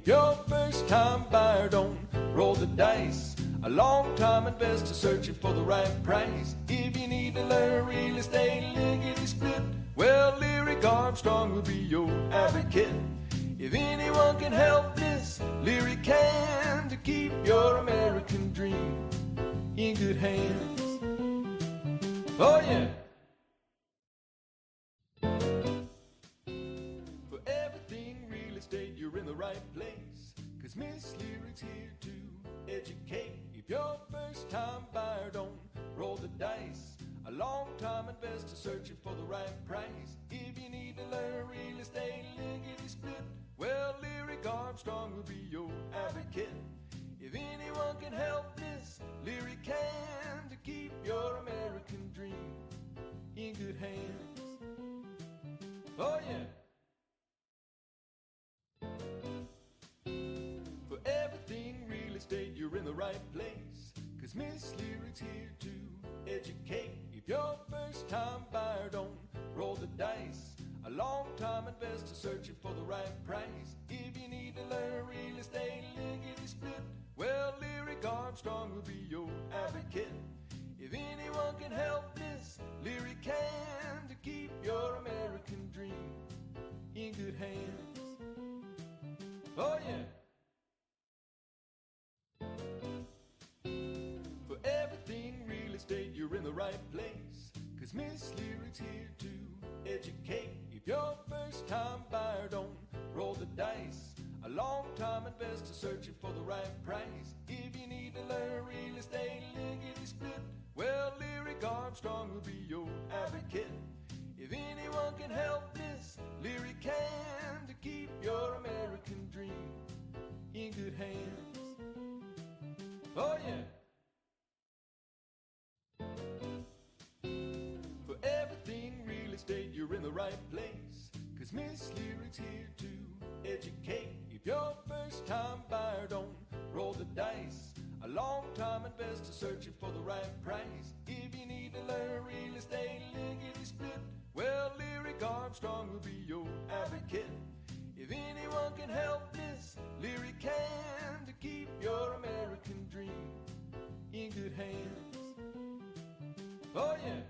If you're a first-time buyer, don't roll the dice. A long-time investor searching for the right price. If you need to learn real estate lickety split, well, Lyric Armstrong will be your advocate. If anyone can help this, Lyric can, to keep your American dream in good hands. Oh yeah. For everything real estate, you're in the right place, 'cause Miss Lyric's here to educate. If you're a first-time buyer, don't roll the dice. A long-time investor searching for the right price. If you need to learn real estate lickety split, well, Lyric Armstrong will be your advocate. If anyone can help this, Lyric can, to keep your American dream in good hands. Oh yeah. For everything real estate, you're in the right place, 'cause Miss Lyric's here to educate. If you're a first-time buyer, don't roll the dice. A long-time investor searching for the right price. If you need to learn real estate lickety split, well, Lyric Armstrong will be your advocate. If anyone can help this, Lyric can, to keep your American dream in good hands. Oh yeah. For everything real estate, you're in the right place, 'cause Miss Lyric's here to educate. If you're a first-time buyer, don't roll the dice. A long-time investor searching for the right price. If you need to learn real estate lickety split, well, Lyric Armstrong will be your advocate. If anyone can help this, Lyric can, to keep your American dream in good hands. Oh yeah. For everything real estate, you're in the right place, 'cause Miss Lyric's here to educate. If you're a first-time buyer, don't roll the dice. A long-time investor searching for the right price. If you need to learn real estate lickety split, well, Lyric Armstrong will be your advocate. If anyone can help this, Lyric can, to keep your American dream in good hands. Oh yeah.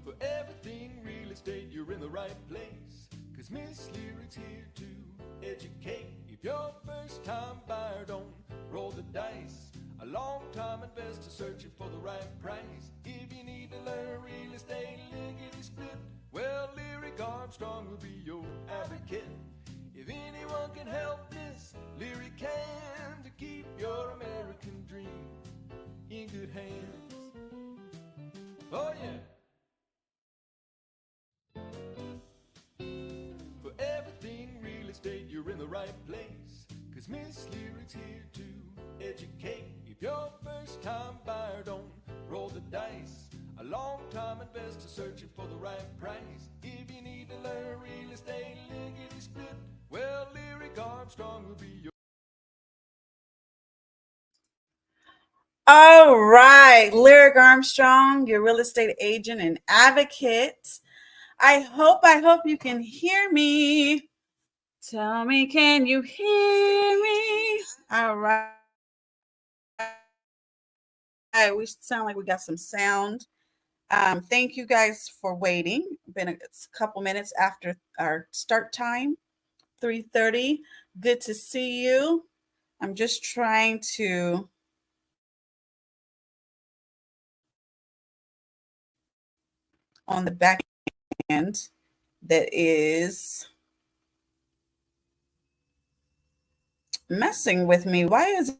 For everything real estate, you're in the right place, 'cause Miss Lyric's here to educate. If you're a first-time buyer, don't roll the dice. A long-time investor searching for the right price. If you need to learn real estate lickety split, well, Lyric Armstrong will be your advocate. If anyone can help this, Lyric can, to keep your American dream in good hands. Oh yeah. For everything real estate, you're in the right place, 'cause Miss Lyric's here to educate. If you're a first-time buyer, don't roll the dice. A long-time investor searching for the right price. If you need to learn real estate lickety split, well, Lyric Armstrong will be your... All right, Lyric Armstrong, your real estate agent and advocate. I hope you can hear me. Tell me, can you hear me? All right. We sound like we got some sound. Thank you guys for waiting. Been a couple minutes after our start time, 3:30. Good to see you. I'm just trying to on the back end that is messing with me. Why is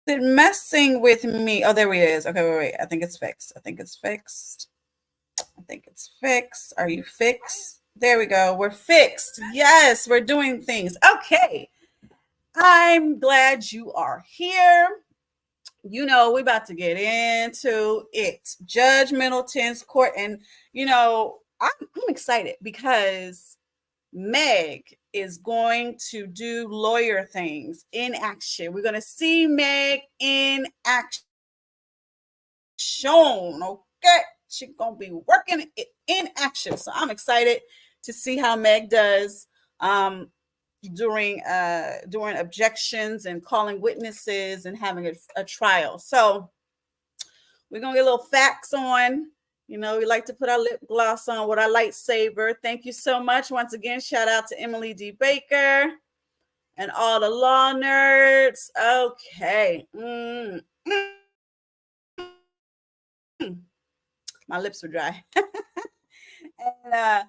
it messing with me? Oh, there it is. Okay, wait. I think it's fixed. Are you fixed? There we go. We're fixed. Yes, we're doing things. Okay. I'm glad you are here. You know, we're about to get into it. Judge Middleton's court. And, you know, I'm excited because Meg is going to do lawyer things in action. We're going to see Meg in action. Okay. She's going to be working in action. So I'm excited. to see how Meg does during objections and calling witnesses and having a trial. So we're gonna get a little facts on. You know, we like to put our lip gloss on with our lightsaber. Thank you so much. Once again, shout out to Emily D. Baker and all the law nerds. Okay. My lips were dry. And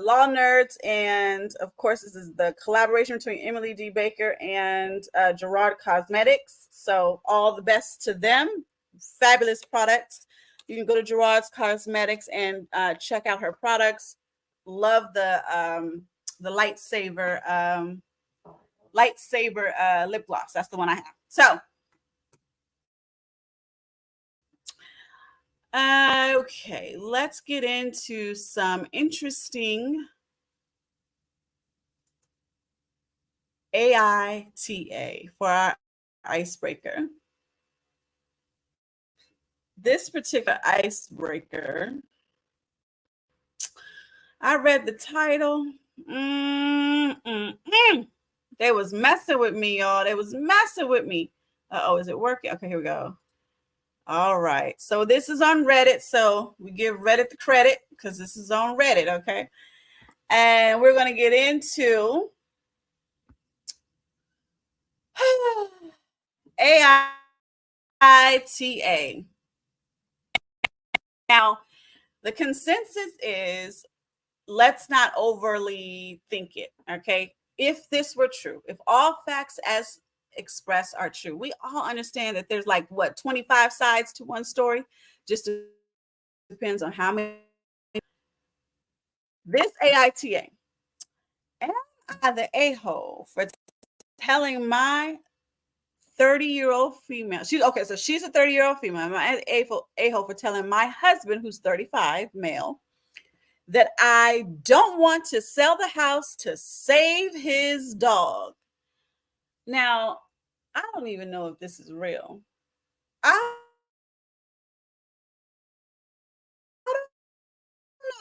law nerds, and of course, this is the collaboration between Emily D. Baker and Gerard Cosmetics. So all the best to them. Fabulous products. You can go to Gerard's Cosmetics and check out her products. Love the lightsaber lip gloss. That's the one I have. So okay, let's get into some interesting AITA for our icebreaker. This particular icebreaker, I read the title. They was messing with me, y'all. They was messing with me. Oh, is it working? Okay, here we go. All right. So this is on Reddit. So we give Reddit the credit because this is on Reddit. Okay. And we're going to get into AITA. Now, the consensus is let's not overly think it. Okay. If this were true, if all facts as expressed are true, we all understand that there's like 25 sides to one story. Just depends on how many. This AITA, am I the a-hole for telling my 30-year-old female? She's a 30-year-old female. Am I a-hole for telling my husband, who's 35, male, that I don't want to sell the house to save his dog? Now, I don't even know if this is real. I don't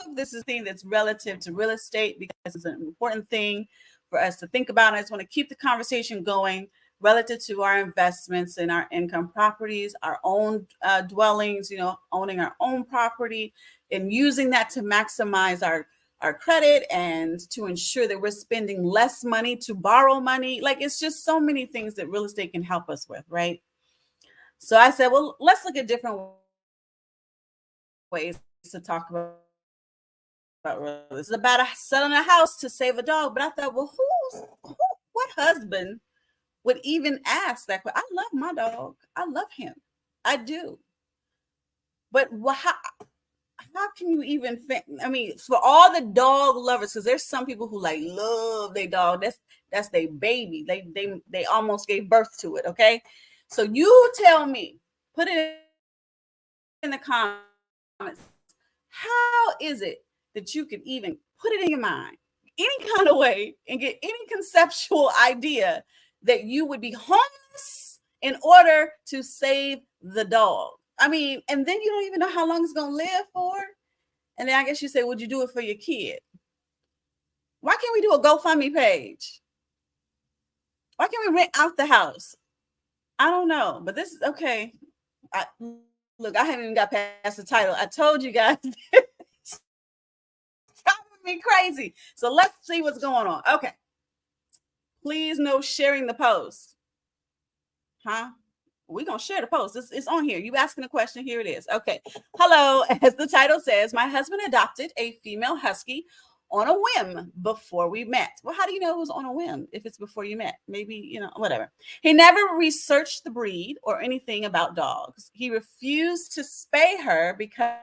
know if this is a thing that's relative to real estate, because it's an important thing for us to think about. I just want to keep the conversation going relative to our investments in our income properties, our own dwellings, owning our own property and using that to maximize our credit and to ensure that we're spending less money to borrow money. Like, it's just so many things that real estate can help us with, right? So I said, well, let's look at different ways to talk about this. It's about selling a house to save a dog. But I thought, well, what husband would even ask that question? I love my dog. I love him. I do. But how can you even think? I mean, for all the dog lovers, because there's some people who like love their dog. That's their baby. They almost gave birth to it. Okay. So you tell me, put it in the comments. How is it that you could even put it in your mind any kind of way and get any conceptual idea that you would be homeless in order to save the dog? I mean, and then you don't even know how long it's going to live for. And then I guess you say, would you do it for your kid? Why can't we do a GoFundMe page? Why can't we rent out the house? I don't know, but this is okay. Look, I haven't even got past the title. I told you guys. It's driving me crazy. So let's see what's going on. Okay. Please no sharing the post. Huh? We're going to share the post. It's on here. You asking a question. Here it is. Okay. Hello. As the title says, my husband adopted a female husky on a whim before we met. Well, how do you know it was on a whim if it's before you met? Maybe, whatever. He never researched the breed or anything about dogs. He refused to spay her because,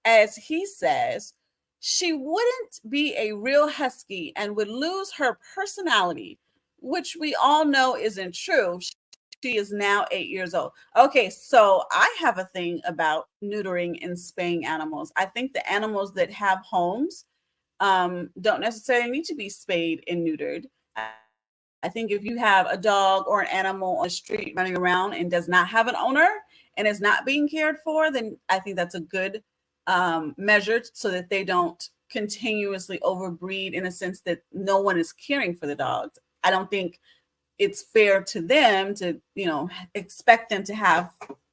as he says, she wouldn't be a real husky and would lose her personality, which we all know isn't true. She is now 8 years old. Okay, so I have a thing about neutering and spaying animals. I think the animals that have homes don't necessarily need to be spayed and neutered. I think if you have a dog or an animal on the street running around and does not have an owner and is not being cared for, then I think that's a good measured so that they don't continuously overbreed, in a sense that no one is caring for the dogs. I don't think it's fair to them to, expect them to have,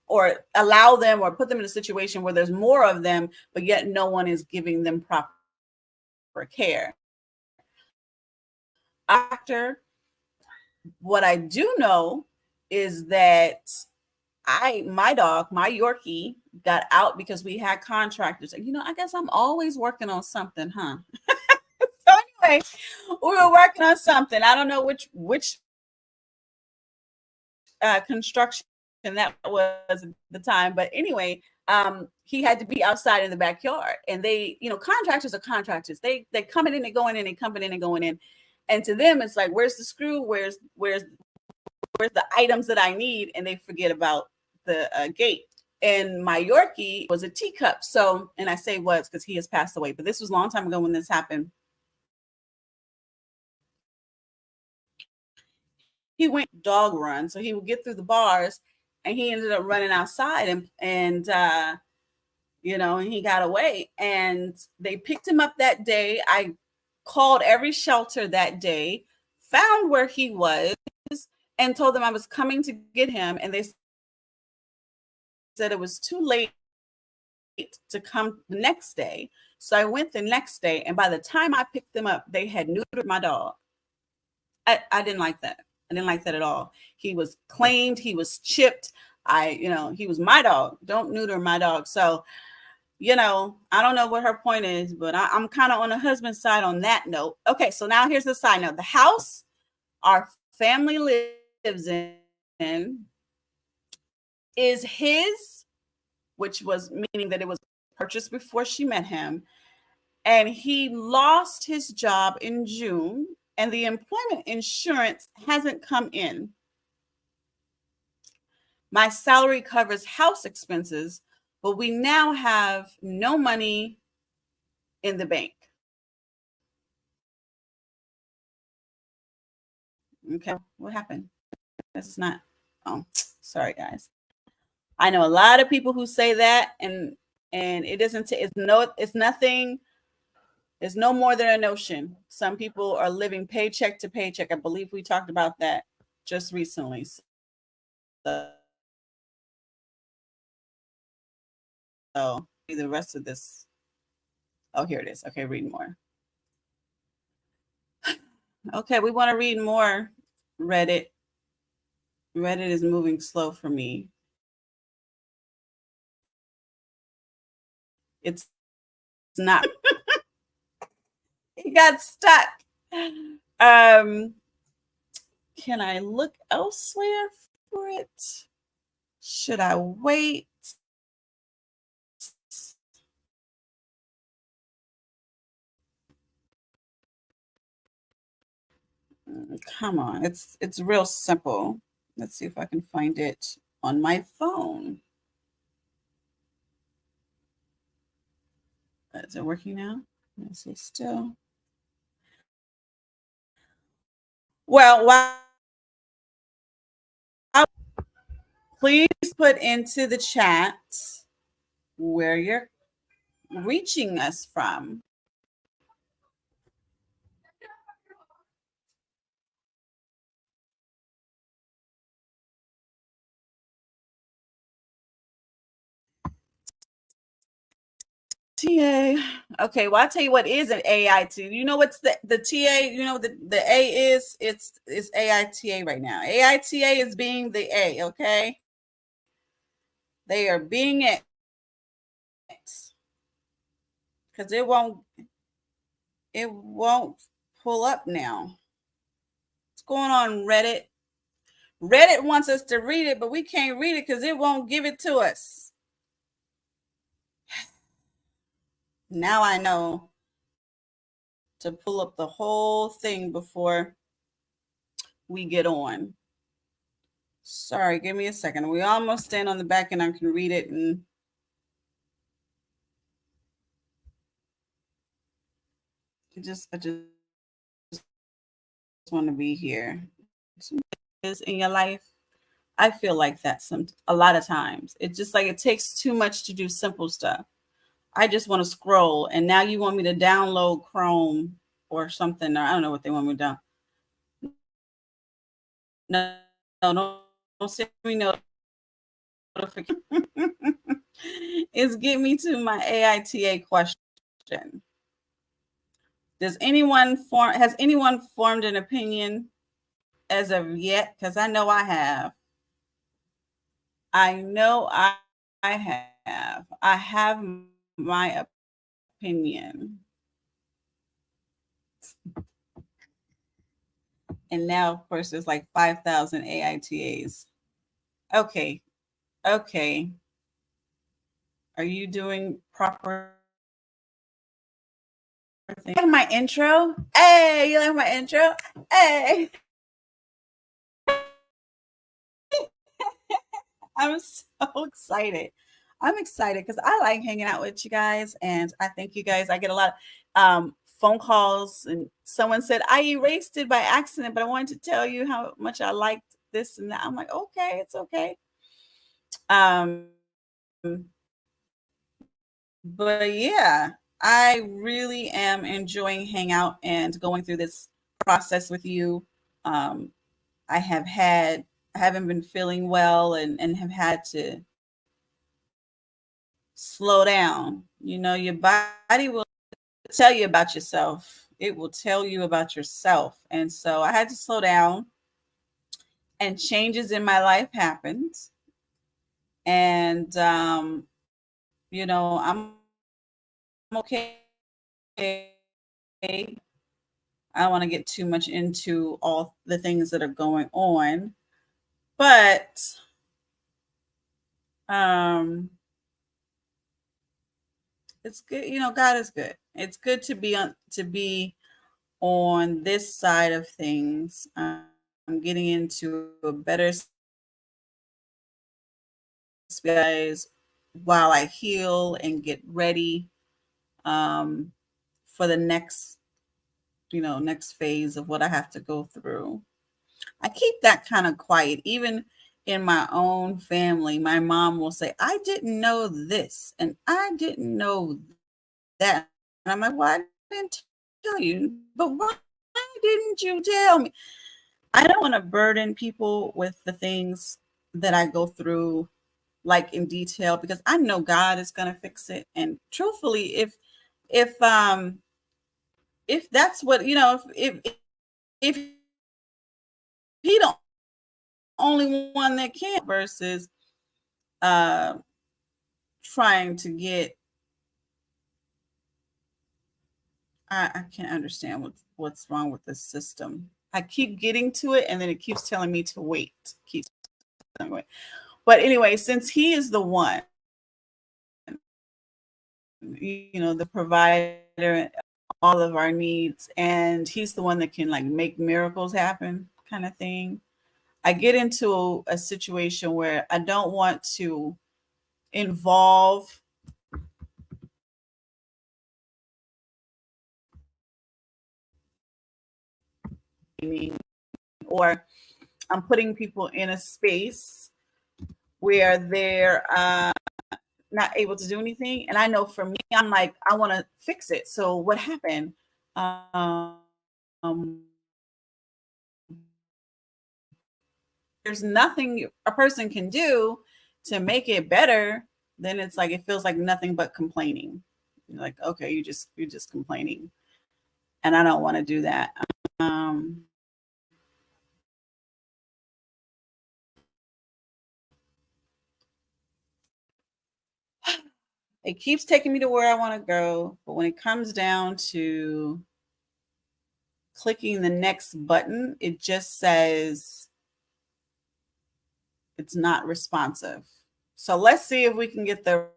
or allow them, or put them in a situation where there's more of them, but yet no one is giving them proper care. After, what I do know is that my dog, my Yorkie, got out because we had contractors. I guess I'm always working on something, huh? So anyway, we were working on something. I don't know which construction that was at the time, but anyway, he had to be outside in the backyard. And they, contractors are contractors. They coming in and going in, and coming in and going in. And to them, it's like, where's the screw? Where's the items that I need? And they forget about the gate. And my Yorkie was a teacup. So, and I say was because he has passed away, but this was a long time ago when this happened. He went dog run, so he would get through the bars, and he ended up running outside, and he got away. And they picked him up that day. I called every shelter that day, found where he was, and told them I was coming to get him. And they said it was too late to come the next day. So I went the next day, and by the time I picked them up, they had neutered my dog. I didn't like that. I didn't like that at all. He was claimed, he was chipped. He was my dog. Don't neuter my dog. So, I don't know what her point is, but I'm kind of on the husband's side on that note. Okay, so now here's the side note. The house our family lives in is his, which was meaning that it was purchased before she met him. And he lost his job in June, and the employment insurance hasn't come in. My salary covers house expenses, but we now have no money in the bank. Okay, what happened? This is not. Oh, sorry, guys. I know a lot of people who say that, and it isn't. It's nothing. It's no more than a notion. Some people are living paycheck to paycheck. I believe we talked about that just recently. So the rest of this. Oh, here it is. Okay, read more. Okay, we want to read more. Reddit. Reddit is moving slow for me. It's not. It got stuck. Can I look elsewhere for it? Should I wait? Come on, it's real simple. Let's see if I can find it on my phone. Is it working now? Let's see. Still. Well, please put into the chat where you're reaching us from. TA. Okay, well, I'll tell you what is an AIT. You know what's the TA? You know the A is? It's AITA right now. AITA is being the A, okay? They are being it. Because it won't pull up now. What's going on, Reddit? Reddit wants us to read it, but we can't read it because it won't give it to us. Now I know to pull up the whole thing before we get on. Sorry, give me a second. We almost stand on the back and I can read it. And I just want to be here. Is in your life, I feel like that a lot of times. It's just like it takes too much to do simple stuff. I just want to scroll. And now you want me to download Chrome or something. I don't know what they want me to do. No, don't send me notification. It's get me to my AITA question. Has anyone formed an opinion as of yet? Because I know I have. I know I have. I have my opinion. And now, of course, there's like 5,000 AITAs. Okay. Okay. Are you doing proper things? You like my intro? Hey, you like my intro? Hey. I'm so excited. I'm excited because I like hanging out with you guys, and I thank you guys. I get a lot of phone calls, and someone said I erased it by accident, but I wanted to tell you how much I liked this and that. I'm like, okay, it's okay. Um, but yeah, I really am enjoying hanging out and going through this process with you. Um, I haven't been feeling well and have had to slow down. You know, your body will tell you about yourself. It will tell you about yourself. And so I had to slow down, and changes in my life happened. And, you know, I'm okay. I don't want to get too much into all the things that are going on, but um, it's good. You know, God is good. It's good to be on this side of things. I'm getting into a better space while I heal and get ready um, for the next, next phase of what I have to go through. I keep that kind of quiet, even in my own family. My mom will say, "I didn't know this, and I didn't know that." And I'm like, "Well, I didn't tell you, but why didn't you tell me?" I don't want to burden people with the things that I go through, like in detail, because I know God is going to fix it. And truthfully, if if that's what if he the only one that can, versus uh trying to get, I can't understand what's wrong with this system. I keep getting to it, and then it keeps telling me to wait. Keeps telling me wait. But anyway, since he is the one, the provider, all of our needs, and he's the one that can like make miracles happen, kind of thing. I get into a situation where I don't want to involve me, or I'm putting people in a space where they're not able to do anything. And I know for me, I'm like, I want to fix it. So what happened? There's nothing a person can do to make it better. Then it's like it feels like nothing but complaining. You're like, okay, you're just complaining, and I don't want to do that. Um, it keeps taking me to where I want to go, but when it comes down to clicking the next button, it just says it's not responsive. So let's see if we can get the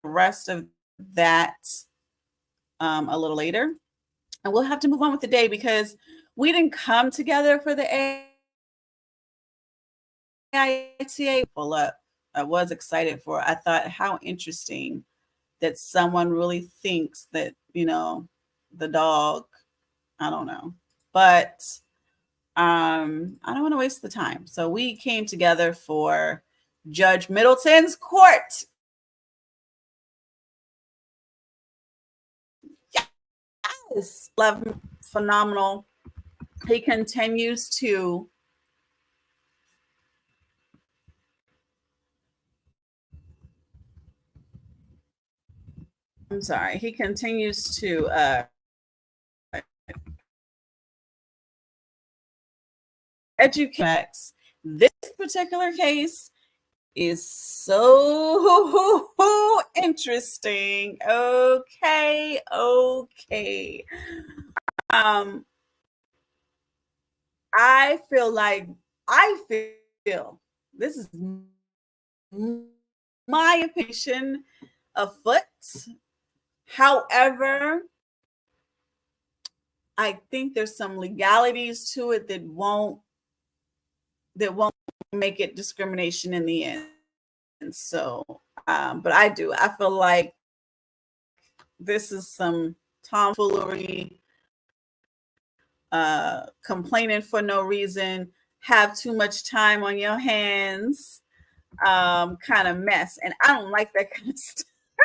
rest of that a little later. And we'll have to move on with the day because we didn't come together for the AITA pull up. I was excited for it. I thought how interesting that someone really thinks that, the dog, I don't know. But I don't want to waste the time. So we came together for Judge Middleton's court. Yes, love him, phenomenal. He continues to I'm sorry, he continues to educate. This particular case is so interesting. Okay, okay. Um, I feel like I feel this is my opinion afoot. However, I think there's some legalities to it that won't make it discrimination in the end. And so, but I feel like this is some tomfoolery, complaining for no reason, have too much time on your hands, kind of mess. And I don't like that kind of stuff. I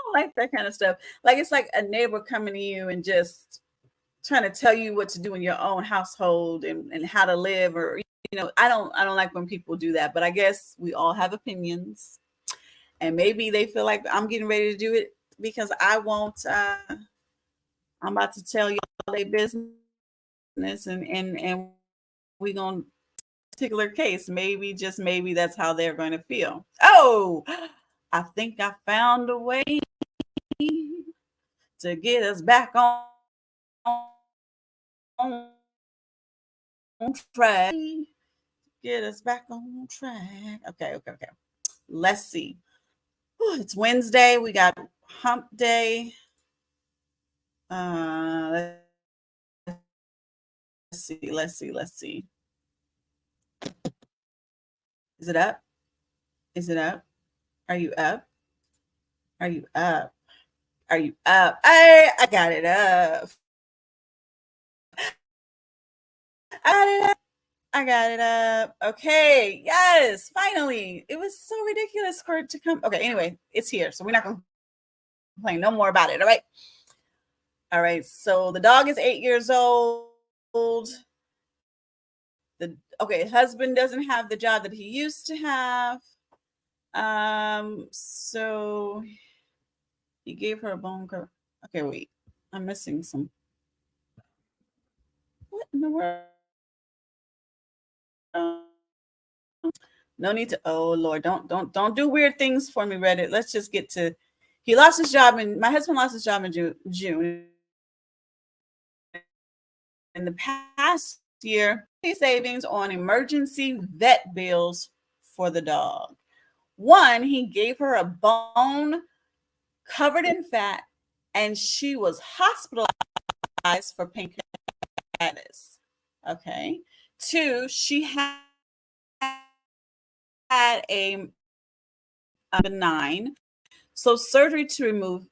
don't like that kind of stuff. Like it's like a neighbor coming to you and just trying to tell you what to do in your own household and how to live, or I don't like when people do that. But I guess we all have opinions, and maybe they feel like I'm getting ready to do it because I won't. I'm about to tell you all their business, and we gonna particular case. Maybe just maybe that's how they're going to feel. Oh, I think I found a way to get us back on track. Get us back on track. Okay. Let's see. It's Wednesday. We got hump day. Let's see. Is it up? Is it up? Are you up? Are you up? Are you up? I got it up. I got it up. I got it up. Okay. Yes. Finally. It was so ridiculous for it to come. Okay. Anyway, it's here. So we're not going to complain no more about it. All right. All right. So the dog is 8 years old. Husband doesn't have the job that he used to have. So he gave her a bone cover. Okay, wait. I'm missing some. What in the world? No need to. Oh Lord, don't do weird things for me, Reddit. Let's just get to. He lost his job, and my husband lost his job in June. In the past year, savings on emergency vet bills for the dog. One, he gave her a bone covered in fat, and she was hospitalized for pancreatitis. Okay. Two, she had a benign, so surgery to remove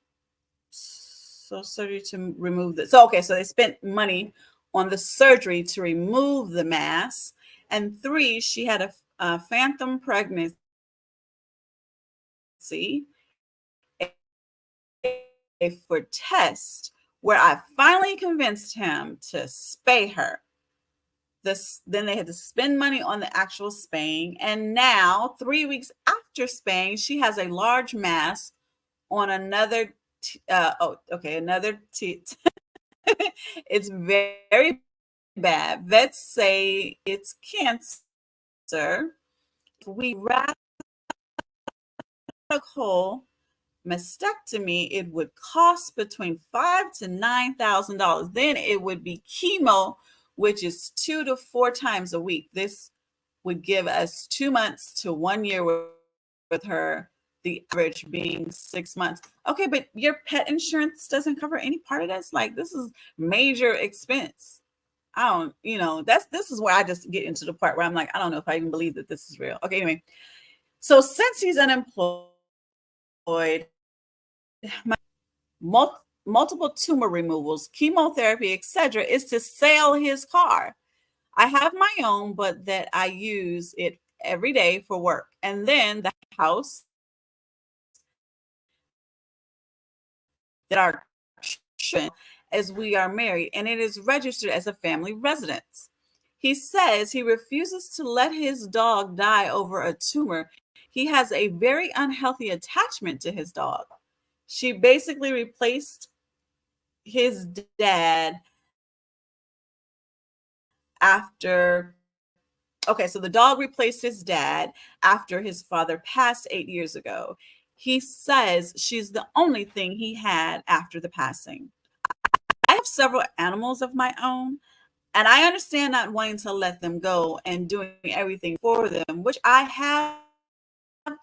this. So they spent money on the surgery to remove the mass. And three, she had a phantom pregnancy, for test, where I finally convinced him to spay her. Then they had to spend money on the actual spaying. And now, 3 weeks after spaying, she has a large mass on another. Another teat. It's very bad. Vets say it's cancer. If we radical mastectomy, it would cost between $5,000 to $9,000. Then it would be chemo, which is 2 to 4 times a week. This would give us 2 months to 1 year with her, the average being 6 months. Okay, but your pet insurance doesn't cover any part of this. Like, this is major expense. I don't, this is where I just get into the part where I'm like, I don't know if I even believe that this is real. Okay, anyway. So since he's unemployed, multiple tumor removals, chemotherapy, etc., is to sell his car. I have my own, but that I use it every day for work. And then the house that our children, as we are married, and it is registered as a family residence. He says he refuses to let his dog die over a tumor. He has a very unhealthy attachment to his dog. She basically replaced his dad after okay, so the dog replaced his dad after his father passed 8 years ago. He says she's the only thing he had after the passing. I have several animals of my own, and I understand not wanting to let them go and doing everything for them, which I have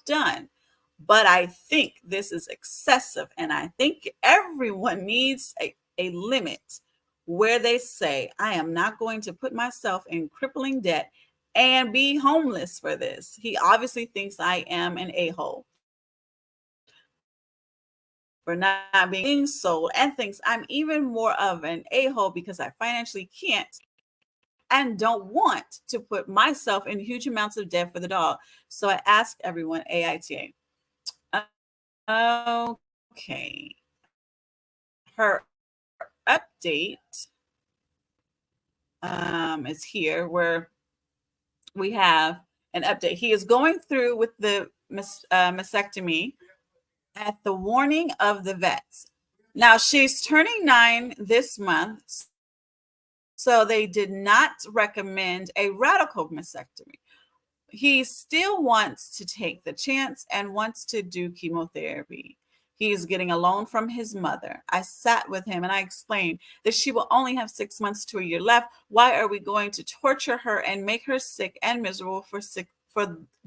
done. But I think this is excessive, and I think everyone needs a limit where they say, I am not going to put myself in crippling debt and be homeless for this. He obviously thinks I am an a-hole for not being sold, and thinks I'm even more of an a-hole because I financially can't and don't want to put myself in huge amounts of debt for the dog. So I ask everyone, AITA. Okay. Her update is here, where we have an update. He is going through with the mastectomy at the warning of the vets. Now, she's turning 9 this month, so they did not recommend a radical mastectomy. He still wants to take the chance and wants to do chemotherapy. He is getting a loan from his mother. I sat with him and I explained that she will only have 6 months to a year left. Why are we going to torture her and make her sick and miserable for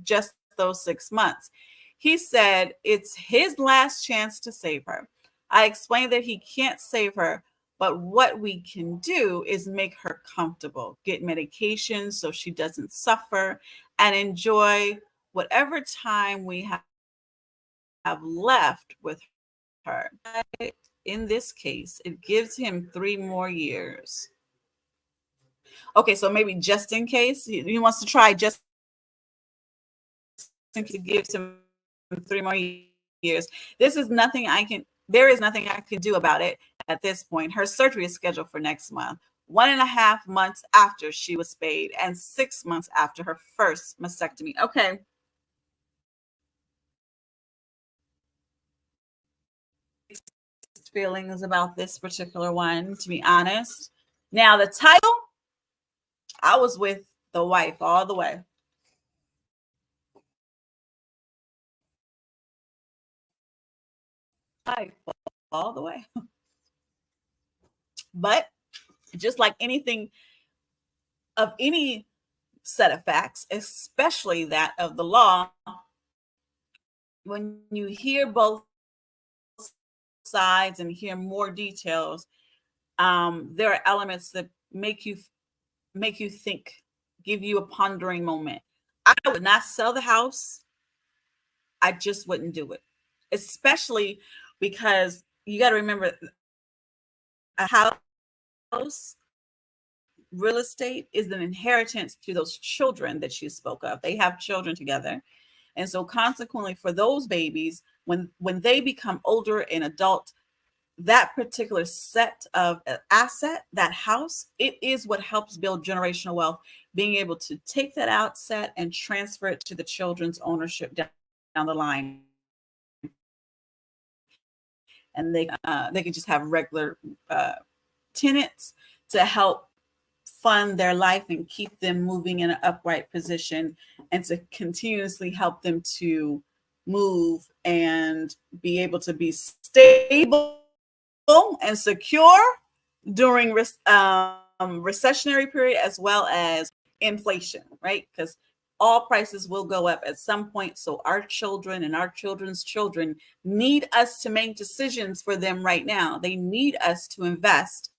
just those 6 months? He said it's his last chance to save her. I explained that he can't save her, but what we can do is make her comfortable, get medication so she doesn't suffer, and enjoy whatever time we have left with her. In this case, it gives him 3 more years. Okay, so maybe just in case he wants to try, just in case it gives him 3 more years. There is nothing I can do about it at this point. Her surgery is scheduled for next month, 1.5 months after she was spayed and 6 months after her first mastectomy. Okay. Feelings about this particular one, to be honest. Now, the title, I was with the wife all the way. All the way. But just like anything of any set of facts, especially that of the law, when you hear both sides and hear more details, there are elements that make you think, give you a pondering moment. I would not sell the house. I just wouldn't do it, especially because you got to remember, a house, real estate is an inheritance to those children that you spoke of. They have children together. And so consequently, for those babies, when they become older and adult, that particular set of asset, that house, it is what helps build generational wealth, being able to take that outset and transfer it to the children's ownership down the line. And they can just have regular tenants to help fund their life and keep them moving in an upright position, and to continuously help them to move and be able to be stable and secure during recessionary period, as well as inflation, right? Because all prices will go up at some point. So our children and our children's children need us to make decisions for them right now. They need us to invest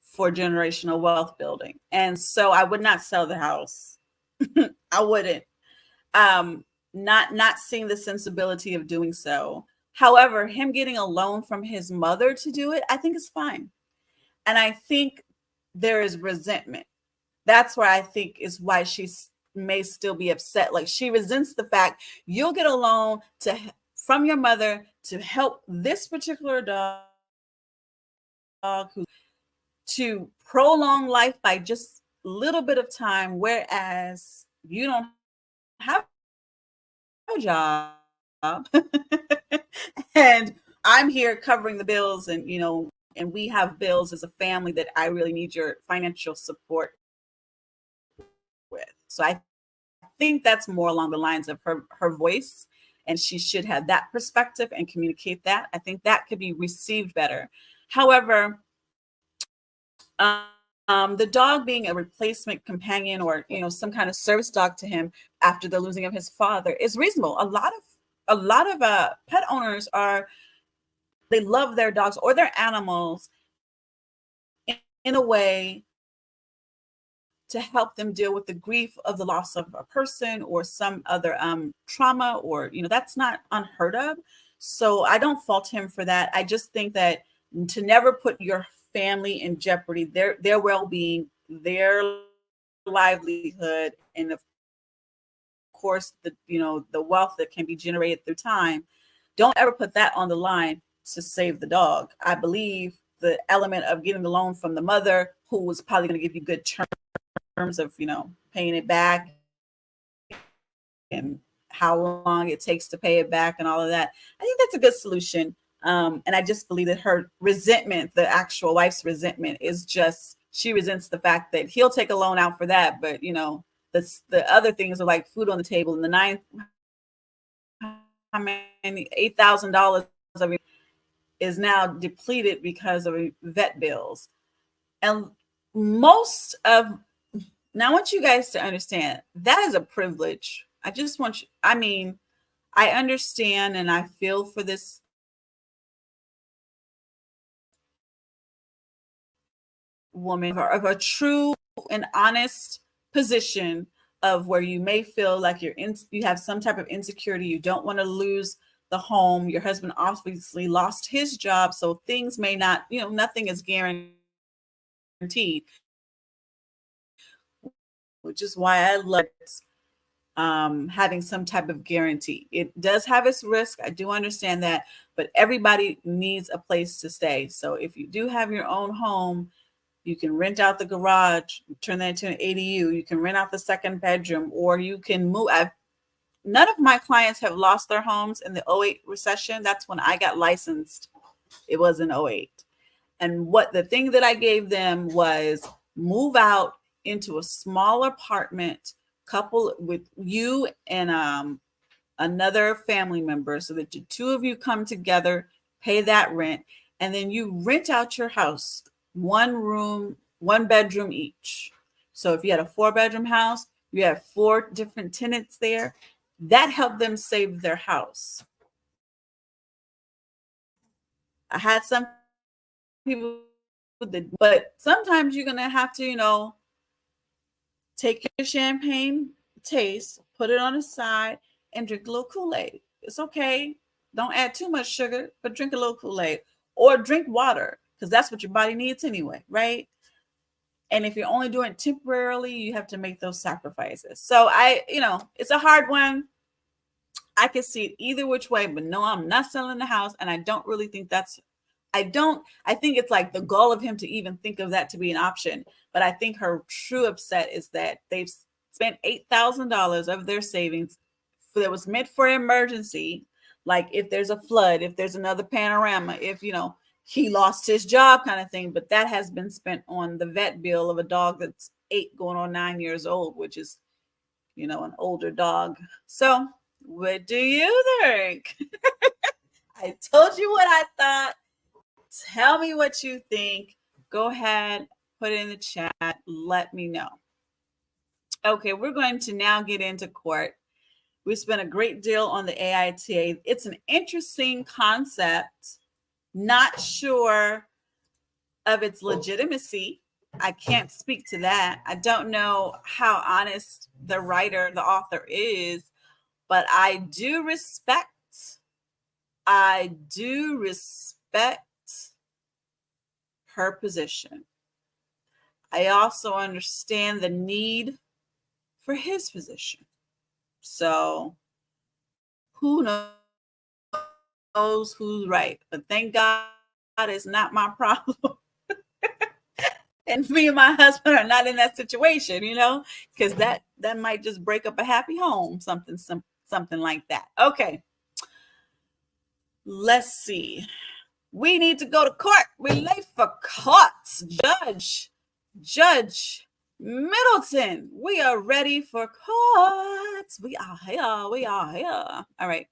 for generational wealth building. And so I would not sell the house. I wouldn't. Not seeing the sensibility of doing so. However, him getting a loan from his mother to do it, I think is fine. And I think there is resentment. That's where I think is why she may still be upset. Like, she resents the fact you'll get a loan from your mother to help this particular dog who to prolong life by just a little bit of time, whereas you don't have a job. And I'm here covering the bills, and and we have bills as a family that I really need your financial support with. So I think that's more along the lines of her voice, and she should have that perspective and communicate that. I think that could be received better. However, the dog being a replacement companion, or some kind of service dog to him after the losing of his father, is reasonable. A lot of pet owners they love their dogs or their animals in a way to help them deal with the grief of the loss of a person or some other trauma, or that's not unheard of. So I don't fault him for that. I just think that to never put your family in jeopardy, their well-being, their livelihood, and of course the wealth that can be generated through time, don't ever put that on the line to save the dog. I believe the element of getting the loan from the mother, who was probably going to give you good terms of paying it back and how long it takes to pay it back and all of that, I think that's a good solution. And I just believe that her resentment, the actual wife's resentment, is just she resents the fact that he'll take a loan out for that, but the other things are like food on the table, and the $8,000 of it is now depleted because of vet bills. And most of now, I want you guys to understand that is a privilege. I understand and I feel for this woman of a true and honest position of where you may feel like you have some type of insecurity. You don't want to lose the home. Your husband obviously lost his job, so things may not, nothing is guaranteed, which is why I love having some type of guarantee. It does have its risk. I do understand that, but everybody needs a place to stay. So if you do have your own home, you can rent out the garage, turn that into an ADU. You can rent out the second bedroom, or you can move. None of my clients have lost their homes in the '08 recession. That's when I got licensed. It was in '08. And the thing that I gave them was move out into a small apartment, couple with you and another family member, so that the two of you come together, pay that rent, and then you rent out your house, one room, one bedroom each. So if you had a 4-bedroom house, you have 4 different tenants there. That helped them save their house. I had some people but sometimes you're gonna have to, take your champagne taste, put it on the side, and drink a little Kool-Aid. It's okay. Don't add too much sugar, but drink a little Kool-Aid or drink water, because that's what your body needs anyway, right? And if you're only doing it temporarily, you have to make those sacrifices. So it's a hard one. I can see it either which way, but no, I'm not selling the house. And I don't really think I think it's like the gall of him to even think of that to be an option. But I think her true upset is that they've spent $8,000 of their savings that was meant for emergency. Like if there's a flood, if there's another panorama, if, he lost his job kind of thing. But that has been spent on the vet bill of a dog that's 8 going on 9 years old, which is, an older dog. So what do you think? I told you what I thought. Tell me what you think. Go ahead, put it in the chat. Let me know. Okay, we're going to now get into court. We spent a great deal on the AITA. It's an interesting concept. Not sure of its legitimacy. I can't speak to that. I don't know how honest the author is, but I do respect her position. I also understand the need for his position. So who knows who's right? But thank God it's not my problem. and me and my husband are not in that situation, you know, because that might just break up a happy home, something like that. Okay, let's see. We need to go to court. We're late for court. Judge Middleton, we are ready for court. We are here. We are here. All right.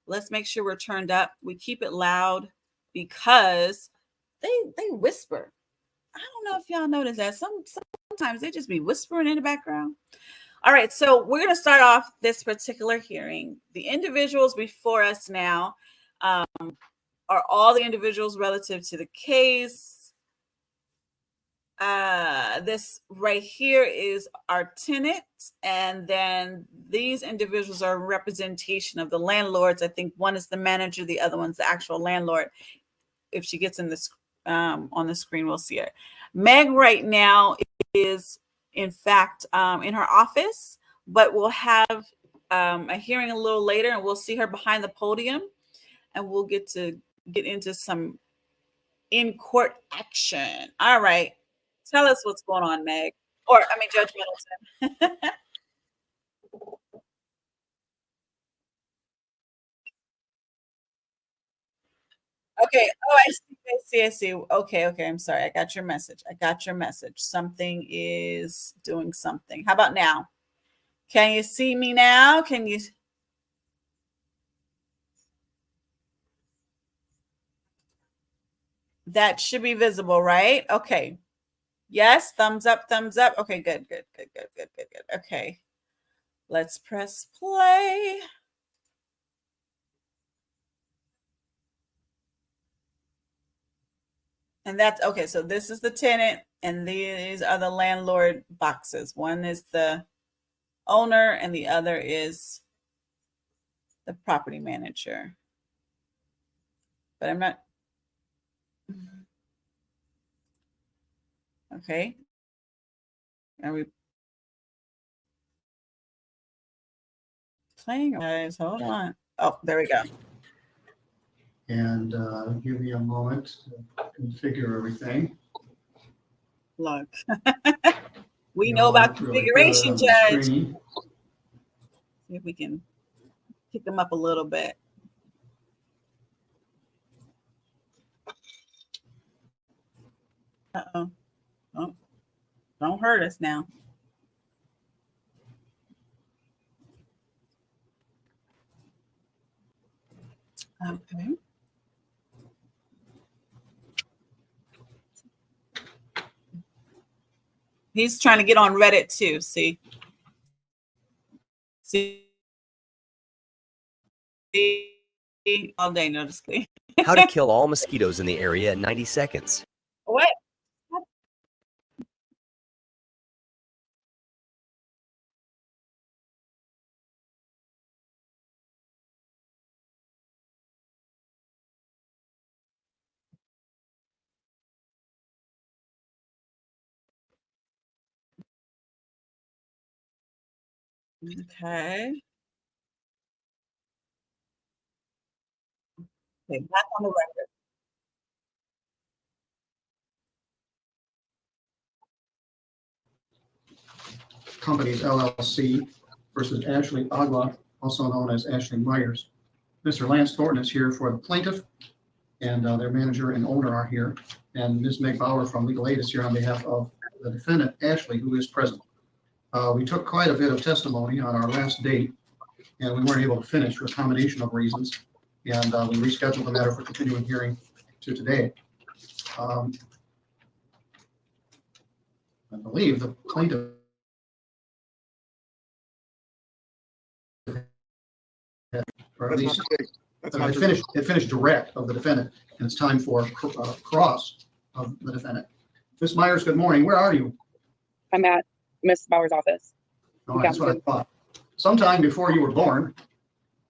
Let's make sure we're turned up. We keep it loud because they whisper. I don't know if y'all notice that. Sometimes they just be whispering in the background. All right. So we're going to start off this particular hearing. The individuals before us now are all the individuals relative to the case. This right here is our tenant, and then these individuals are a representation of the landlords. I think one is the manager, the other one's the actual landlord. If she gets in this on the screen, we'll see her. Meg right now is in fact in her office, but we'll have a hearing a little later, and we'll see her behind the podium, and we'll get into some in-court action. All right. Tell us what's going on, Meg. Judge Middleton. Okay. Oh, I see. Okay. I'm sorry. I got your message. Something is doing something. How about now? Can you see me now? Can you? That should be visible, right? Okay. Yes, thumbs up. Okay, good. Okay. Let's press play. And that's okay. So this is the tenant, and these are the landlord boxes. One is the owner, and the other is the property manager. But I'm not. Okay. Are we playing? Guys, hold on. Oh, there we go. And give me a moment to configure everything. Look. We know about configuration, Judge. See if we can pick them up a little bit. Uh-oh. Oh, don't hurt us now. Okay. He's trying to get on Reddit too. See. All day noticeably. How to kill all mosquitoes in the area in 90 seconds. What? Okay. Okay, back on the record. Companies LLC versus Ashley Agua, also known as Ashley Myers. Mr. Lance Thornton is here for the plaintiff, and their manager and owner are here. And Ms. Meg Bauer from Legal Aid is here on behalf of the defendant, Ashley, who is present. We took quite a bit of testimony on our last date, and we weren't able to finish for a combination of reasons. And we rescheduled the matter for continuing hearing to today. I believe the plaintiff or at least it finished direct of the defendant, and it's time for cross of the defendant. Ms. Myers, good morning. Where are you? I'm at Ms. Bauer's office. Oh, that's what I thought. Sometime before you were born,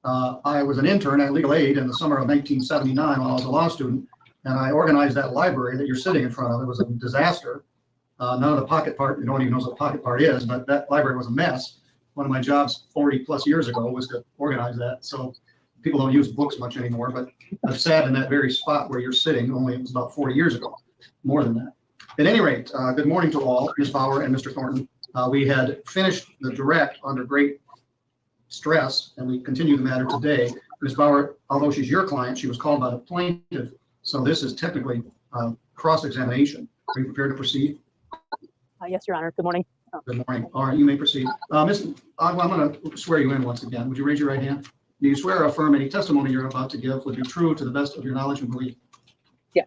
I was an intern at Legal Aid in the summer of 1979 when I was a law student, and I organized that library that you're sitting in front of. It was a disaster. None of the pocket part, no one even knows what pocket part is, but that library was a mess. One of my jobs 40 plus years ago was to organize that. So people don't use books much anymore, but I've sat in that very spot where you're sitting, only it was about 40 years ago, more than that. At any rate, good morning to all, Ms. Bauer and Mr. Thornton. We had finished the direct under great stress, and we continue the matter today. Ms. Bauer, although she's your client, she was called by the plaintiff, so this is technically cross-examination. Are you prepared to proceed? Yes, Your Honor. Good morning. Good morning. All right, you may proceed. Ms. I'm going to swear you in once again. Would you raise your right hand? Do you swear or affirm any testimony you're about to give would be true to the best of your knowledge and belief? Yes.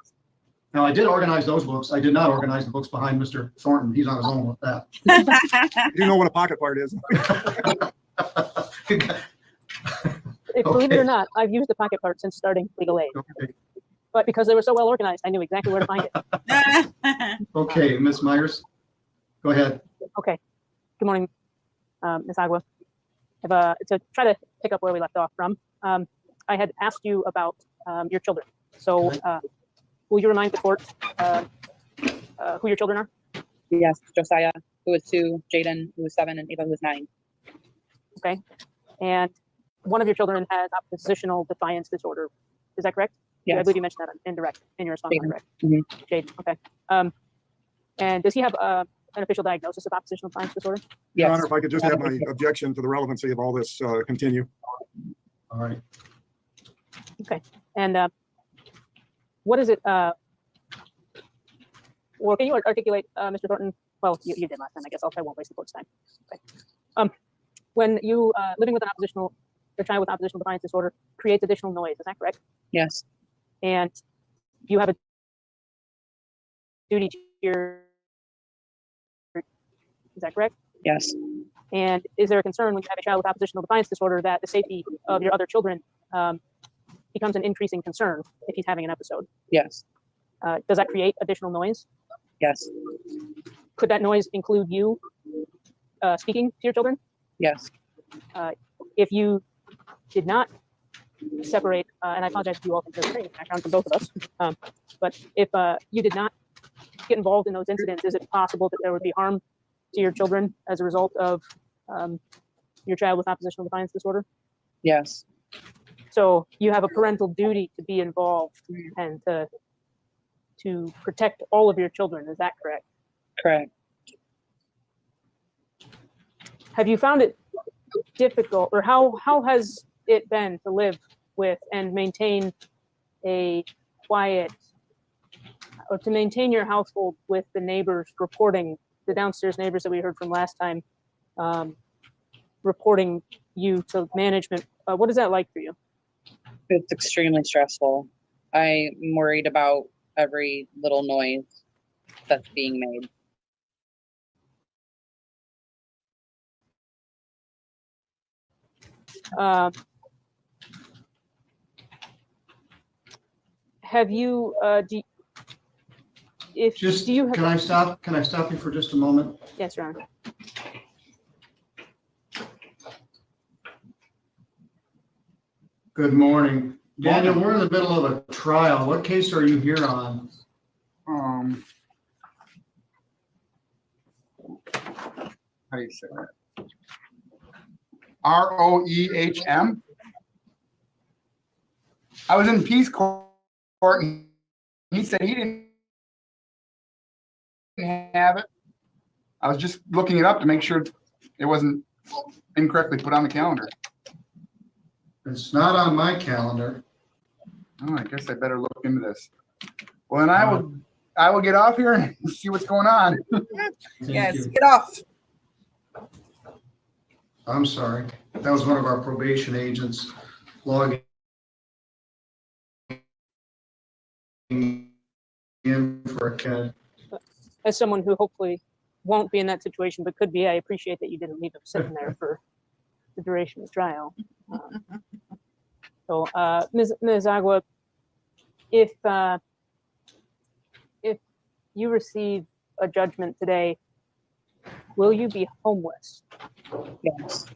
Now, I did organize those books. I did not organize the books behind Mr. Thornton. He's on his own with that. You know what a pocket part is. Believe it or not, I've used the pocket part since starting legal aid. Okay. But because they were so well organized, I knew exactly where to find it. Okay, Ms. Myers, go ahead. Okay. Good morning, Ms. Agua. To try to pick up where we left off from, I had asked you about your children. So will you remind the court who your children are? Yes, Josiah, who was 2, Jaden, who was 7, and Ava, who was 9. Okay. And one of your children has oppositional defiance disorder. Is that correct? Yes. I believe you mentioned that in your response. Jaden. Correct? Mhm. Jaden. Okay. And does he have an official diagnosis of oppositional defiance disorder? Your Yes. Honor, if I could just have my objection to the relevancy of all this continue. All right. And what is it? Well, can you articulate, Mr. Thornton? Well, you did last time. I guess I won't waste the court's time. Okay. When you living with a child with oppositional defiance disorder creates additional noise, is that correct? Yes. And you have a duty to your. Is that correct? Yes. And is there a concern when you have a child with oppositional defiance disorder that the safety of your other children becomes an increasing concern if he's having an episode? Yes. Does that create additional noise? Yes. Could that noise include you speaking to your children? Yes. If you did not separate, and I apologize if you all can hear the background from both of us, but if you did not get involved in those incidents, is it possible that there would be harm to your children as a result of your child with oppositional defiance disorder? Yes. So you have a parental duty to be involved and to protect all of your children. Is that correct? Correct. Have you found it difficult, or how has it been to live with and maintain a quiet, or to maintain your household with the neighbors reporting, the downstairs neighbors that we heard from last time, reporting you to management? What is that like for you? It's extremely stressful. I'm worried about every little noise that's being made. Have you, do you have? Can I stop you for just a moment? Yes, Your Honor. Good morning. Daniel, we're in the middle of a trial. What case are you here on? How do you say that? ROEHM. I was in peace court and he said he didn't have it. I was just looking it up to make sure it wasn't incorrectly put on the calendar. It's not on my calendar. Oh, I guess I better look into this. Well, then I will get off here and see what's going on. Thank Yes, you. get off. I'm sorry. That was one of our probation agents logging in for a kid. As someone who hopefully won't be in that situation, but could be, I appreciate that you didn't leave him sitting there for the duration of the trial. So, Ms. Agua, if you receive a judgment today, will you be homeless? Yes.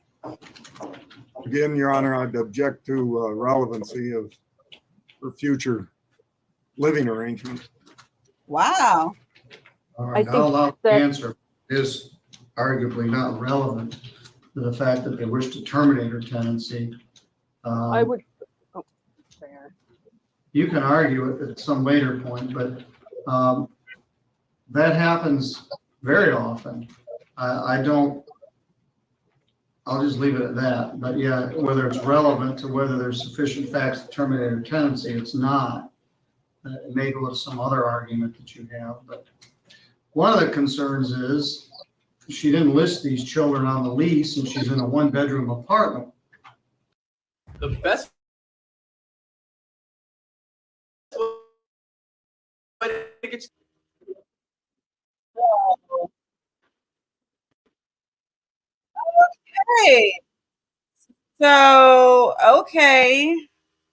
Again, Your Honor, I'd object to relevancy of for future living arrangements. Wow. All right, think I'll allow the that- answer is arguably not relevant to the fact that they wish to terminate her tenancy. I would. Oh, sorry. You can argue it at some later point, but That happens very often. I'll just leave it at that. But yeah, whether it's relevant to whether there's sufficient facts to terminate her tenancy, it's not. It may go with some other argument that you have, but one of the concerns is she didn't list these children on the lease and she's in a one-bedroom apartment. The best way to get Hey, so okay,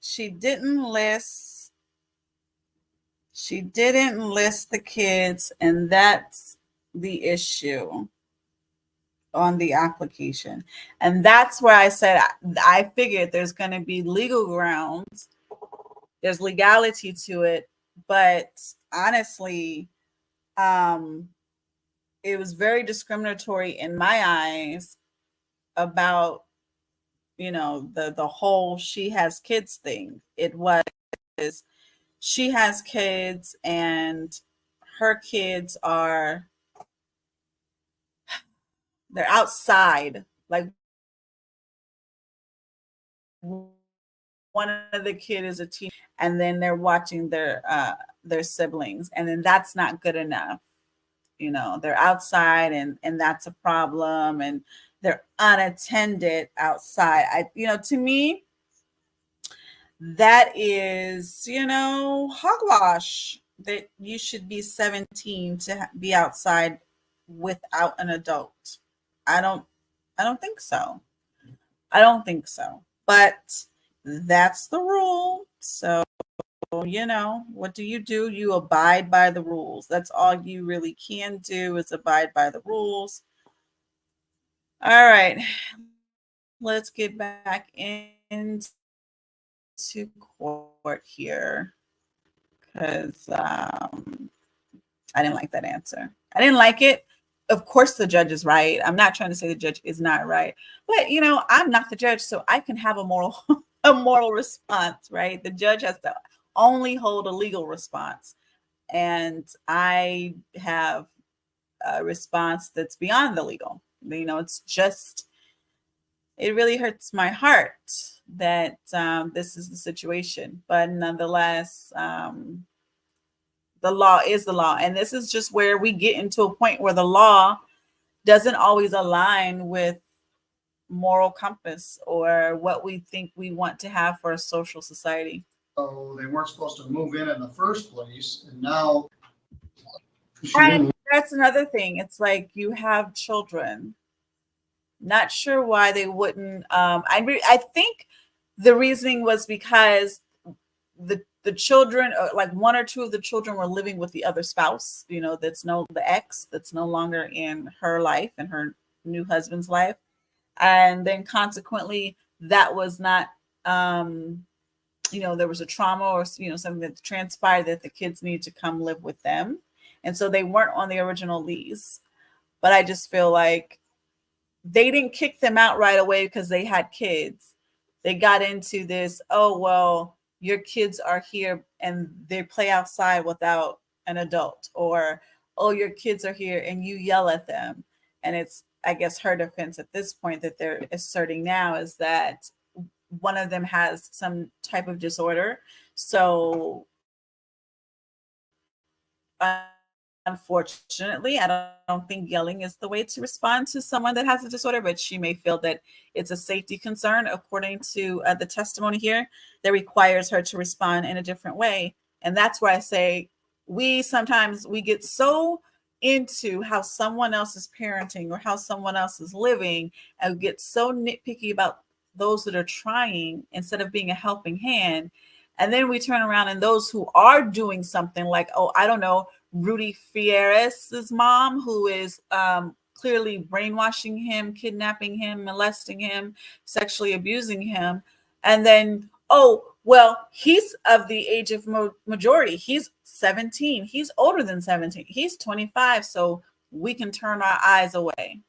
she didn't list the kids, and that's the issue on the application. And that's where I said I figured there's going to be legal grounds, there's legality to it, but honestly, it was very discriminatory in my eyes about, you know, the whole she has kids thing. It was, she has kids and her kids are, they're outside, like one of the kid is a teen, and then they're watching their siblings, and then that's not good enough. You know, they're outside, and that's a problem, and they're unattended outside. To me, that is, hogwash, that you should be 17 to be outside without an adult. I don't think so. I don't think so. But that's the rule. So, what do? You abide by the rules. That's all you really can do, is abide by the rules. All right. Let's get back into court here, because I didn't like that answer. I didn't like it. Of course, the judge is right. I'm not trying to say the judge is not right, but I'm not the judge, so I can have a moral response, right? The judge has to only hold a legal response, and I have a response that's beyond the legal. It's just, it really hurts my heart that this is the situation, but nonetheless, the law is the law. And this is just where we get into a point where the law doesn't always align with moral compass or what we think we want to have for a social society. So they weren't supposed to move in the first place, and now that's another thing. It's like, you have children. Not sure why they wouldn't. I think the reasoning was because the children, like one or two of the children, were living with the other spouse, the ex that's no longer in her life and her new husband's life. And then consequently, that was not, there was a trauma or, something that transpired that the kids need to come live with them. And so they weren't on the original lease. But I just feel like they didn't kick them out right away because they had kids. They got into this, oh, well, your kids are here and they play outside without an adult, or, oh, your kids are here and you yell at them. And it's, I guess, her defense at this point that they're asserting now is that one of them has some type of disorder. So unfortunately, I don't think yelling is the way to respond to someone that has a disorder, but she may feel that it's a safety concern, according to the testimony here, that requires her to respond in a different way. And that's where I say we get so into how someone else is parenting or how someone else is living, and get so nitpicky about those that are trying instead of being a helping hand. And then we turn around and those who are doing something, like, oh, I don't know, Rudy Fierez's mom, who is clearly brainwashing him, kidnapping him, molesting him, sexually abusing him. And then, oh, well, he's of the age of majority. He's 17. He's older than 17. He's 25. So we can turn our eyes away.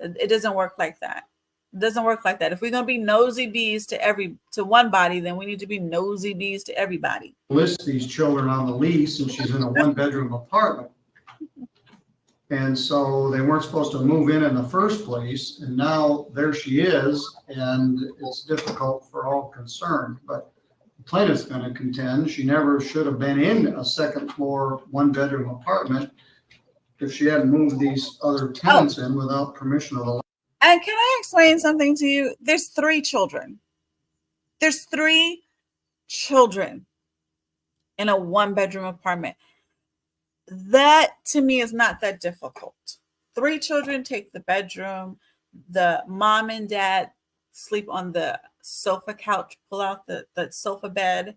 It doesn't work like that. It doesn't work like that. If we're going to be nosy bees to one body, then we need to be nosy bees to everybody. List these children on the lease, and she's in a one-bedroom apartment. And so they weren't supposed to move in the first place, and now there she is, and it's difficult for all concerned. But the plaintiff's going to contend she never should have been in a second floor, one bedroom apartment if she hadn't moved these other tenants in without permission of the. And can I explain something to you? There's 3 children. There's 3 children in a 1-bedroom apartment. That to me is not that difficult. 3 children take the bedroom. The mom and dad sleep on the sofa couch, pull out the sofa bed,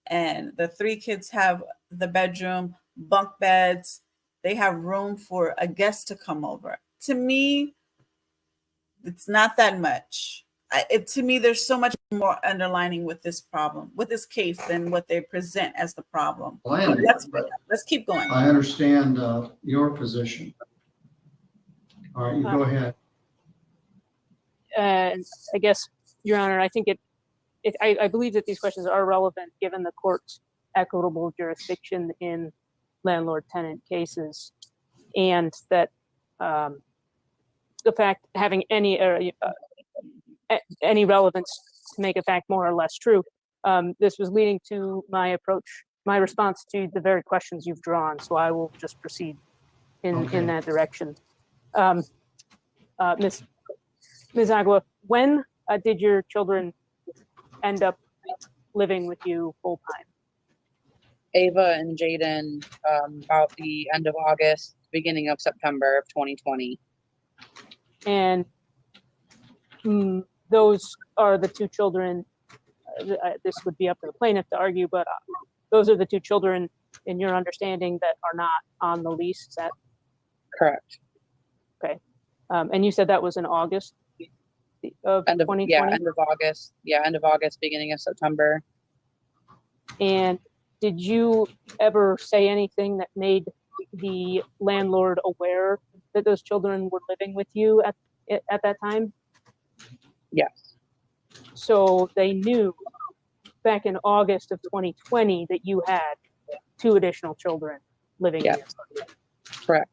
and the 3 kids have the bedroom, bunk beds. They have room for a guest to come over. To me, it's not that much. To me, there's so much more underlining with this problem, with this case, than what they present as the problem. Let's keep going. I understand your position. All right, you go ahead. I guess, Your Honor, I think I believe that these questions are relevant given the court's equitable jurisdiction in landlord-tenant cases, and that the fact having any relevance to make a fact more or less true. This was leading to my response to the very questions you've drawn. So I will just proceed in that direction. Ms. Agua, when did your children end up living with you full time? Ava and Jaden, about the end of August, beginning of September of 2020. And those are the 2 children. This would be up to the plaintiff to argue, but those are the 2 children, in your understanding, that are not on the lease. Is that correct? Okay. And you said that was in August of 2020? Yeah, end of August. Yeah, end of August, beginning of September. And did you ever say anything that made the landlord aware that those children were living with you at that time? Yes. So they knew back in August of 2020 that you had 2 additional children living in your apartment. Correct.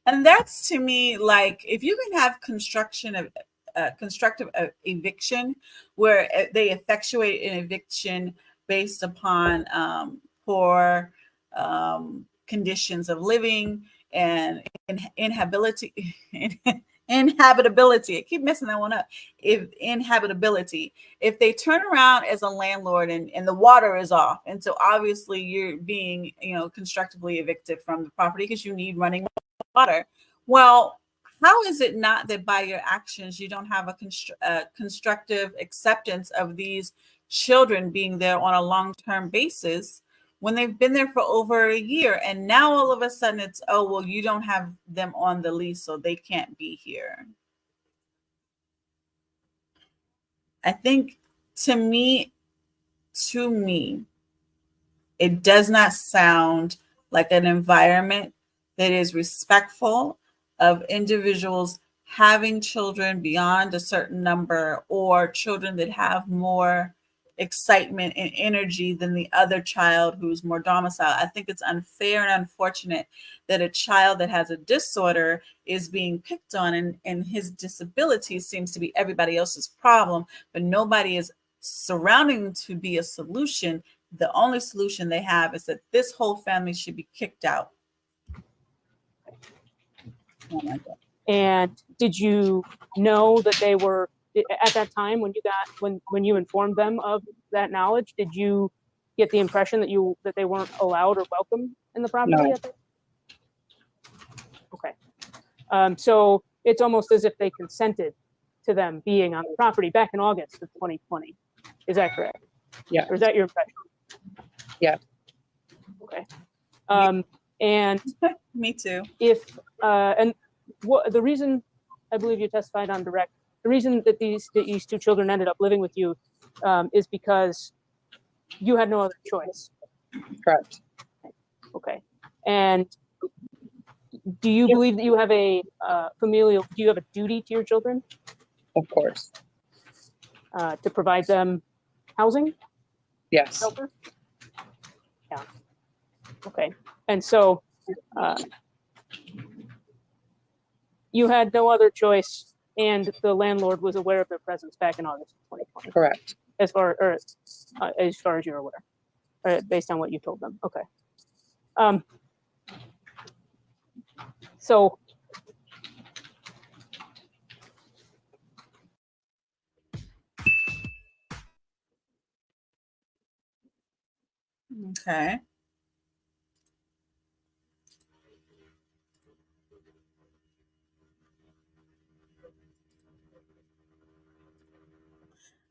And that's, to me, like, if you can have constructive eviction, where they effectuate an eviction based upon poor conditions of living and inhabitability. I keep messing that one up. Inhabitability. If they turn around as a landlord and the water is off, and so obviously you're being, constructively evicted from the property because you need running water. Well, how is it not that by your actions you don't have a constructive acceptance of these children being there on a long-term basis when they've been there for over a year, and now all of a sudden it's, oh, well, you don't have them on the lease, so they can't be here? I think to me, it does not sound like an environment that is respectful of individuals having children beyond a certain number, or children that have more excitement and energy than the other child who's more domiciled. I think it's unfair and unfortunate that a child that has a disorder is being picked on, and his disability seems to be everybody else's problem, but nobody is surrounding to be a solution. The only solution they have is that this whole family should be kicked out. Oh my God. And did you know that they were, at that time when you informed them of that knowledge, did you get the impression that they weren't allowed or welcome in the property? No. Okay. So it's almost as if they consented to them being on the property back in August of 2020. Is that correct? Yeah. Or is that your impression? Yeah. Okay. And Me too. And what the reason, I believe you testified on direct, the reason that these 2 children ended up living with you is because you had no other choice. Correct. Okay. And do you believe that you have a do you have a duty to your children? Of course. To provide them housing? Yes. Shelter? Yeah. Okay. And so you had no other choice, and the landlord was aware of their presence back in August of 2020, Correct. as far as you're aware, based on what you told them. Okay. So Okay.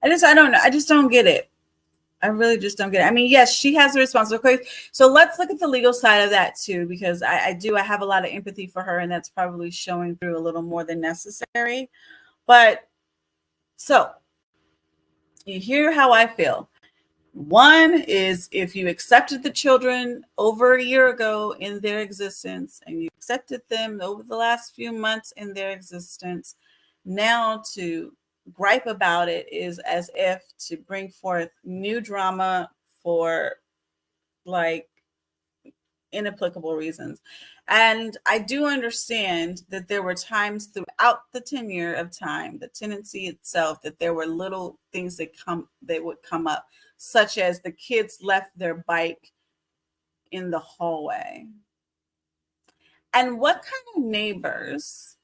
I don't know. I just don't get it. I really just don't get it. I mean, yes, she has a responsibility. So let's look at the legal side of that too, because I have a lot of empathy for her, and that's probably showing through a little more than necessary. But so you hear how I feel. One is, if you accepted the children over a year ago in their existence, and you accepted them over the last few months in their existence, now to gripe about it is as if to bring forth new drama for like inapplicable reasons. And I do understand that there were times throughout the tenure of time, the tenancy itself, that there were little things that would come up, such as the kids left their bike in the hallway. And what kind of neighbors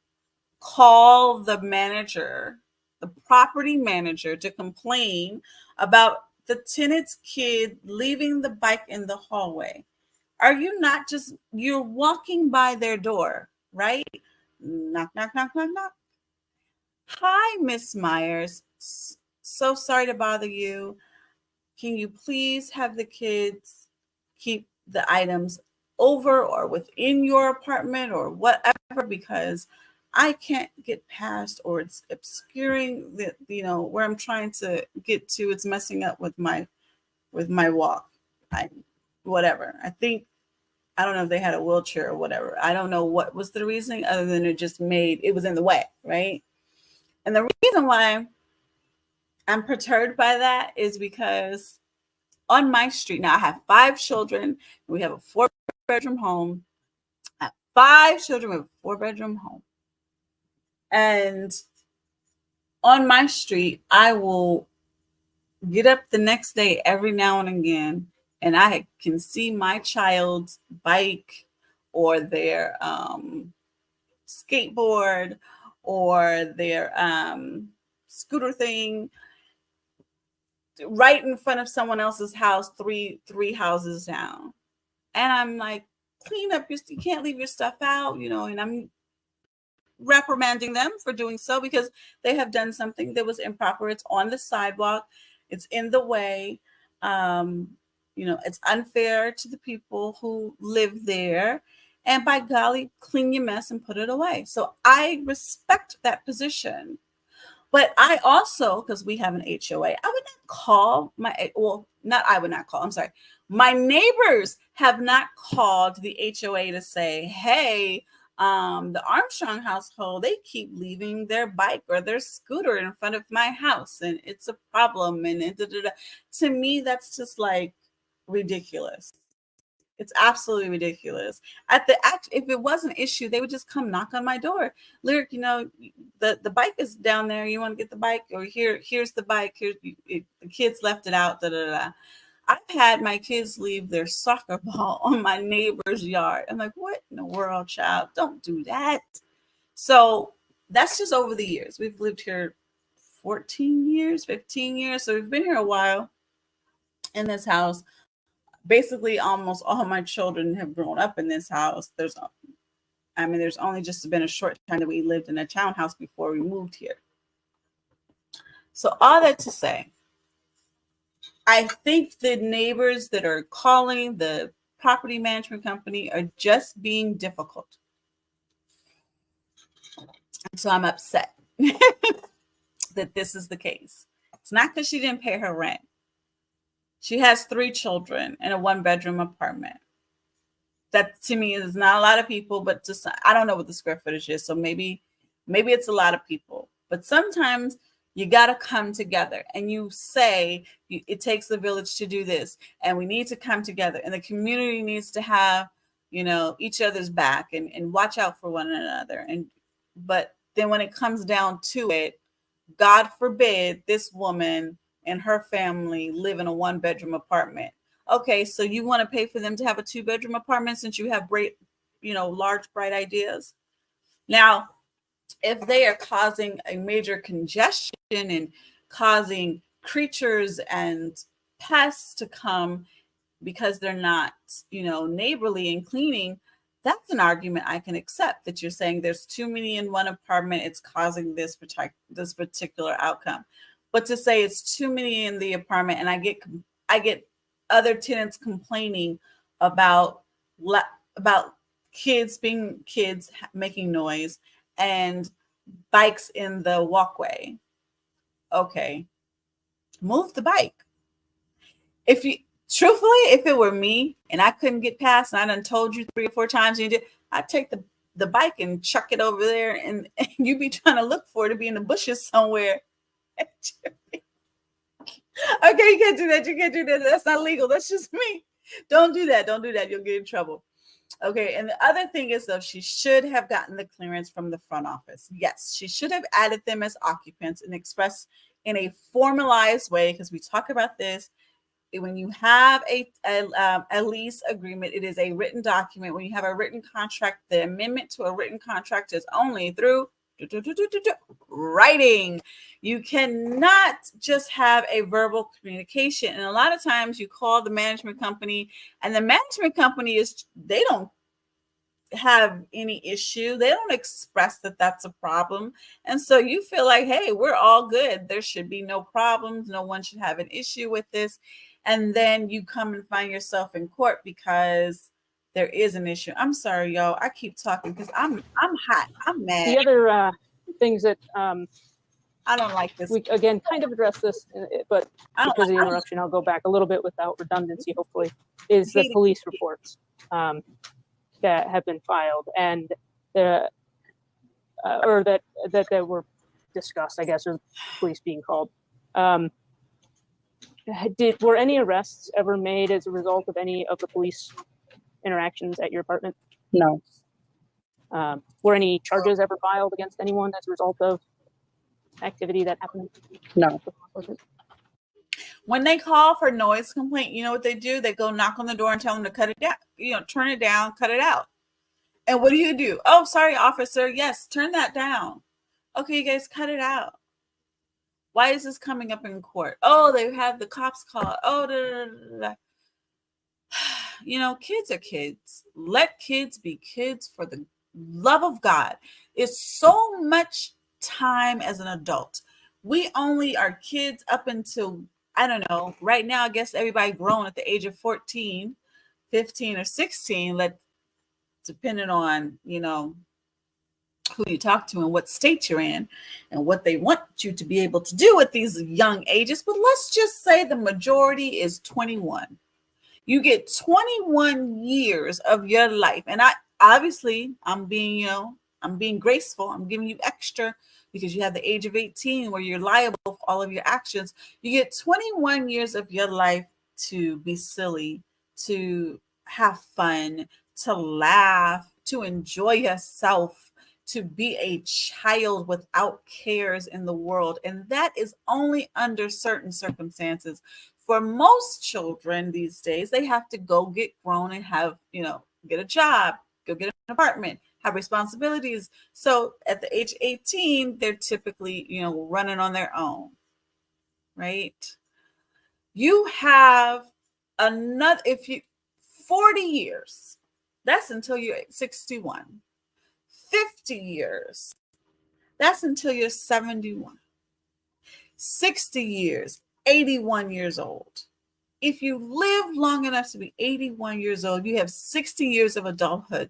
call the manager, the property manager, to complain about the tenant's kid leaving the bike in the hallway? Are you not just, you're walking by their door, right? Knock, knock, knock, knock, knock. Hi, Miss Myers. So sorry to bother you. Can you please have the kids keep the items over or within your apartment or whatever, because I can't get past, or it's obscuring the, where I'm trying to get to. It's messing up with my walk. Whatever. I don't know if they had a wheelchair or whatever. I don't know what was the reasoning, other than it was in the way, right? And the reason why I'm perturbed by that is because on my street, now I have 5 children. We have a 4-bedroom home. I have 5 children with a 4-bedroom home. And on my street, I will get up the next day every now and again, and I can see my child's bike or their skateboard or their scooter thing right in front of someone else's house, three houses down. And I'm like, clean up you can't leave your stuff out, and I'm reprimanding them for doing so, because they have done something that was improper. It's on the sidewalk. It's in the way. It's unfair to the people who live there. And by golly, clean your mess and put it away. So I respect that position. But I also, because we have an HOA, I would not call I'm sorry. My neighbors have not called the HOA to say, hey, the Armstrong household, they keep leaving their bike or their scooter in front of my house, and it's a problem. And to me, that's just like ridiculous. It's absolutely ridiculous. If it was an issue, they would just come knock on my door. Lyric, the bike is down there. You want to get the bike, or here's the bike. The kids left it out. Da, da, da. I've had my kids leave their soccer ball on my neighbor's yard. I'm like, what in the world, child? Don't do that. So that's just over the years. We've lived here 14 years, 15 years. So we've been here a while in this house. Basically, almost all my children have grown up in this house. There's only just been a short time that we lived in a townhouse before we moved here. So all that to say, I think the neighbors that are calling the property management company are just being difficult. So I'm upset that this is the case. It's not because she didn't pay her rent. She has 3 children in a 1-bedroom apartment. That to me is not a lot of people, but just, I don't know what the square footage is. So maybe it's a lot of people, but sometimes you got to come together and you say it takes a village to do this, and we need to come together, and the community needs to have, each other's back and watch out for one another. And But then when it comes down to it, God forbid this woman and her family live in a 1-bedroom apartment. Okay, so you want to pay for them to have a 2-bedroom apartment since you have great, large, bright ideas. Now, if they are causing a major congestion and causing creatures and pests to come because they're not, neighborly and cleaning, that's an argument I can accept, that you're saying there's too many in one apartment, it's causing this particular outcome. But to say it's too many in the apartment, and I get other tenants complaining about kids making noise and bikes in the walkway. Okay, move the bike. Truthfully, if it were me and I couldn't get past, and I done told you 3 or 4 times, I'd take the bike and chuck it over there, and you'd be trying to look for it to be in the bushes somewhere. Okay, you can't do that. You can't do that. That's not legal. That's just me. Don't do that. Don't do that. You'll get in trouble. Okay, and the other thing is, though, she should have gotten the clearance from the front office. Yes, she should have added them as occupants and expressed in a formalized way, because we talk about this. When you have a lease agreement, it is a written document. When you have a written contract, the amendment to a written contract is only through writing. You cannot just have a verbal communication. And a lot of times you call the management company, and the management company they don't have any issue. They don't express that that's a problem. And so you feel like, hey, we're all good. There should be no problems. No one should have an issue with this. And then you come and find yourself in court because there is an issue. I'm sorry, y'all. I keep talking because I'm hot. I'm mad. The other things that I don't like this. We again kind of addressed this, but because of the interruption, I'll go back a little bit without redundancy. Hopefully, is the police reports that have been filed and or that were discussed, I guess, or police being called. Were any arrests ever made as a result of any of the police interactions at your apartment? No. Were any charges ever filed against anyone as a result of activity that happened? No. When they call for noise complaint, you know what they do? They go knock on the door and tell them to cut it down, turn it down, cut it out. And what do? Oh, sorry, officer. Yes, turn that down. Okay, you guys cut it out. Why is this coming up in court? Oh, they had the cops call. Oh, kids are kids. Let kids be kids, for the love of God. It's so much time as an adult. We only are kids up until, I don't know, right now, I guess everybody grown at the age of 14, 15, or 16, depending on, who you talk to and what state you're in and what they want you to be able to do at these young ages. But let's just say the majority is 21. You get 21 years of your life. And I'm being graceful. I'm giving you extra because you have the age of 18 where you're liable for all of your actions. You get 21 years of your life to be silly, to have fun, to laugh, to enjoy yourself, to be a child without cares in the world. And that is only under certain circumstances. For most children these days, they have to go get grown and have, get a job, go get an apartment, have responsibilities. So at the age of 18, they're typically, running on their own, right? You have 40 years, that's until you're 61. 50 years, that's until you're 71. 60 years, 81 years old. If you live long enough to be 81 years old, you have 60 years of adulthood.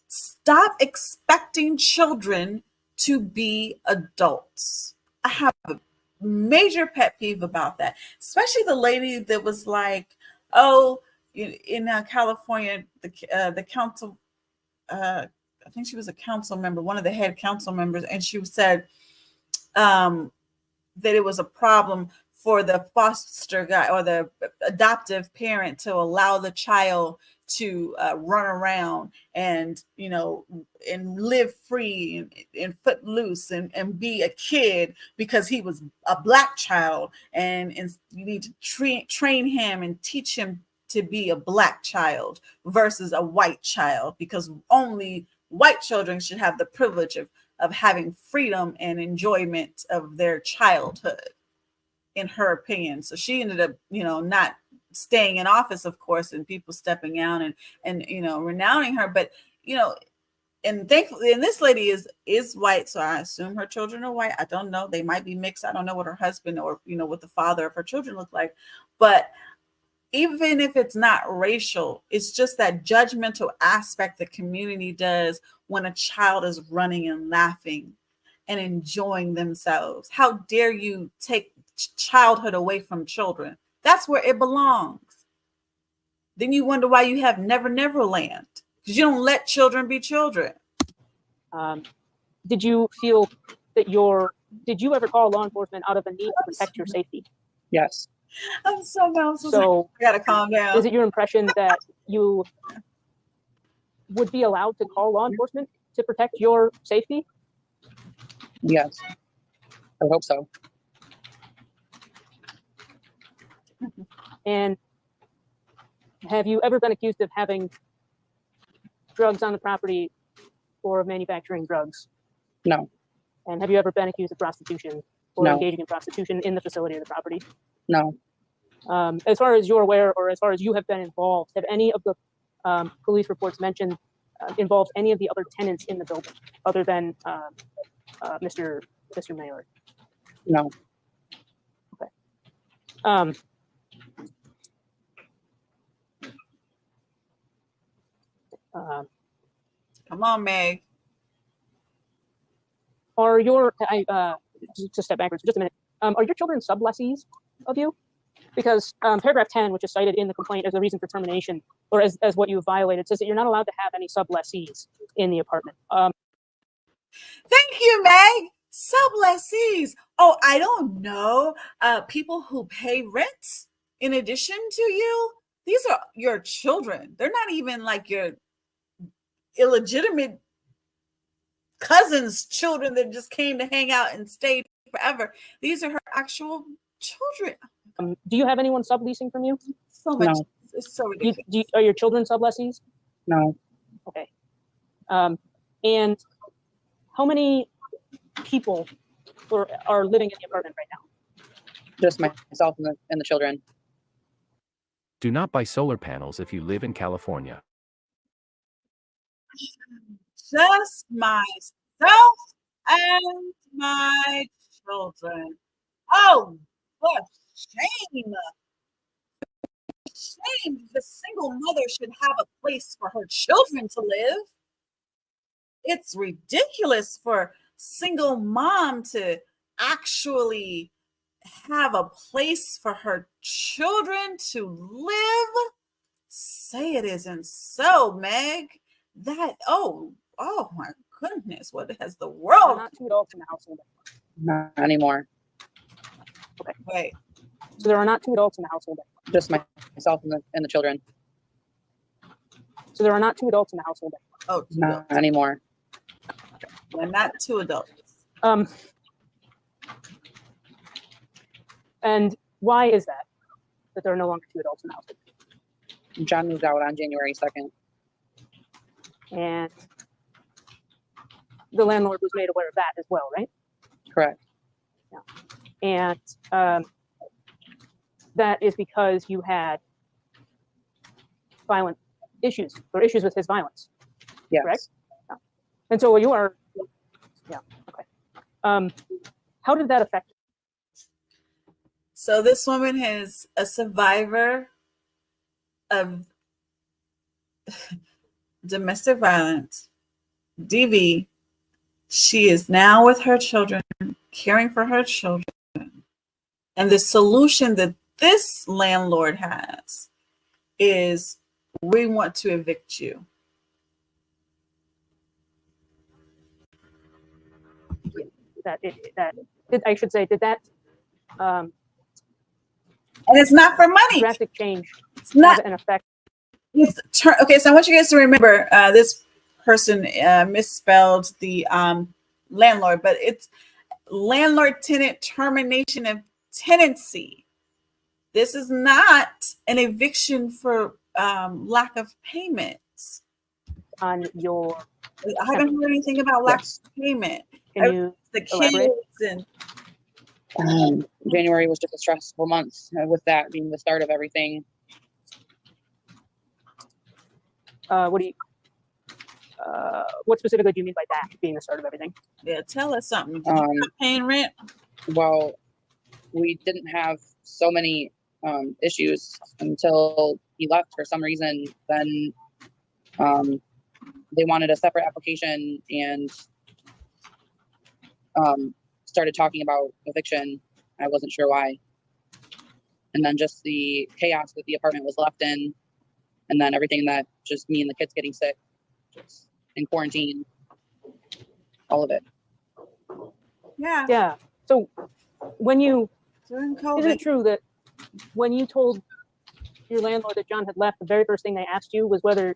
Stop expecting children to be adults. I have a major pet peeve about that, especially the lady that was like, oh, in California, the council, I think she was a council member, one of the head council members, and she said that it was a problem for the foster guy or the adoptive parent to allow the child to run around and, you know, and live free and foot loose and be a kid because he was a black child, and you need to train him and teach him to be a black child versus a white child, because only white children should have the privilege of having freedom and enjoyment of their childhood, in her opinion. So she ended up, you know, not staying in office, of course, and people stepping out and you know, renouncing her. But, you know, and thankfully, and this lady is white, so I assume her children are white. I don't know. They might be mixed. I don't know what her husband or, you know, what the father of her children look like. But even if it's not racial, it's just that judgmental aspect the community does when a child is running and laughing and enjoying themselves. How dare you take childhood away from children? That's where it belongs. Then you wonder why you have Never Never Land, because you don't let children be children. Did you feel that did you ever call law enforcement out of a need to protect your safety? Yes. I'm so mad. So I gotta calm down. is it your impression that you would be allowed to call law enforcement to protect your safety? Yes. I hope so. And have you ever been accused of having drugs on the property or of manufacturing drugs? No. And have you ever been accused of prostitution or No. engaging in prostitution in the facility or the property? No. As far as you're aware, or as far as you have been involved, have any of the police reports involved any of the other tenants in the building other than Mr. Mayor? No. Okay. Come on, Meg. Are your just to step backwards for just a minute? Are your children sublessees of you? Because paragraph 10, which is cited in the complaint as a reason for termination, or as what you violated, says that you're not allowed to have any sublessees in the apartment. Thank you, Meg. Sublessees. Oh, I don't know. People who pay rent in addition to you. These are your children. They're not even like your illegitimate cousins' children that just came to hang out and stayed forever. These are her actual children. Do you have anyone subleasing from you? So much. No. It's so ridiculous. Are your children sublessees? No. Okay. And how many people are living in the apartment right now? Just myself and the children. Do not buy solar panels if you live in California. Just myself and my children. Oh, what shame. Shame. The single mother should have a place for her children to live. It's ridiculous for single mom to actually have a place for her children to live. Say it isn't so, Meg. That oh my goodness, what has the There are world? not two adults in the household. Not anymore. Okay. Wait, So there are not two adults in the household. Just myself and the children. So there are not two adults in the household. oh, two Not adults. anymore. Well, not two adults. And why is that there are no longer two adults in the household? John moved out on January 2nd. And the landlord was made aware of that as well, right? Correct. And that is because you had violent issues or issues with his violence. Yes. Correct? Yeah. And so you are, yeah, okay. How did that affect? So this woman is a survivor of domestic violence, DV. She is now with her children, caring for her children. And the solution that this landlord has is, we want to evict you. I should say, did that and it's not for money. drastic change It's not. have an effect. It's okay. So I want you guys to remember this person misspelled the landlord, but it's landlord tenant termination of tenancy. This is not an eviction for lack of payments. On your, I haven't heard anything about lack Yes. of payment. can you The elaborate? kids and January was just a stressful month with that being the start of everything. What specifically do you mean by that being the start of everything? yeah, tell us something. Did you stop paying rent? Well, we didn't have so many issues until he left for some reason. Then they wanted a separate application and started talking about eviction. I wasn't sure why. And then just the chaos that the apartment was left in, and then everything that just me and the kids getting sick, just in quarantine, all of it. Yeah, Yeah. So when you, during is COVID. it true that when you told your landlord that John had left, the very first thing they asked you was whether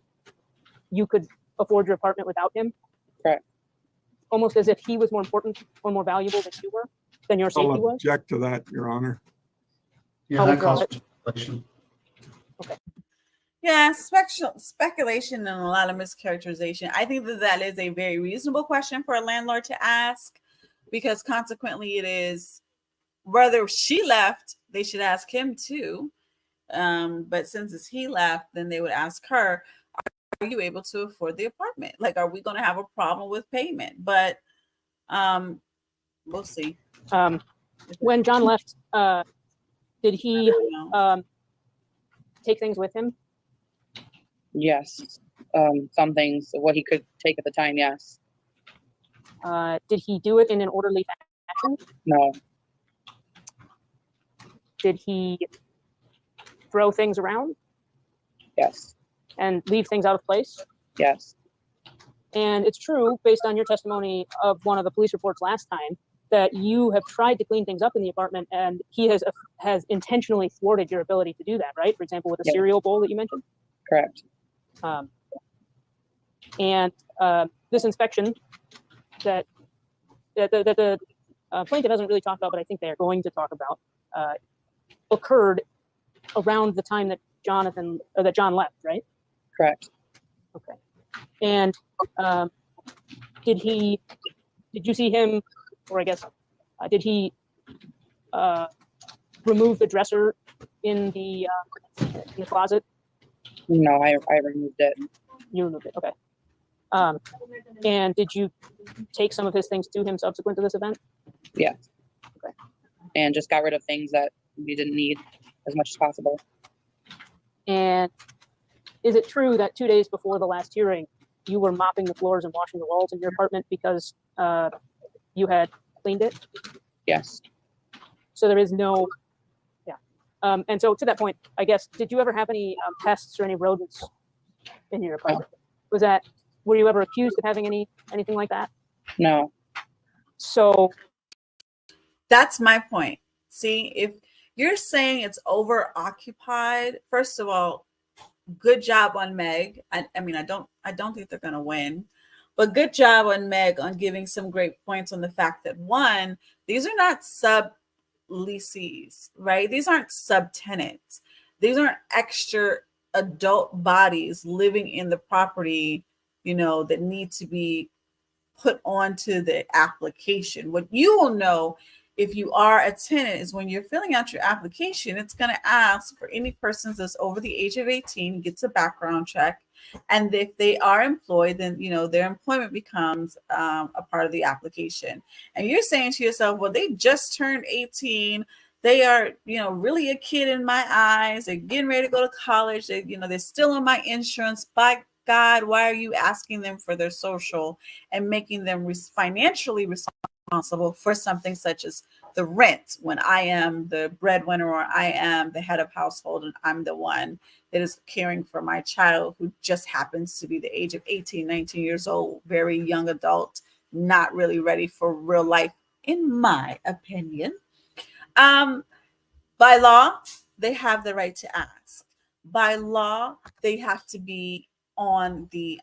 you could afford your apartment without him? Correct. Almost as if he was more important or more valuable than you were, than your safety I'll was? object to that, Your Honor. Yeah, that calls for speculation. Yeah, speculation and a lot of mischaracterization. I think that that is a very reasonable question for a landlord to ask, because consequently it is whether she left, they should ask him too. But since it's he left, then they would ask her, are you able to afford the apartment? Like, are we going to have a problem with payment? But we'll see. When John left, did he You know. take things with him? Yes. Some things, what he could take at the time, yes. Did he do it in an orderly fashion? No. Did he throw things around Yes. and leave things out of place? Yes. And it's true, based on your testimony of one of the police reports last time, that you have tried to clean things up in the apartment, and he has intentionally thwarted your ability to do that, right? For example, with the Yeah. cereal bowl that you mentioned. Correct. And this inspection that the plaintiff hasn't really talked about, but I think they are going to talk about, occurred around the time that John left, right? Correct. Okay. And did you see him, or I guess, did he remove the dresser in the closet? No, I removed it. You removed it, okay. And did you take some of his things to him subsequent to this event? Yes. Okay. And just got rid of things that we didn't need as much as possible. And is it true that 2 days before the last hearing, you were mopping the floors and washing the walls in your apartment because you had cleaned it? Yes. So there is no, yeah. And so to that point, I guess, did you ever have any pests or any rodents in your apartment? Were you ever accused of having anything like that? No. So That's my point. See, if you're saying it's over occupied, first of all, good job on Meg. I mean, I don't think they're going to win, but good job on Meg on giving some great points on the fact that, one, these are not sub leases, right? These aren't subtenants. These aren't extra adult bodies living in the property, that need to be put onto the application. What you will know if you are a tenant is when you're filling out your application, it's going to ask for any persons that's over the age of 18, gets a background check. And if they are employed, then, their employment becomes a part of the application. And you're saying to yourself, well, they just turned 18. They are, really a kid in my eyes. They're getting ready to go to college. They're still on my insurance. By God, why are you asking them for their social and making them financially responsible for something such as the rent when I am the breadwinner or I am the head of household and I'm the one that is caring for my child who just happens to be the age of 18, 19 years old, very young adult, not really ready for real life, in my opinion. By law, they have the right to ask. By law, they have to be on the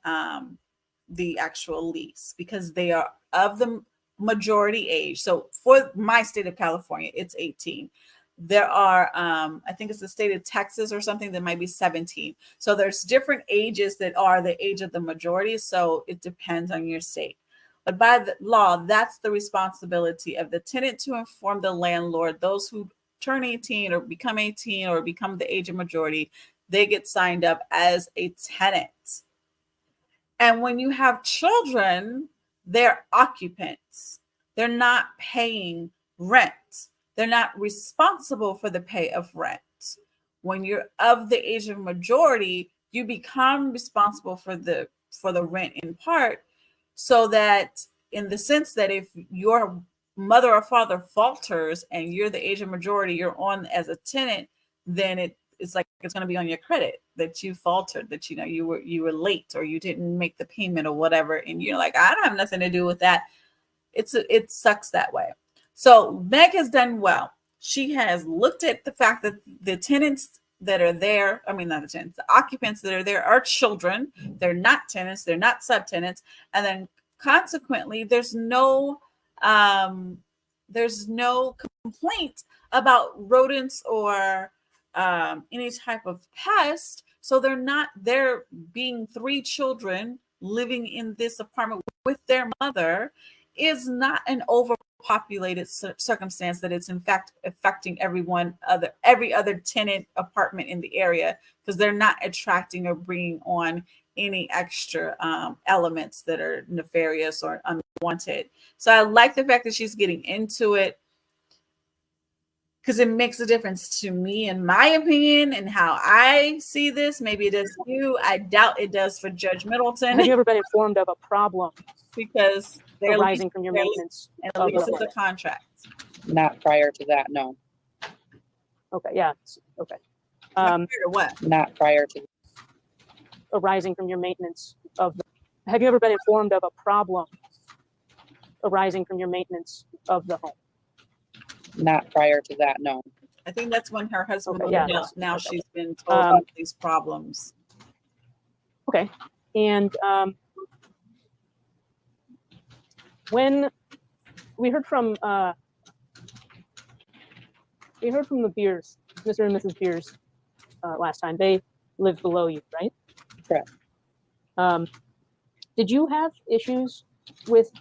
actual lease because they are of the majority age. So for my state of California, it's 18. There are I think it's the state of Texas or something that might be 17. So there's different ages that are the age of the majority. So it depends on your state. But by the law, that's the responsibility of the tenant to inform the landlord. Those who turn 18 or become 18 or become the age of majority, they get signed up as a tenant. And when you have children, they're occupants. They're not paying rent. They're not responsible for the pay of rent. When you're of the age of majority, you become responsible for the rent in part, so that in the sense that if your mother or father falters and you're the age of majority, you're on as a tenant, then it's like it's going to be on your credit that you faltered, that you were late or you didn't make the payment or whatever, and you're like, I don't have nothing to do with that. It sucks that way. So Meg has done well. She has looked at the fact that the tenants that are there, I mean, not the tenants, the occupants that are there are children. They're not tenants, they're not subtenants. And then consequently, there's no complaint about rodents or any type of pest. So they're being 3 children living in this apartment with their mother is not an overpopulated circumstance that it's in fact affecting every other tenant apartment in the area, because they're not attracting or bringing on any extra elements that are nefarious or unwanted. So I like the fact that she's getting into it, because it makes a difference to me, in my opinion, and how I see this. Maybe it does for you. I doubt it does for Judge Middleton. Have you ever been informed of a problem because they're arising from your maintenance and of lease the is a contract? Not prior to that, no. Okay, yeah, okay. Or what? Not prior to. Arising from your maintenance of the. Have you ever been informed of a problem arising from your maintenance of the home? Not prior to that, no. I think that's when her husband Okay, yeah, moved out. that's- Now okay. she's been told about these problems. Okay, and when we heard from the Beers, Mr. and Mrs. Beers, last time, they live below you, right? Correct. Did you have issues with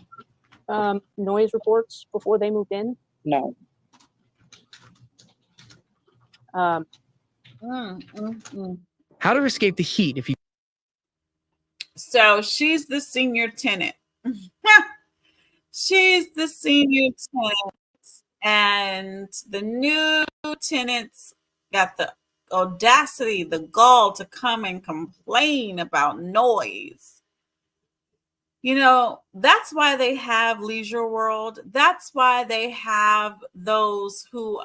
noise reports before they moved in? No. Um, How to escape the heat if you. So she's the senior tenant. She's the senior tenant, and the new tenants got the audacity, the gall to come and complain about noise. You know, that's why they have Leisure World. That's why they have those who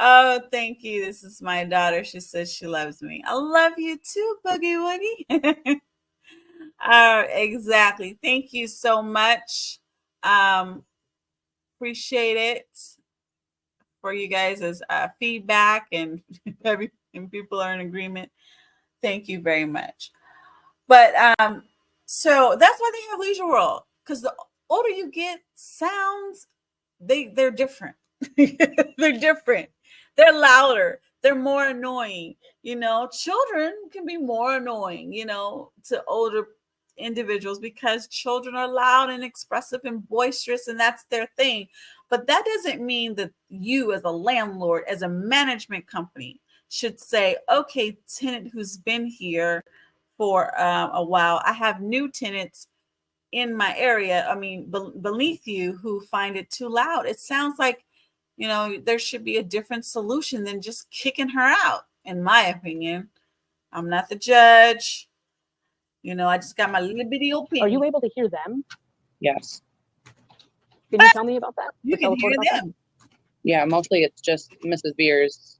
oh, thank you. This is my daughter. She says she loves me. I love you too, Boogie Woogie. Exactly. Thank you so much. Appreciate it for you guys as feedback, and people are in agreement. Thank you very much. But so that's why they have Leisure World, because the older you get, sounds they're different. They're different. They're louder. They're more annoying. You know, children can be more annoying, you know, to older individuals, because children are loud and expressive and boisterous, and that's their thing. But that doesn't mean that you, as a landlord, as a management company, should say, okay, tenant who's been here for a while, I have new tenants in my area, I mean, beneath you, who find it too loud. It sounds like, you know, there should be a different solution than just kicking her out, in my opinion. I'm not the judge. You know, I just got my little bitty opinion. are you able to hear them? Yes. Can you tell me about that? You Or can teleport hear about that? them. Yeah, mostly it's just Mrs. Beers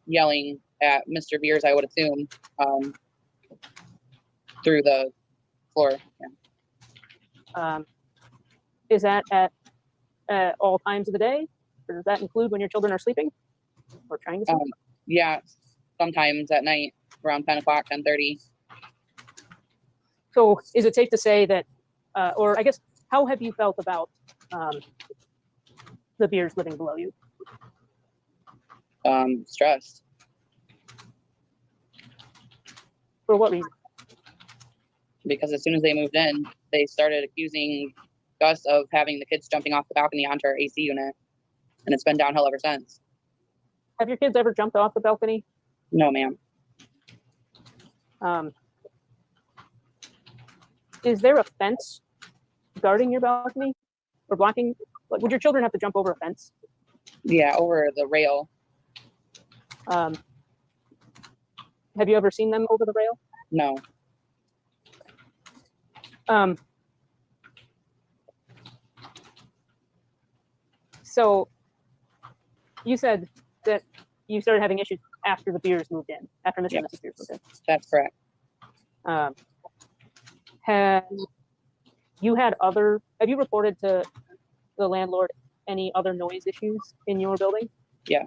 yelling at Mr. Beers, I would assume, through the floor. Yeah. Is that at all times of the day? Or does that include when your children are sleeping or trying to sleep? Yeah, sometimes at night around 10 o'clock, 10:30. So is it safe to say that, or I guess, how have you felt about the beers living below you? Stressed. For what reason? Because as soon as they moved in, they started accusing us of having the kids jumping off the balcony onto our AC unit, and it's been downhill ever since. Have your kids ever jumped off the balcony? No, ma'am. Is there a fence guarding your balcony or blocking? Like, would your children have to jump over a fence? Yeah, over the rail. Have you ever seen them over the rail? No. So you said that you started having issues after the Beers moved in, after Mr. and Mrs. Beers moved in. That's correct. Have you reported to the landlord any other noise issues in your building? Yeah.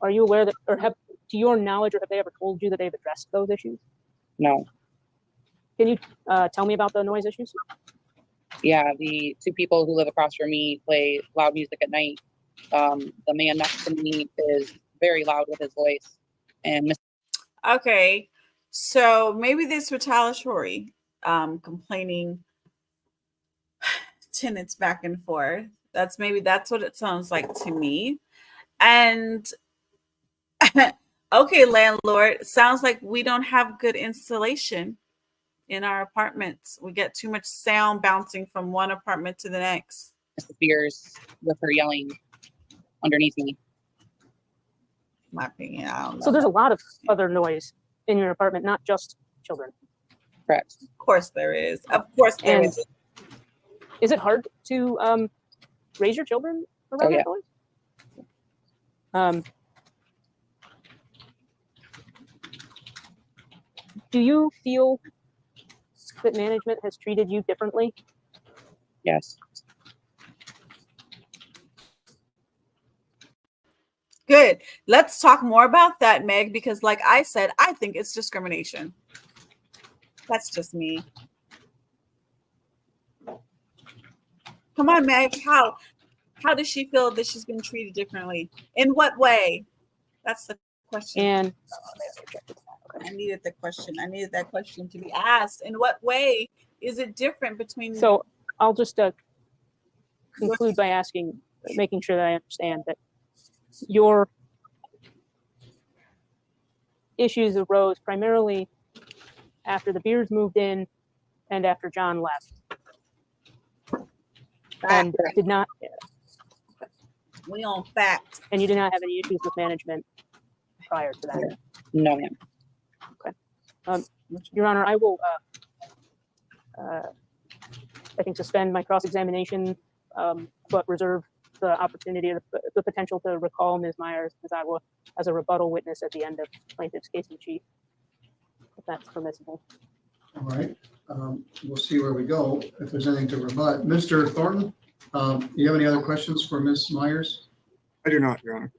Are you aware that, or to your knowledge, or have they ever told you that they've addressed those issues? No. Can you tell me about the noise issues? Yeah, the two people who live across from me play loud music at night. The man next to me is very loud with his voice. And Okay, so maybe this retaliatory, complaining tenants back and forth. That's what it sounds like to me. And okay, landlord, sounds like we don't have good insulation in our apartments. We get too much sound bouncing from one apartment to the next. Mrs. Beers with her yelling underneath me. My opinion, I don't know. So there's a lot of other noise in your apartment, not just children. Correct. Of course there is. Of course there And is. is it hard to raise your children around that noise? Do you feel that management has treated you differently? Yes. Good. Let's talk more about that, Meg, because like I said, I think it's discrimination. That's just me. Come on, Meg. How does she feel that she's been treated differently? In what way? That's the question. And I needed that question to be asked. In what way is it different between? so I'll just conclude by making sure that I understand that your issues arose primarily after the Beers moved in and after John left. And did not. We on facts. And you did not have any issues with management prior to that. No, ma'am. Your Honor, I will, I think, suspend my cross-examination, but reserve the opportunity, the potential to recall Ms. Myers as a rebuttal witness at the end of plaintiff's case in chief, if that's permissible. All right. We'll see where we go if there's anything to rebut. Mr. Thornton, do you have any other questions for Ms. Myers? I do not, Your Honor.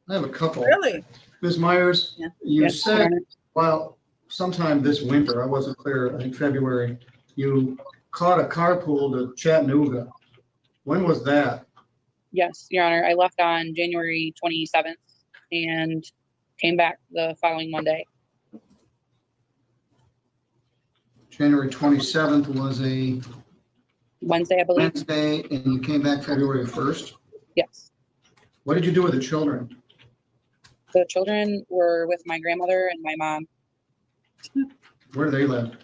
I have a couple. Really? Ms. Myers, Yeah. you Yes, said, Your Honor. well, sometime this winter, I wasn't clear, I think February, you caught a carpool to Chattanooga. When was that? Yes, Your Honor. I left on January 27th and came back the following Monday. January 27th was a Wednesday, I believe. Wednesday, and you came back February 1st. Yes. What did you do with the children? The children were with my grandmother and my mom. Where do they live?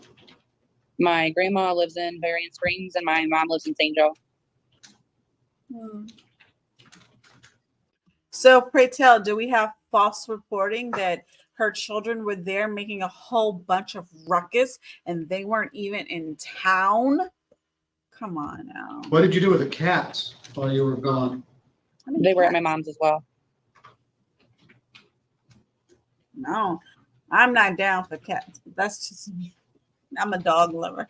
My grandma lives in Berrien Springs and my mom lives in St. Joe. So pray tell, do we have false reporting that her children were there making a whole bunch of ruckus and they weren't even in town? Come on now. What did you do with the cats while you were gone? They were at my mom's as well. No, I'm not down for cats. That's just me. I'm a dog lover.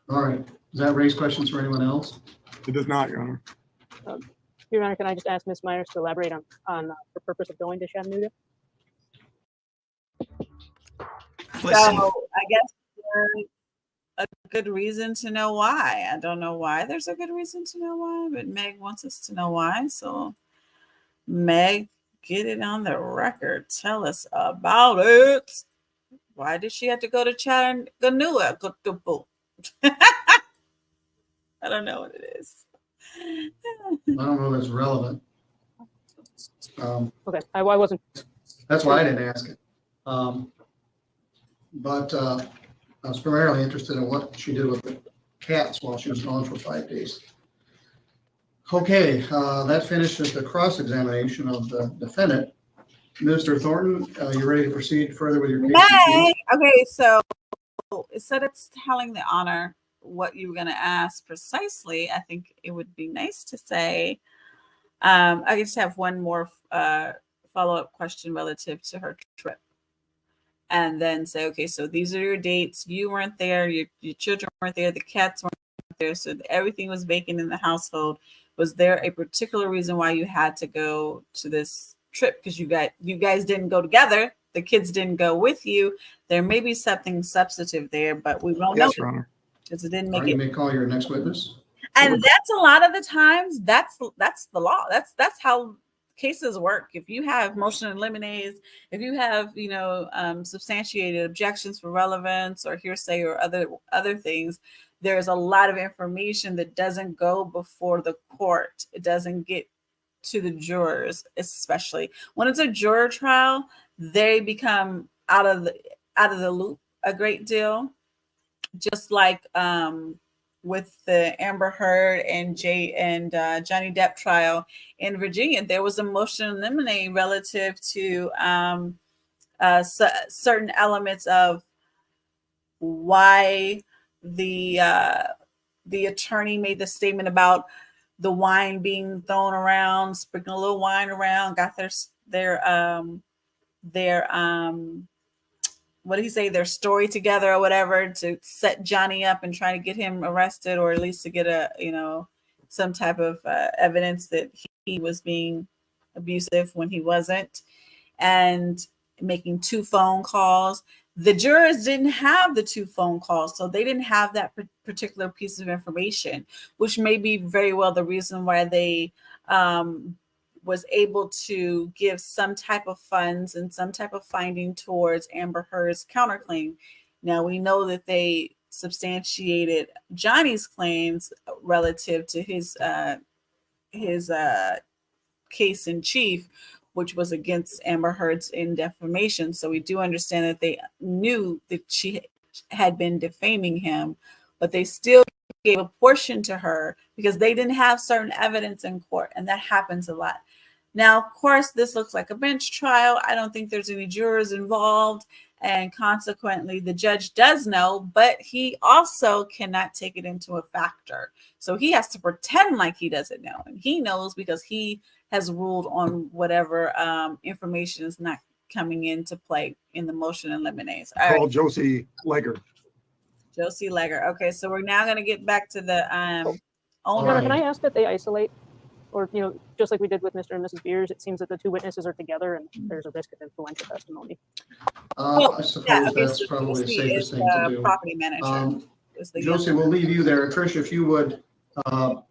All right. Does that raise questions for anyone else? It does not, Your Honor. Your Honor, can I just ask Ms. Myers to elaborate on the purpose of going to Chattanooga? So Listen, I guess there's a good reason to know why. I don't know why there's a good reason to know why, but Meg wants us to know why. So Meg, get it on the record. Tell us about it. Why did she have to go to Chattanooga? I don't know what it is. I don't know if it's relevant. Okay, I wasn't. That's why I didn't ask it. But I was primarily interested in what she did with the cats while she was gone for 5 days. Okay, that finishes the cross-examination of the defendant. Mr. Thornton, you ready to proceed further with your case? Meg. Okay, so instead of telling the honor what you were going to ask precisely, I think it would be nice to say, I just have one more follow-up question relative to her trip. And then say, okay, so these are your dates. You weren't there. Your children weren't there. The cats weren't there. So everything was vacant in the household. Was there a particular reason why you had to go to this trip? Because you guys didn't go together. The kids didn't go with you. There may be something substantive there, but we won't know. Yes, Your Honor. Because it didn't make You it. may call your next witness. And that's a lot of the times. That's the law. That's how cases work. If you have motion in limines, if you have substantiated objections for relevance or hearsay or other things, there's a lot of information that doesn't go before the court. It doesn't get to the jurors, especially when it's a juror trial. They become out of the loop a great deal, just like with the Amber Heard and Johnny Depp trial in Virginia. There was a motion in limine relative to certain elements of why the attorney made the statement about the wine being thrown around, sprinkling a little wine around, got their what did he say, their story together or whatever to set Johnny up and try to get him arrested, or at least to get some type of evidence that he was being abusive when he wasn't, and making 2 phone calls. The jurors didn't have the 2 phone calls, so they didn't have that particular piece of information, which may be very well the reason why they was able to give some type of funds and some type of finding towards Amber Heard's counterclaim. Now we know that they substantiated Johnny's claims relative to his case in chief, which was against Amber Heard's in defamation. So we do understand that they knew that she had been defaming him, but they still gave a portion to her because they didn't have certain evidence in court, and that happens a lot. Now, of course, this looks like a bench trial. I don't think there's any jurors involved, and consequently, the judge does know, but he also cannot take it into a factor. So he has to pretend like he doesn't know, and he knows because he has ruled on whatever information is not coming into play in the motion in limine. Call Josie Legger. Josie Legger. Okay, so we're now going to get back to the owner. Your Honor, can I ask that they isolate? Or, just like we did with Mr. and Mrs. Beers, it seems that the 2 witnesses are together and there's a risk of influential testimony. I suppose that's probably the safest thing to do. Property manager. Josie, we'll leave you there. Trish, if you would go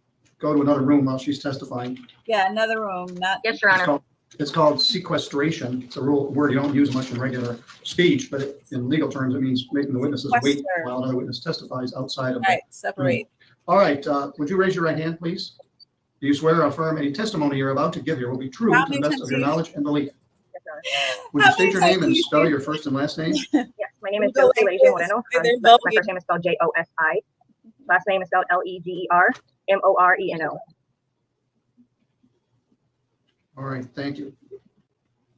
to another room while she's testifying. Yeah, another room. Yes, Your Honor. It's called sequestration. It's a word you don't use much in regular speech, but in legal terms, it means making the witnesses wait while another witness testifies outside of. Right, separate. All right, would you raise your right hand, please? Do you swear or affirm any testimony you're about to give here will be true to the best of your knowledge and belief? Yes, Your Honor. Would you state your name and spell your first and last name? Yes, my name is Josie Legger Moreno. My first name is spelled Josi. Last name is spelled Leggermoreno. All right, thank you.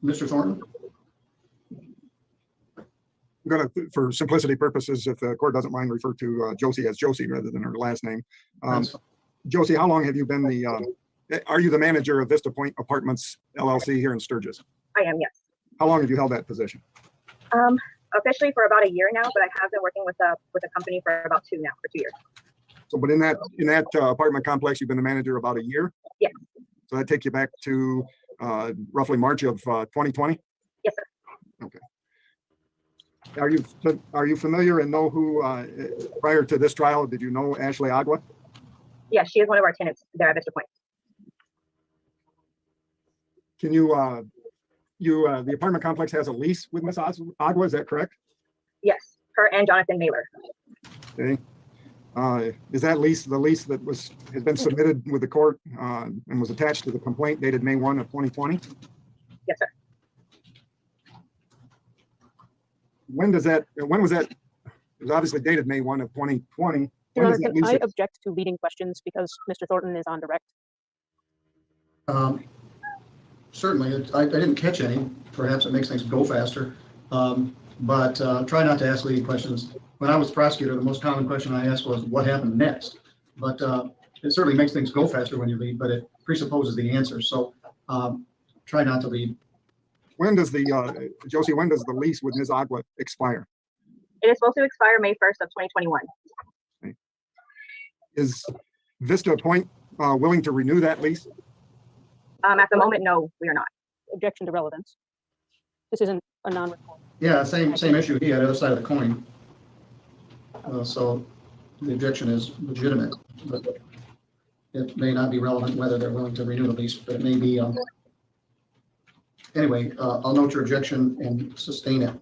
Mr. Thornton? I'm going to, for simplicity purposes, if the court doesn't mind, refer to Josie as Josie rather than her last name. Josie, how long have you been are you the manager of Vista Point Apartments LLC here in Sturgis? I am, yes. How long have you held that position? Officially for about a year now, but I have been working with a company for about 2 years. So, but in that apartment complex, you've been the manager about a year? Yes. So that take you back to roughly March of 2020? Yes, sir. Okay. Are you familiar and know who, prior to this trial, did you know Ashley Agua? Yes, she is one of our tenants there at Vista Point. Can you, the apartment complex has a lease with Ms. Agua, is that correct? Yes, her and Jonathan Mailer. Okay. Is that lease the lease that has been submitted with the court and was attached to the complaint dated May 1 of 2020? Yes, sir. When was that? It was obviously dated May 1 of 2020. Your Honor, can I object to leading questions because Mr. Thornton is on direct? Certainly, I didn't catch any. Perhaps it makes things go faster. But try not to ask leading questions. When I was prosecutor, the most common question I asked was, what happened next? But it certainly makes things go faster when you lead, but it presupposes the answer. So try not to lead. When does Josie, when does the lease with Ms. Agua expire? It is supposed to expire May 1st of 2021. Okay. Is Vista Point willing to renew that lease? At the moment, no, we are not. Objection to relevance. This isn't a non-recording. Yeah, same issue here, the other side of the coin. So the objection is legitimate, but it may not be relevant whether they're willing to renew the lease, but it may be. Anyway, I'll note your objection and sustain it.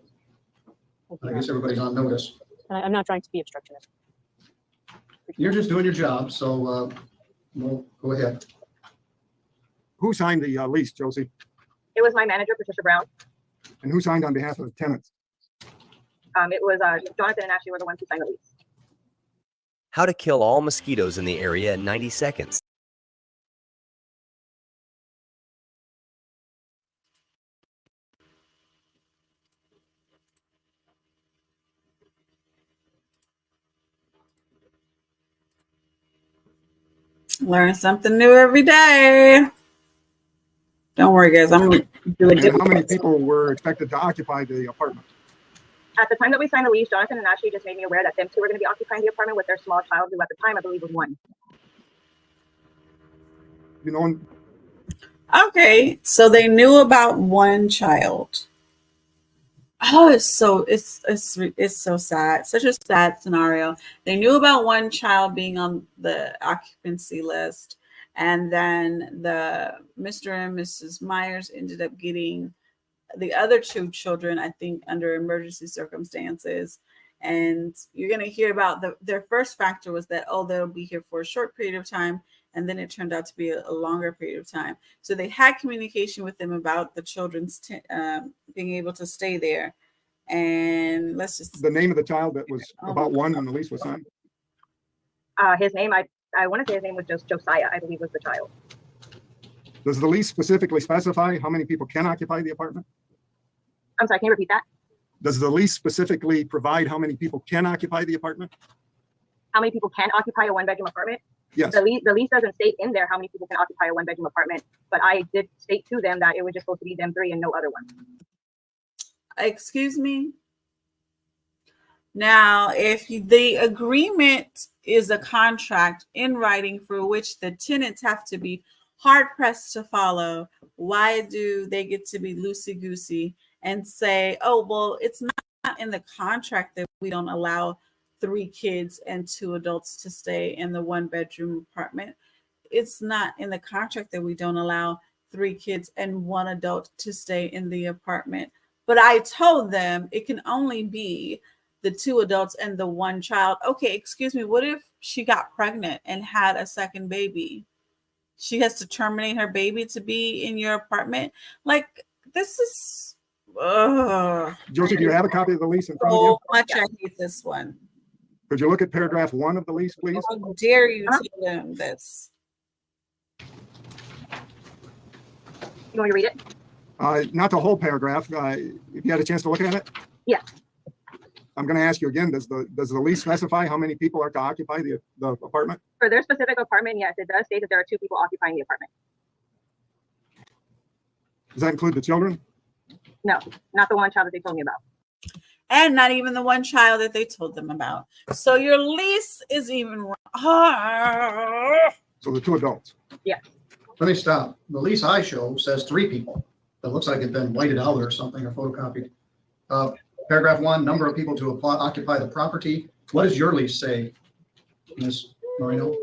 I guess everybody's on notice. I'm not trying to be obstructionist. You're just doing your job, so we'll go ahead. Who signed the lease, Josie? It was my manager, Patricia Brown. And who signed on behalf of the tenants? It was Jonathan and Ashley were the ones who signed the lease. How to kill all mosquitoes in the area in 90 seconds. Learn something new every day. Don't worry, guys. I'm going to do it. How many people were expected to occupy the apartment? At the time that we signed the lease, Jonathan and Ashley just made me aware that them two were going to be occupying the apartment with their small child, who at the time I believe was 1. You know. Okay, so they knew about 1 child. Oh, it's so sad. Such a sad scenario. They knew about 1 child being on the occupancy list, and then the Mr. and Mrs. Myers ended up getting the other 2 children, I think, under emergency circumstances. And you're going to hear about their first factor was that, oh, they'll be here for a short period of time. And then it turned out to be a longer period of time. So they had communication with them about the children's being able to stay there. And let's just. The name of the child that was about 1 when the lease was signed? His name, I want to say his name was just Josiah, I believe was the child. Does the lease specifically specify how many people can occupy the apartment? I'm sorry, can you repeat that? Does the lease specifically provide how many people can occupy the apartment? How many people can occupy a 1-bedroom apartment? Yes. The lease doesn't state in there how many people can occupy a 1-bedroom apartment, but I did state to them that it was just supposed to be them 3 and no other one. Excuse me? Now, if the agreement is a contract in writing for which the tenants have to be hard-pressed to follow, why do they get to be loosey-goosey and say, oh, well, it's not in the contract that we don't allow 3 kids and 2 adults to stay in the 1-bedroom apartment. It's not in the contract that we don't allow 3 kids and 1 adult to stay in the apartment. But I told them it can only be the 2 adults and the 1 child. Okay, excuse me. What if she got pregnant and had a second baby? She has to terminate her baby to be in your apartment? Like, this is... Josie, do you have a copy of the lease in front of you? So much I hate this one. Could you look at paragraph 1 of the lease, please? How dare you tell them this? You want me to read it? Not the whole paragraph. If you had a chance to look at it? Yes. I'm going to ask you again, does the lease specify how many people are to occupy the apartment? For their specific apartment, yes, it does state that there are 2 people occupying the apartment. Does that include the children? No, not the 1 child that they told me about. and not even the one child that they told them about. So your lease is even wrong. So the 2 adults. Let me stop. The lease I show says 3 people. It looks like it's been whited out or something, or photocopied. Paragraph 1, number of people to occupy the property. What does your lease say, Ms. Moreno?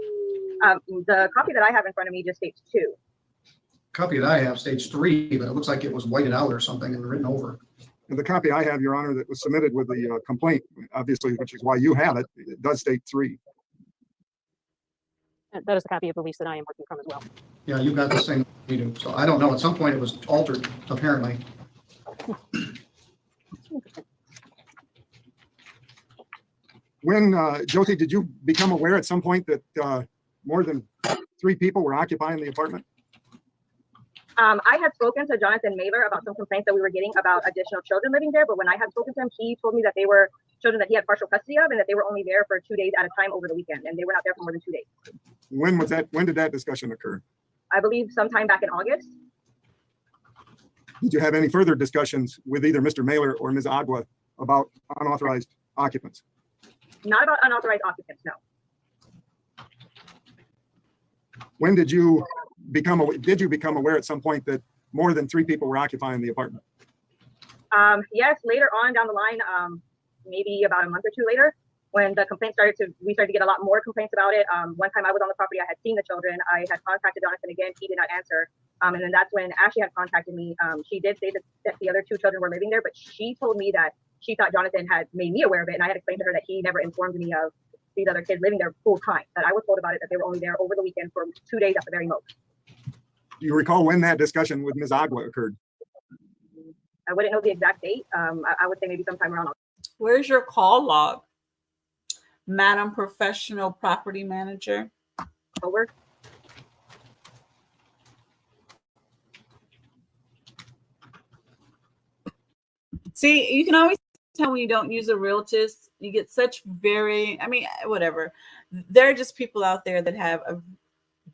The copy that I have in front of me just states 2. Copy that I have states 3, but it looks like it was whited out or something and written over. And the copy I have, Your Honor, that was submitted with the complaint, obviously, which is why you have it, it does state 3. That is the copy of the lease that I am working from as well. Yeah, you got the same we do. So I don't know. At some point it was altered, apparently. When, Josie, did you become aware at some point that more than 3 people were occupying the apartment? I had spoken to Jonathan Mailer about some complaints that we were getting about additional children living there, but when I had spoken to him, he told me that they were children that he had partial custody of and that they were only there for 2 days at a time over the weekend, and they were not there for more than 2 days. When was that? When did that discussion occur? I believe sometime back in August. Did you have any further discussions with either Mr. Mailer or Ms. Agua about unauthorized occupants? Not about unauthorized occupants, no. When did you become aware at some point that more than 3 people were occupying the apartment? Yes, later on down the line, maybe about a month or 2 later, when the complaint we started to get a lot more complaints about it. One time I was on the property, I had seen the children. I had contacted Jonathan again, he did not answer. And then that's when Ashley had contacted me. She did say that the other 2 children were living there, but she told me that she thought Jonathan had made me aware of it. And I had explained to her that he never informed me of these other kids living there full time, that I was told about it, that they were only there over the weekend for 2 days at the very most. Do you recall when that discussion with Ms. Agua occurred? I wouldn't know the exact date. I would say maybe sometime around Where's your call log, Madam Professional Property Manager? October. See, you can always tell when you don't use a realtist. You get such whatever. There are just people out there that have a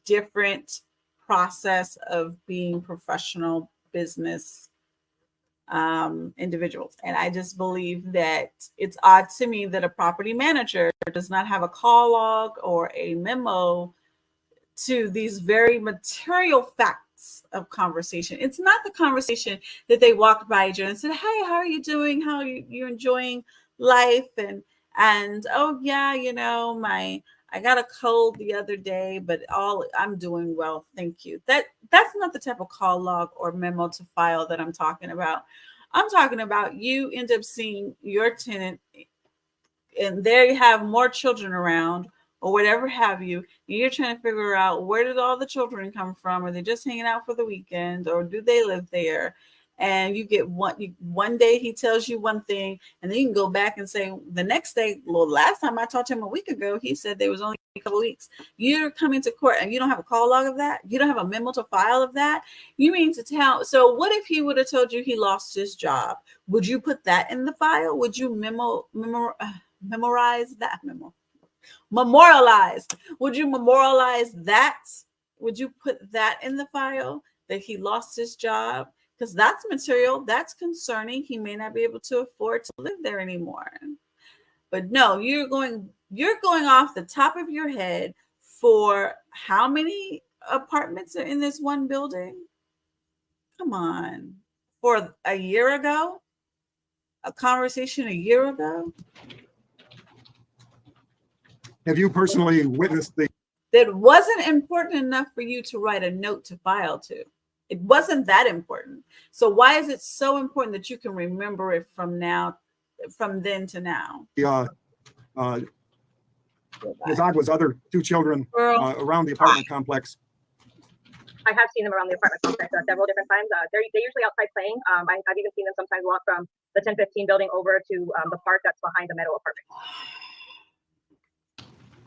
different process of being professional business individuals. And I just believe that it's odd to me that a property manager does not have a call log or a memo to these very material facts of conversation. It's not the conversation that they walked by you and said, "Hey, how are you doing? How are you enjoying life?" And oh yeah, I got a cold the other day, but I'm doing well, thank you. That's not the type of call log or memo to file that I'm talking about. I'm talking about you end up seeing your tenant and there you have more children around or whatever have you. And you're trying to figure out, where did all the children come from? Are they just hanging out for the weekend, or do they live there? And you get one day he tells you one thing, and then you can go back and say the next day, well, last time I talked to him a week ago, he said there was only a couple of weeks. You're coming to court and you don't have a call log of that. You don't have a memo to file of that. You mean to tell? So what if he would have told you he lost his job? Would you put that in the file? Would you memorize that memo? Memorialize. Would you memorialize that? Would you put that in the file that he lost his job? Because that's material, that's concerning. He may not be able to afford to live there anymore. But no, you're going off the top of your head for how many apartments are in this one building? Come on. For a year ago? A conversation a year ago? Have you personally witnessed that wasn't important enough for you to write a note to file to? It wasn't that important. So why is it so important that you can remember it from then to now? Ms. Agua's other 2 children around the apartment complex? I have seen them around the apartment complex several different times. They're usually outside playing. I've even seen them sometimes walk from the 1015 building over to the park that's behind the Meadow apartment.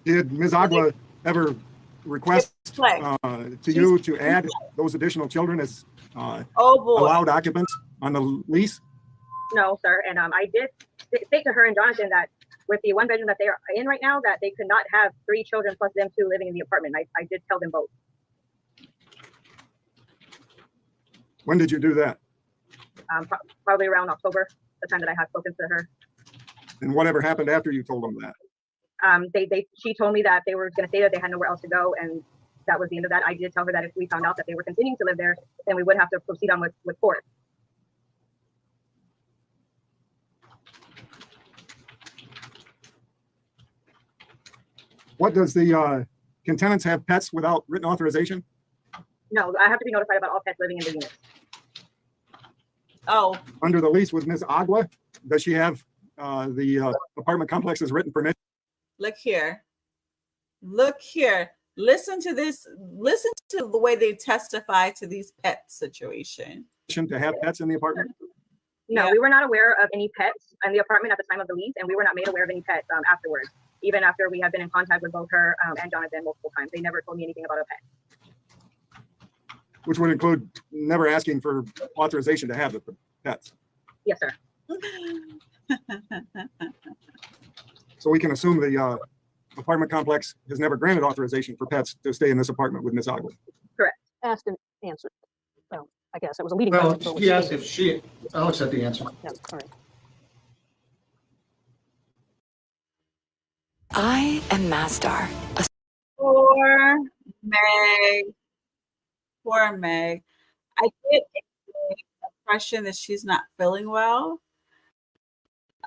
Did Ms. Agua ever request to you to add those additional children as allowed occupants on the lease? No, sir. And I did state to her and Jonathan that with the 1 bedroom that they are in right now, that they could not have 3 children plus them 2 living in the apartment. I did tell them both. When did you do that? Probably around October, the time that I had spoken to her. And whatever happened after you told them that? She told me that they were going to say that they had nowhere else to go, and that was the end of that. I did tell her that if we found out that they were continuing to live there, then we would have to proceed on with court. What does the, can tenants have pets without written authorization? No, I have to be notified about all pets living in the unit. Oh, Under the lease with Ms. Agua, does she have the apartment complex's written permission look here. Look here. Listen to this. Listen to the way they testify to these pet situation. to have pets in the apartment? No, Yeah. we were not aware of any pets in the apartment at the time of the lease, and we were not made aware of any pets afterwards. Even after we have been in contact with both her and Jonathan multiple times, they never told me anything about a pet. Which would include never asking for authorization to have the pets. Yes, sir. So we can assume the apartment complex has never granted authorization for pets to stay in this apartment with Ms. Agua. Asked and answered. Well, I guess it was a leading Well, question. but he asked if she, I'll accept the answer. Yeah, all right. I am Mastar, a Poor Meg. Poor Meg. I get the impression that she's not feeling well.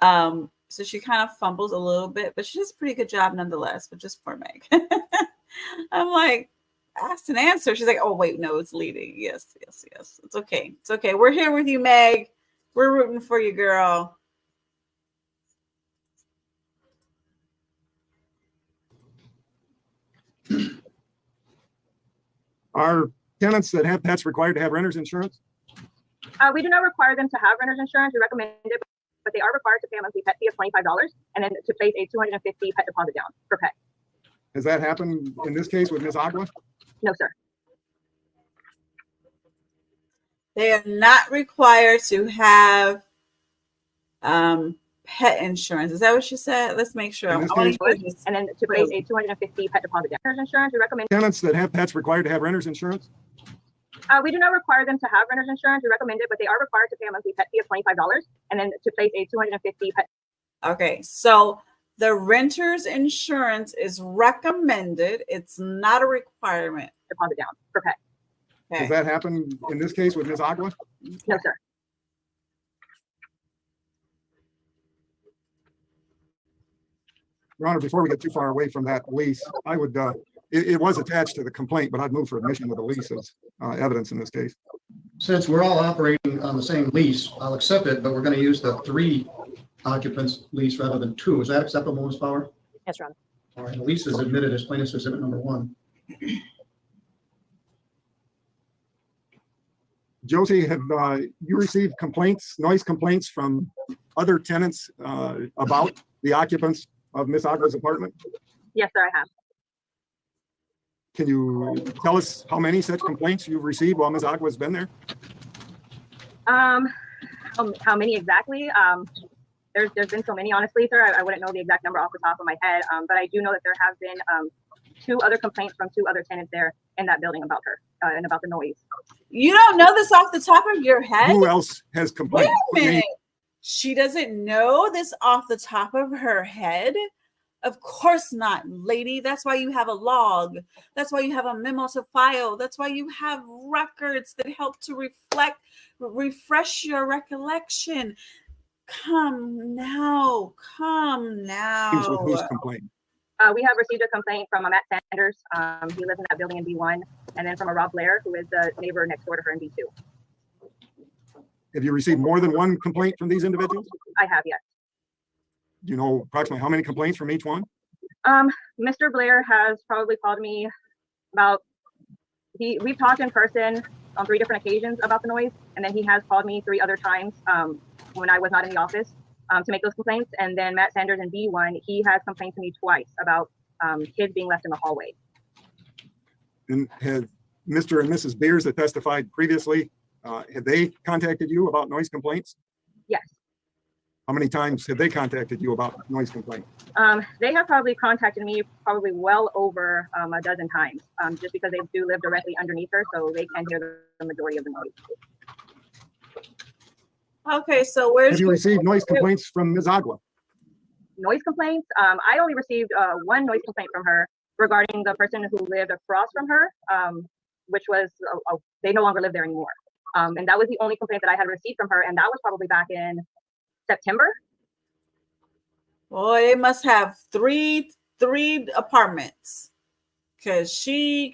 So she kind of fumbles a little bit, but she does a pretty good job nonetheless, but just poor Meg. I'm like, asked and answer. She's like, oh, wait, no, it's leading. Yes. It's okay. It's okay. We're here with you, Meg. We're rooting for you, girl. Are tenants that have pets required to have renter's insurance? We do not require them to have renter's insurance. We recommend it, but they are required to pay a monthly pet fee of $25 and then to place a $250 pet deposit down per pet. Has that happened in this case with Ms. Agua? No, sir. They are not required to have pet insurance. Is that what she said? Let's make sure. In this I wanna case, hear this. And then to place a $250 pet deposit down. Renter's insurance, we recommend. Tenants that have pets required to have renter's insurance? We do not require them to have renter's insurance. We recommend it, but they are required to pay a monthly pet fee of $25 and then to place a $250 pet. Okay, so the renter's insurance is recommended. It's not a requirement. Deposit down per pet. Has Okay. that happened in this case with Ms. Agua? No, sir. Your Honor, before we get too far away from that lease, I would, it was attached to the complaint, but I'd move for admission with the lease as evidence in this case. Since we're all operating on the same lease, I'll accept it, but we're going to use the 3 occupants lease rather than 2. Is that acceptable, Ms. Bauer? Yes, Your Honor. All right, the lease is admitted as plaintiff's exhibit number 1. Josie, have you received complaints, noise complaints from other tenants about the occupants of Ms. Agua's apartment? Yes, sir, I have. Can you tell us how many such complaints you've received while Ms. Agua's been there? How many exactly? There's been so many, honestly, sir. I wouldn't know the exact number off the top of my head, but I do know that there have been 2 other complaints from 2 other tenants there in that building about her and about the noise. You don't know this off the top of your head? Who else has Wait complained? a minute. She doesn't know this off the top of her head? Of course not, lady. That's why you have a log. That's why you have a memo to file. That's why you have records that help to refresh your recollection. Come now. With whose complaint? We have received a complaint from a Matt Sanders. He lives in that building in B1, and then from a Rob Blair, who is the neighbor next door to her in B2. Have you received more than one complaint from these individuals? I have, yes. Do you know approximately how many complaints from each one? Mr. Blair has probably called me about, we've talked in person on 3 different occasions about the noise, and then he has called me 3 other times when I was not in the office to make those complaints. And then Matt Sanders in B1, he has complained to me twice about kids being left in the hallway. And have Mr. and Mrs. Beers that testified previously, have they contacted you about noise complaints? Yes. How many times have they contacted you about noise complaints? They have probably contacted me probably well over a dozen times, just because they do live directly underneath her, so they can hear the majority of the noise. Okay, so where's Have you received noise complaints from Ms. Agua? noise complaints. I only received one noise complaint from her regarding the person who lived across from her, which was they no longer live there anymore. And that was the only complaint that I had received from her, and that was probably back in September. Well, they must have three apartments, because she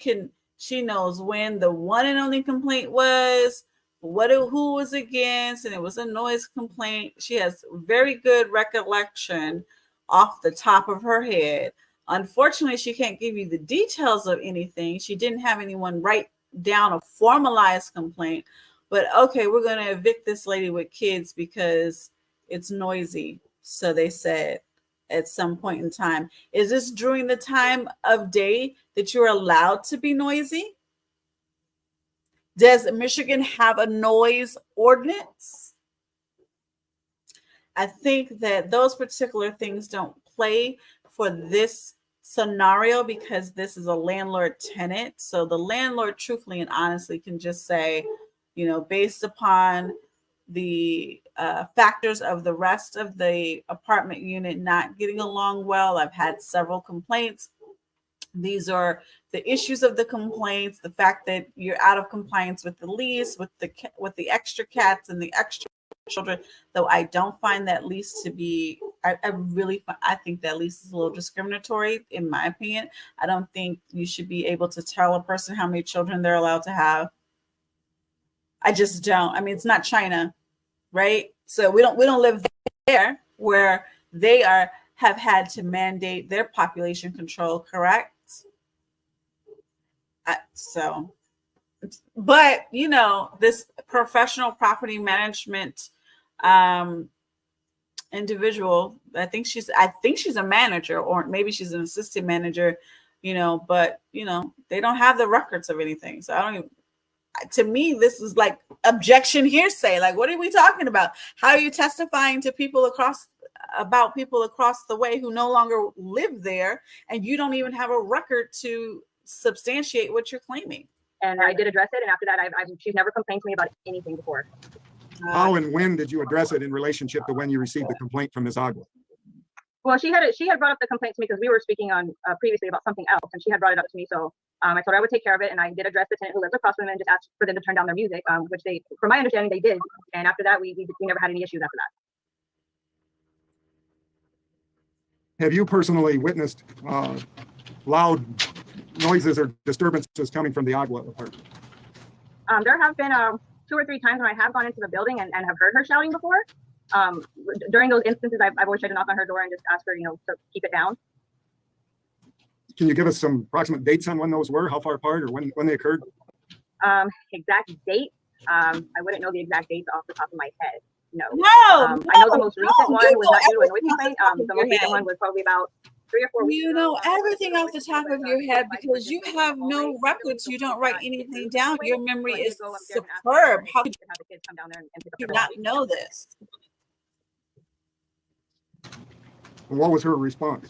knows when the one and only complaint was, who was against, and it was a noise complaint. She has very good recollection off the top of her head. Unfortunately, she can't give you the details of anything. She didn't have anyone write down a formalized complaint, but okay, we're going to evict this lady with kids because it's noisy. So they said at some point in time. Is this during the time of day that you're allowed to be noisy? Does Michigan have a noise ordinance? I think that those particular things don't play for this scenario because this is a landlord tenant. So the landlord truthfully and honestly can just say, based upon the factors of the rest of the apartment unit not getting along well. I've had several complaints. These are the issues of the complaints, the fact that you're out of compliance with the lease, with the extra cats and the extra children, though I don't find that lease to be, I think that lease is a little discriminatory, in my opinion. I don't think you should be able to tell a person how many children they're allowed to have. I just don't. I mean, it's not China, right? So we don't live there where they have had to mandate their population control, correct? But this professional property management individual, I think she's a manager, or maybe she's an assistant manager, but they don't have the records of anything. So I don't even. To me, this is like objection hearsay. Like, what are we talking about? How are you testifying to people across the way who no longer live there, and you don't even have a record to substantiate what you're claiming? And I did address it, and after that, she's never complained to me about anything before. How and when did you address it in relationship to when you received the complaint from Ms. Agua? Well, she had brought up the complaint to me because we were speaking on previously about something else, and she had brought it up to me. So I told her I would take care of it, and I did address the tenant who lives across from them and just asked for them to turn down their music, which they, from my understanding, they did. And after that, we never had any issues after that. Have you personally witnessed loud noises or disturbances coming from the Agua apartment? There have been 2 or 3 times when I have gone into the building and have heard her shouting before. During those instances, I've always tried to knock on her door and just ask her, to keep it down. Can you give us some approximate dates on when those were, how far apart, or when they occurred? Exact date, I wouldn't know the exact dates off the top of my head. No. I know the most recent one was not due to a noise complaint. The most recent one was probably about 3 or 4 weeks ago. You know everything off the top of your head because you have no records. You don't write anything down. Your memory is superb. How could you not know this? What was her response?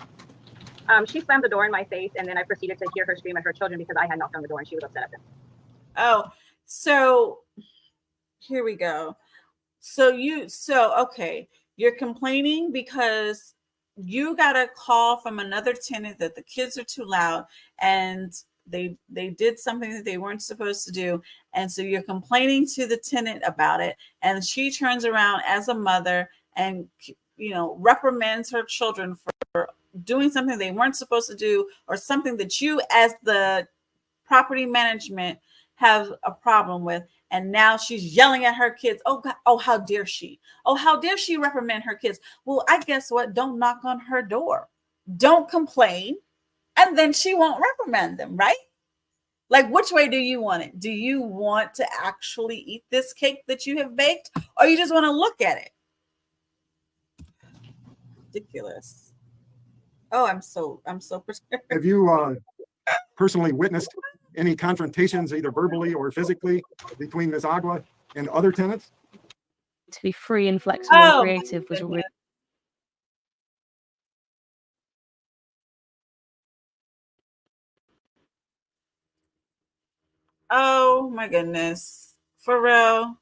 She slammed the door in my face, and then I proceeded to hear her scream at her children because I had knocked on the door and she was upset at them. Oh, so here we go. So okay, you're complaining because you got a call from another tenant that the kids are too loud and they did something that they weren't supposed to do. And so you're complaining to the tenant about it. And she turns around as a mother and, reprimands her children for doing something they weren't supposed to do, or something that you as the property management have a problem with. And now she's yelling at her kids. Oh God, oh, how dare she? Oh, how dare she reprimand her kids? Well, I guess what? Don't knock on her door. Don't complain. And then she won't reprimand them, right? Like, which way do you want it? Do you want to actually eat this cake that you have baked, or you just want to look at it? Ridiculous. Oh, I'm so Have you personally witnessed any confrontations, either verbally or physically, between Ms. Agua and other tenants? To be free and flexible and creative was a really Oh my goodness. For real.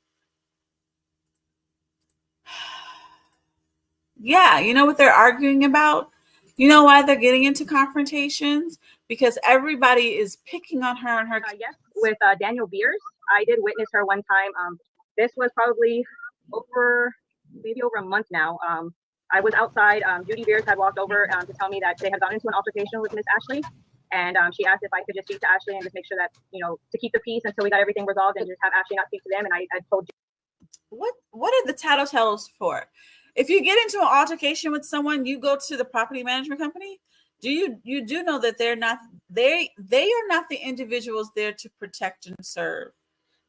Yeah, you know what they're arguing about? You know why they're getting into confrontations? Because everybody is picking on her and her. Yes, with Daniel Beers. I did witness her one time. This was probably maybe over a month now. I was outside. Judy Beers had walked over to tell me that they had gotten into an altercation with Miss Ashley. And she asked if I could just speak to Ashley and just make sure that, to keep the peace until we got everything resolved and just have Ashley not speak to them. And I told you. What are the tattletales for? If you get into an altercation with someone, you go to the property management company. You do know that they are not the individuals there to protect and serve.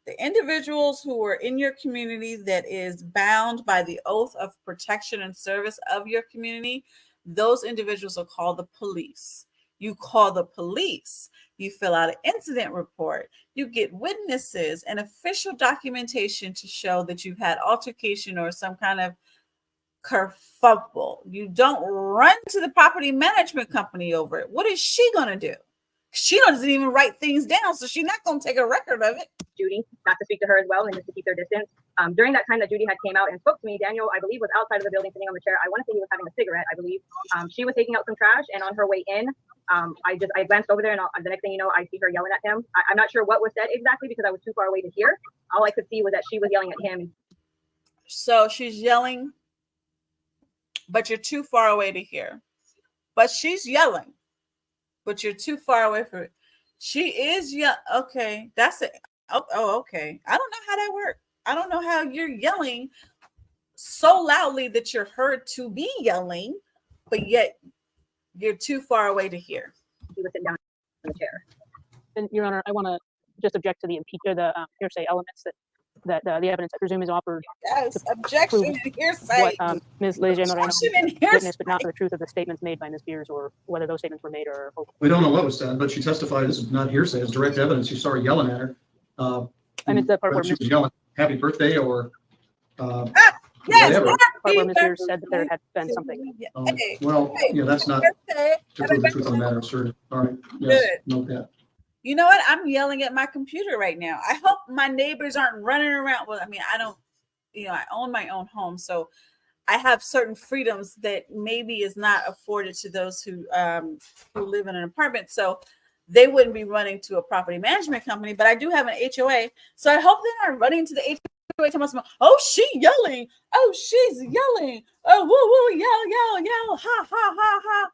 The individuals who are in your community that is bound by the oath of protection and service of your community, those individuals are called the police. You call the police, you fill out an incident report, you get witnesses and official documentation to show that you've had altercation or some kind of kerfuffle. You don't run to the property management company over it. What is she going to do? She doesn't even write things down, so she's not going to take a record of it. Judy, not to speak to her as well and just to keep their distance. During that time that Judy had came out and spoke to me, Daniel, I believe, was outside of the building sitting on the chair. I want to say he was having a cigarette, I believe. She was taking out some trash, and on her way in, I glanced over there, and the next thing you know, I see her yelling at him. I'm not sure what was said exactly because I was too far away to hear. All I could see was that she was yelling at him. So she's yelling, but you're too far away to hear. But she's yelling, but you're too far away from it. She is okay. That's it. Oh, okay. I don't know how that works. I don't know how you're yelling so loudly that you're heard to be yelling, but yet you're too far away to hear. He was sitting down in the chair. And Your Honor, I want to just object to the hearsay elements that the evidence, I presume, is offered. Yes, objection and hearsay. What Ms. Leger Moreno witnessed, but not for the truth of the statements made by Ms. Beers or whether those statements were made or. We don't know what was said, but she testified this is not hearsay, it's direct evidence. You saw her yelling at her. And it's the part where she was yelling happy birthday or yes, whatever. Part where Ms. Beers said that there had been something. Well, yeah, that's not to prove the truth on the matter, sir. All right. Yes, note that. You know what? I'm yelling at my computer right now. I hope my neighbors aren't running around. Well, I mean, I don't, I own my own home. So I have certain freedoms that maybe is not afforded to those who live in an apartment. So they wouldn't be running to a property management company, but I do have an HOA. So I hope they're not running to the HOA to myself. Oh, she's yelling. Oh, she's yelling. Oh, woo, woo, yell, ha, ha, ha, ha.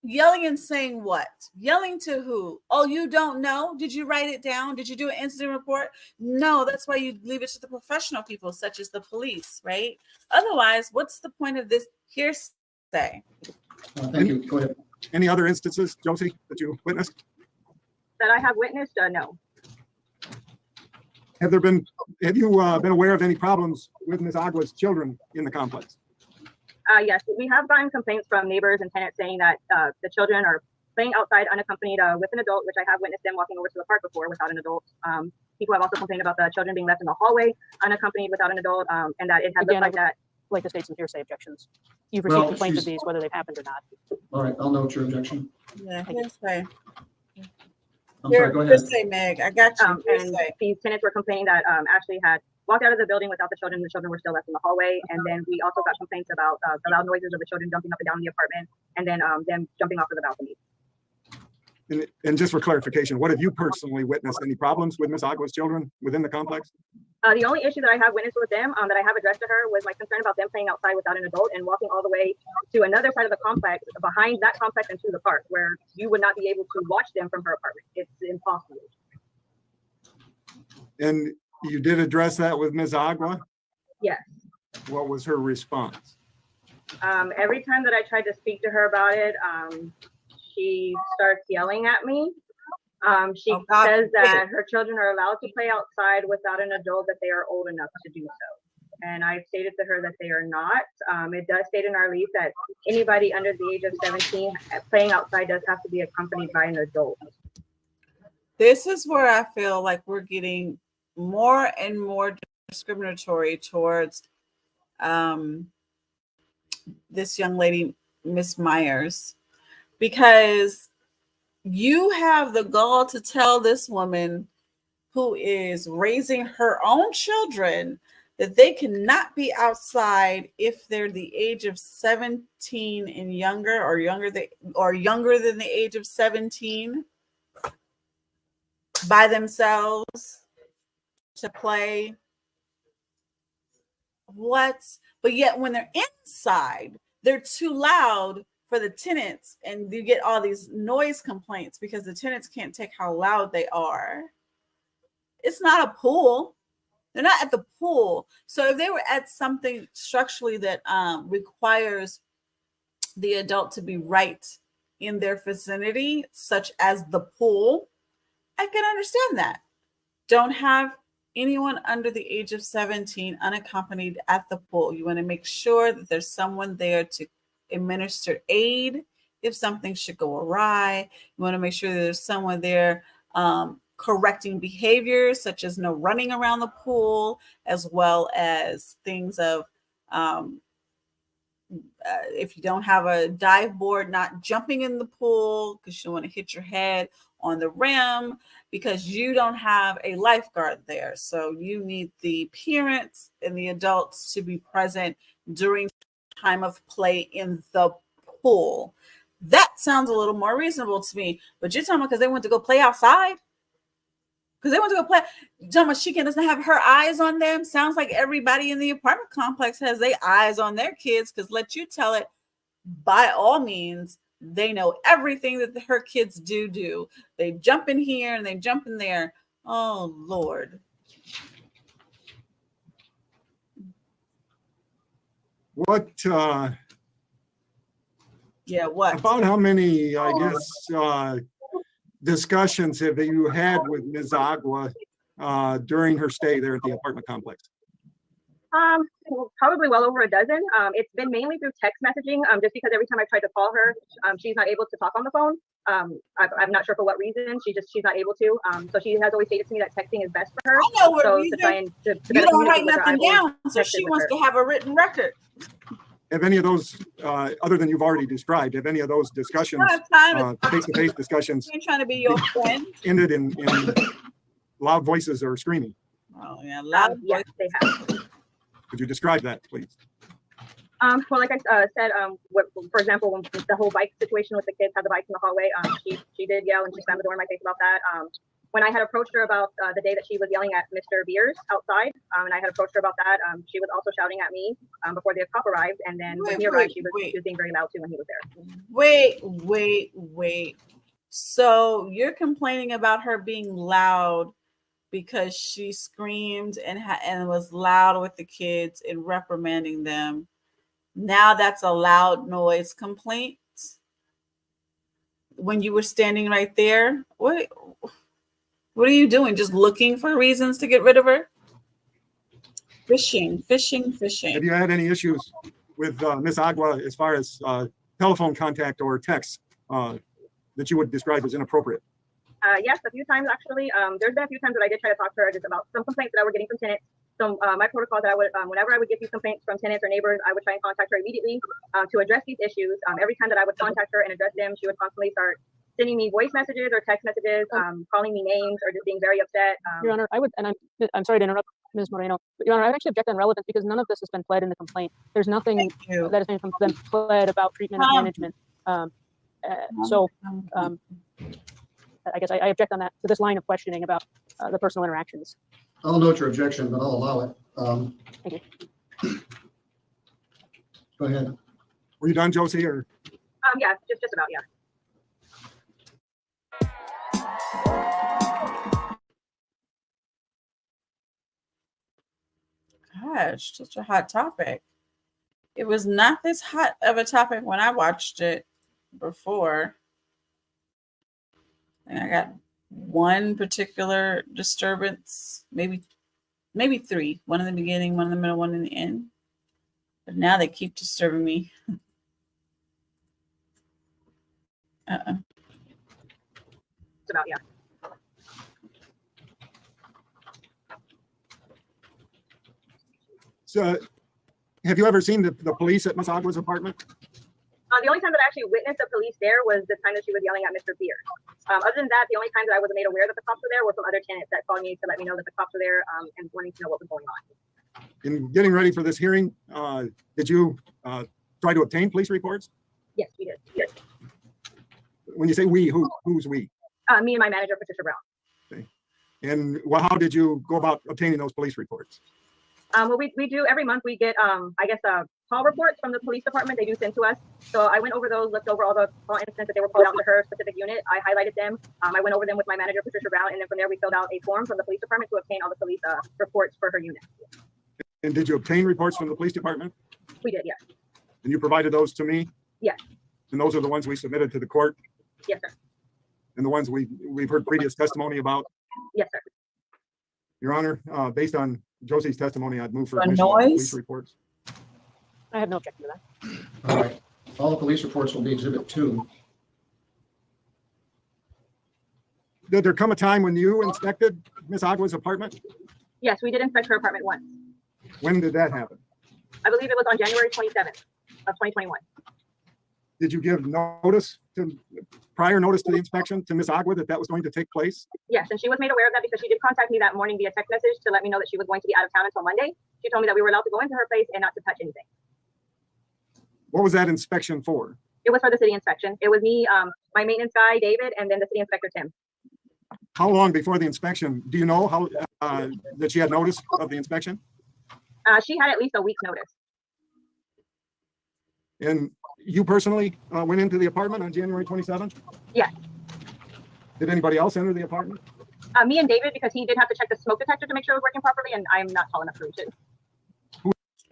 Yelling and saying what? Yelling to who? Oh, you don't know? Did you write it down? Did you do an incident report? No, that's why you leave it to the professional people, such as the police, right? Otherwise, what's the point of this hearsay? Thank you. Go ahead. Any other instances, Josie, that you witnessed? That I have witnessed? No. Have you been aware of any problems with Ms. Agua's children in the complex? Yes, we have gotten complaints from neighbors and tenants saying that the children are playing outside unaccompanied with an adult, which I have witnessed them walking over to the park before without an adult. People have also complained about the children being left in the hallway unaccompanied without an adult, and that it has looked like that. Like to state some hearsay objections. You've received complaints of these, whether they've happened or not. All right, I'll note your objection. Yeah, hearsay. I'm sorry, go ahead. Hearsay, Meg. I got you. And these tenants were complaining that Ashley had walked out of the building without the children. The children were still left in the hallway. And then we also got complaints about the loud noises of the children jumping up and down in the apartment, and then them jumping off of the balcony. And just for clarification, what have you personally witnessed? Any problems with Ms. Agua's children within the complex? The only issue that I have witnessed with them that I have addressed to her was my concern about them playing outside without an adult and walking all the way to another side of the complex, behind that complex and to the park, where you would not be able to watch them from her apartment. It's impossible. And you did address that with Ms. Agua? Yes. What was her response? Every time that I tried to speak to her about it, she starts yelling at me. She says that her children are allowed to play outside without an adult, that they are old enough to do so. And I've stated to her that they are not. It does state in our lease that anybody under the age of 17 playing outside does have to be accompanied by an adult. This is where I feel like we're getting more and more discriminatory towards this young lady, Miss Myers, because you have the gall to tell this woman who is raising her own children that they cannot be outside if they're the age of 17 and younger, or younger than the age of 17, by themselves to play. What? But yet when they're inside, they're too loud for the tenants, and you get all these noise complaints because the tenants can't take how loud they are. It's not a pool. They're not at the pool. So if they were at something structurally that requires the adult to be right in their vicinity, such as the pool, I can understand that. Don't have anyone under the age of 17 unaccompanied at the pool. You want to make sure that there's someone there to administer aid if something should go awry. You want to make sure that there's someone there correcting behaviors such as no running around the pool, as well as things of if you don't have a dive board, not jumping in the pool because you don't want to hit your head on the rim because you don't have a lifeguard there. So you need the parents and the adults to be present during time of play in the pool. That sounds a little more reasonable to me. But you're talking about because they went to go play outside? Because they want to go play. You're talking about she doesn't have her eyes on them? Sounds like everybody in the apartment complex has their eyes on their kids, because let you tell it, by all means, they know everything that her kids do. They jump in here and they jump in there. Oh, Lord. What? Yeah, what? About how many, I guess, discussions have you had with Ms. Agua during her stay there at the apartment complex? Probably well over a dozen. It's been mainly through text messaging, just because every time I try to call her, she's not able to talk on the phone. I'm not sure for what reason. She's not able to. So she has always stated to me that texting is best for her. I know what so reason. To try and to you don't write nothing down, so she wants to have a written record. Have any of those, other than you've already described, have any of those discussions, face-to-face discussions, I'm trying to be your friend, ended in loud voices or screaming? Oh yeah, loud voices. Yes, they have. Could you describe that, please? Well, like I said, for example, when the whole bike situation with the kids had the bikes in the hallway, she did yell and she slammed the door in my face about that. When I had approached her about the day that she was yelling at Mr. Beers outside, and I had approached her about that, she was also shouting at me before the cop arrived, and then when he arrived, she was being very loud too when he was there. Wait. So you're complaining about her being loud because she screamed and was loud with the kids and reprimanding them. Now that's a loud noise complaint when you were standing right there? What are you doing? Just looking for reasons to get rid of her? Fishing. Have you had any issues with Ms. Agua as far as telephone contact or text that you would describe as inappropriate? Yes, a few times actually. There's been a few times that I did try to talk to her just about some complaints that I were getting from tenants. So my protocol that I would, whenever I would get these complaints from tenants or neighbors, I would try and contact her immediately to address these issues. Every time that I would contact her and address them, she would constantly start sending me voice messages or text messages, calling me names or just being very upset. Your Honor, I would, and I'm sorry to interrupt, Ms. Moreno, but Your Honor, I would actually object on relevance because none of this has been pled in the complaint. There's nothing that has been pled about treatment and management. I guess I object on that, to this line of questioning about the personal interactions. I'll note your objection, but I'll allow it. Thank you. Go ahead. Were you done, Josie? Or yeah, just about, yeah. Gosh, such a hot topic. It was not this hot of a topic when I watched it before. And I got one particular disturbance, maybe three. One in the beginning, one in the middle, one in the end. But now they keep disturbing me. It's about, yeah. so, have you ever seen the police at Ms. Agua's apartment? The only time that I actually witnessed the police there was the time that she was yelling at Mr. Beer. Other than that, the only time that I was made aware that the cops were there were from other tenants that called me to let me know that the cops were there and wanting to know what was going on. In getting ready for this hearing, did you try to obtain police reports? Yes, we did. Yes. When you say we, who's we? Me and my manager, Patricia Brown. Okay. And well, how did you go about obtaining those police reports? Well, we do every month. We get, I guess, call reports from the police department. They do send to us. So I went over those, looked over all the call incidents that they were called out to her specific unit. I highlighted them. I went over them with my manager, Patricia Brown, and then from there we filled out a form from the police department to obtain all the police reports for her unit. And did you obtain reports from the police department? We did, yes. And you provided those to me? Yes. And those are the ones we submitted to the court? Yes, sir. And the ones we've heard previous testimony about? Yes, sir. Your Honor, based on Josie's testimony, I'd move for For admission of noise? police reports. I have no objection to that. All right. All the police reports will be Exhibit 2. Did there come a time when you inspected Ms. Agua's apartment? Yes, we did inspect her apartment once. When did that happen? I believe it was on January 27th of 2021. Did you give prior notice to the inspection to Ms. Agua that was going to take place? Yes, and she was made aware of that because she did contact me that morning via text message to let me know that she was going to be out of town until Monday. She told me that we were allowed to go into her place and not to touch anything. What was that inspection for? It was for the city inspection. It was me, my maintenance guy, David, and then the city inspector, Tim. How long before the inspection? Do you know how that she had notice of the inspection? She had at least a week's notice. And you personally went into the apartment on January 27th? Yes. Did anybody else enter the apartment? Me and David, because he did have to check the smoke detector to make sure it was working properly, and I'm not tall enough to reach it.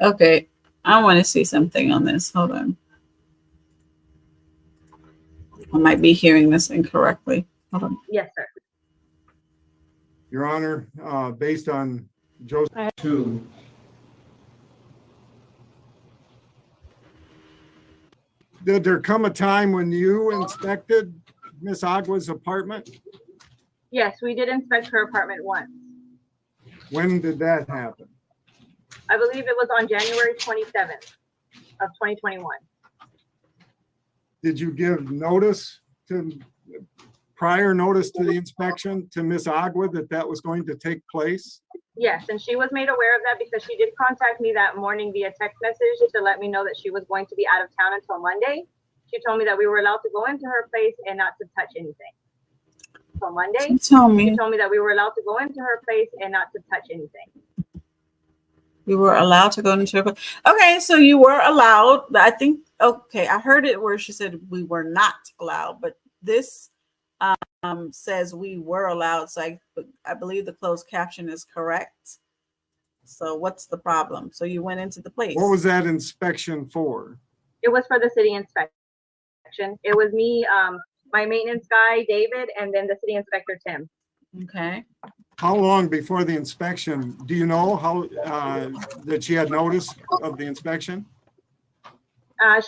Okay, I want to see something on this. Hold on. I might be hearing this incorrectly. Hold on. Yes, sir. Your Honor, based on Joe's 2. Did there come a time when you inspected Ms. Agua's apartment? Yes, we did inspect her apartment once. When did that happen? I believe it was on January 27th of 2021. Did you give prior notice to the inspection to Ms. Agua that was going to take place? Yes, and she was made aware of that because she did contact me that morning via text message to let me know that she was going to be out of town until Monday. She told me that we were allowed to go into her place and not to touch anything. So Monday, She told me that we were allowed to go into her place and not to touch anything. we were allowed to go into her. Okay, so you were allowed. I think, okay, I heard it where she said we were not allowed, but this says we were allowed. So I believe the closed caption is correct. So what's the problem? So you went into the place. What was that inspection for? It was for the city inspection. It was me, my maintenance guy, David, and then the city inspector, Tim. Okay. How long before the inspection? Do you know how that she had notice of the inspection?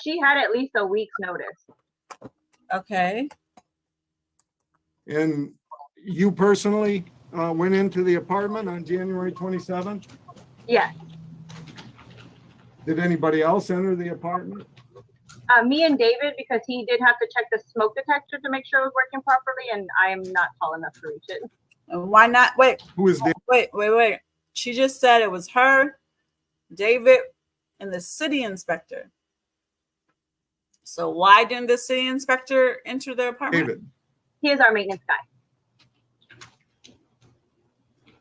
She had at least a week's notice. Okay. And you personally went into the apartment on January 27th? Yes. Did anybody else enter the apartment? Me and David, because he did have to check the smoke detector to make sure it was working properly, and I'm not tall enough to reach it. Why not? Wait. Who is there? Wait. She just said it was her, David, and the city inspector. So why didn't the city inspector enter the apartment? David. He is our maintenance guy.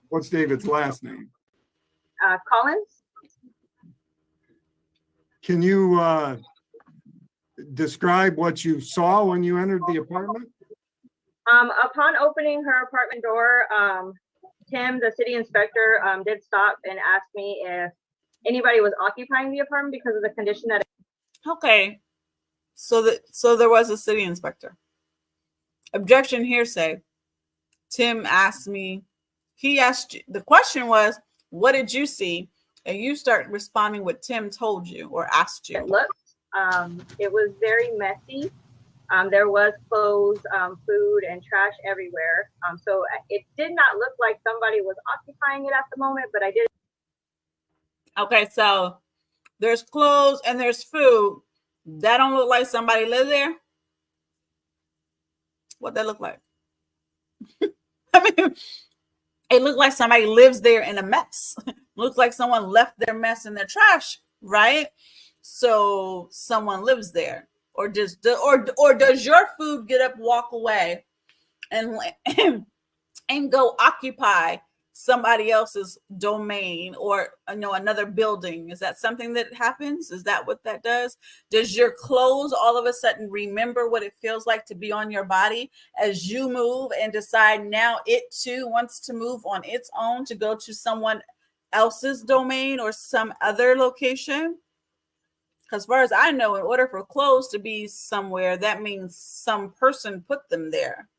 What's David's last name? Collins. Can you describe what you saw when you entered the apartment? Upon opening her apartment door, Tim, the city inspector, did stop and ask me if anybody was occupying the apartment because of the condition that. Okay. So there was a city inspector. Objection hearsay. Tim asked me, he asked you, the question was, what did you see? And you start responding what Tim told you or asked you. It looked, it was very messy. There was clothes, food, and trash everywhere. So it did not look like somebody was occupying it at the moment, but I did. Okay, so there's clothes and there's food. That don't look like somebody lived there. What that look like? I mean, it looked like somebody lives there in a mess. Looks like someone left their mess in their trash, right? So someone lives there, or does your food get up, walk away, and and go occupy somebody else's domain, or another building? Is that something that happens? Is that what that does? Does your clothes all of a sudden remember what it feels like to be on your body as you move and decide now it too wants to move on its own to go to someone else's domain or some other location? Because as far as I know, in order for clothes to be somewhere, that means some person put them there.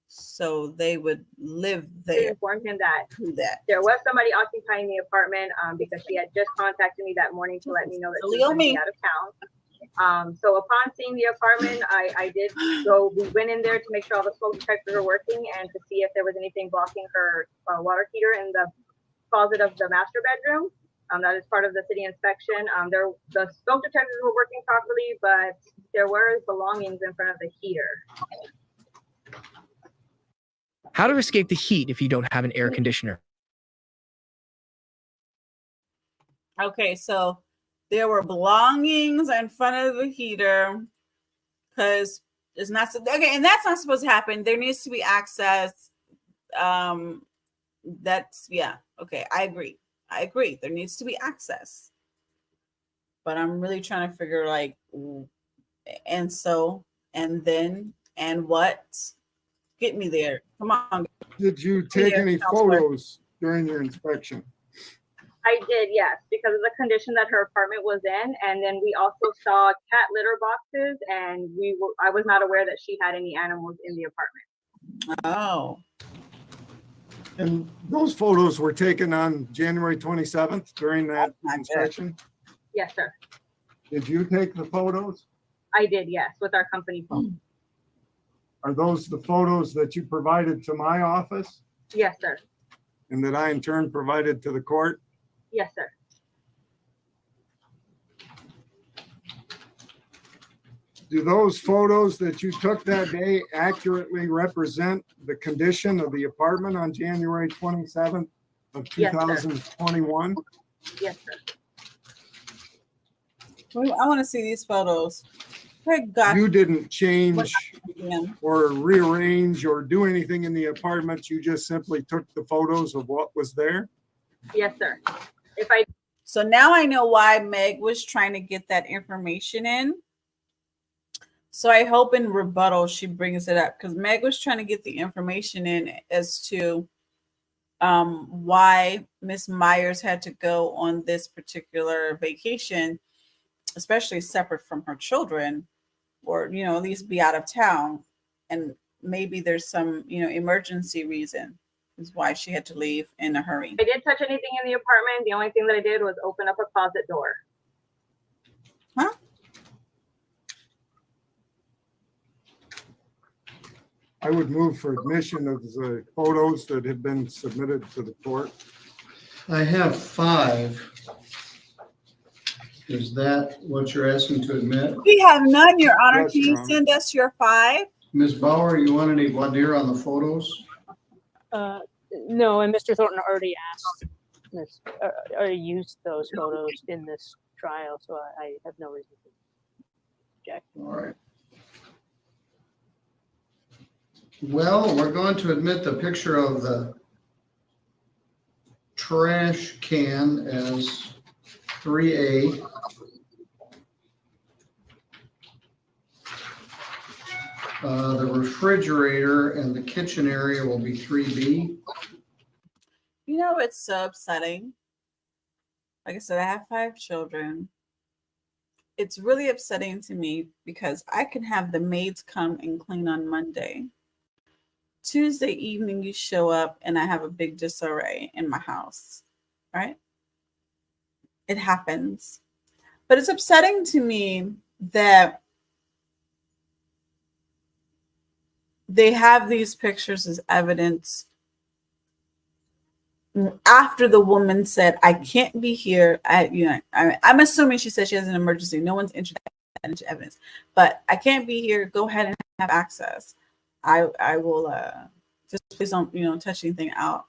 So they would live I there. informed him that Do that. there was somebody occupying the apartment because she had just contacted me that morning to let me know that she was going to be out of town. So upon seeing the apartment, I did go. We went in there to make sure all the smoke detectors were working and to see if there was anything blocking her water heater in the closet of the master bedroom. That is part of the city inspection. The smoke detectors were working properly, but there were belongings in front of the heater. How to escape the heat if you don't have an air conditioner. Okay, so there were belongings in front of the heater because it's not okay, and that's not supposed to happen. There needs to be access. That's okay. I agree. There needs to be access, but I'm really trying to figure and then what? Get me there. Come on. Did you take any photos during your inspection? I did, yes, because of the condition that her apartment was in, and then we also saw cat litter boxes, and I was not aware that she had any animals in the apartment. Oh. And those photos were taken on January 27th during that inspection? Yes, sir. Did you take the photos? I did, yes, with our company phone. Are those the photos that you provided to my office Yes, sir. and that I in turn provided to the court? Yes, sir. Do those photos that you took that day accurately represent the condition of the apartment on January 27th of 2021? Yes, sir. I want to see these photos. Thank God. You didn't change or rearrange or do anything in the apartment. You just simply took the photos of what was there? Yes, sir. So now I know why Meg was trying to get that information in. So I hope in rebuttal she brings it up, because Meg was trying to get the information in as to why Miss Myers had to go on this particular vacation, especially separate from her children, or at least be out of town, and maybe there's some emergency reason is why she had to leave in a hurry. I did touch anything in the apartment. The only thing that I did was open up a closet door. Huh? I would move for admission of the photos that have been submitted to the court. I have 5. Is that what you're asking to admit? We have none, Your Honor. Yes, Can Your you Honor. send us your 5? Ms. Bauer, you want any voir dire on the photos? No, and Mr. Thornton already asked this, or used those photos in this trial, so I have no reason to object. All right. Well, we're going to admit the picture of the trash can as 3A. The refrigerator and the kitchen area will be 3B. It's so upsetting. Like I said, I have 5 children. It's really upsetting to me because I can have the maids come and clean on Monday. Tuesday evening, you show up and I have a big disarray in my house, right? It happens. But it's upsetting to me that they have these pictures as evidence after the woman said, I can't be here. I'm assuming she said she has an emergency. No one's interested in evidence, but I can't be here. Go ahead and have access. I will just please don't touch anything out.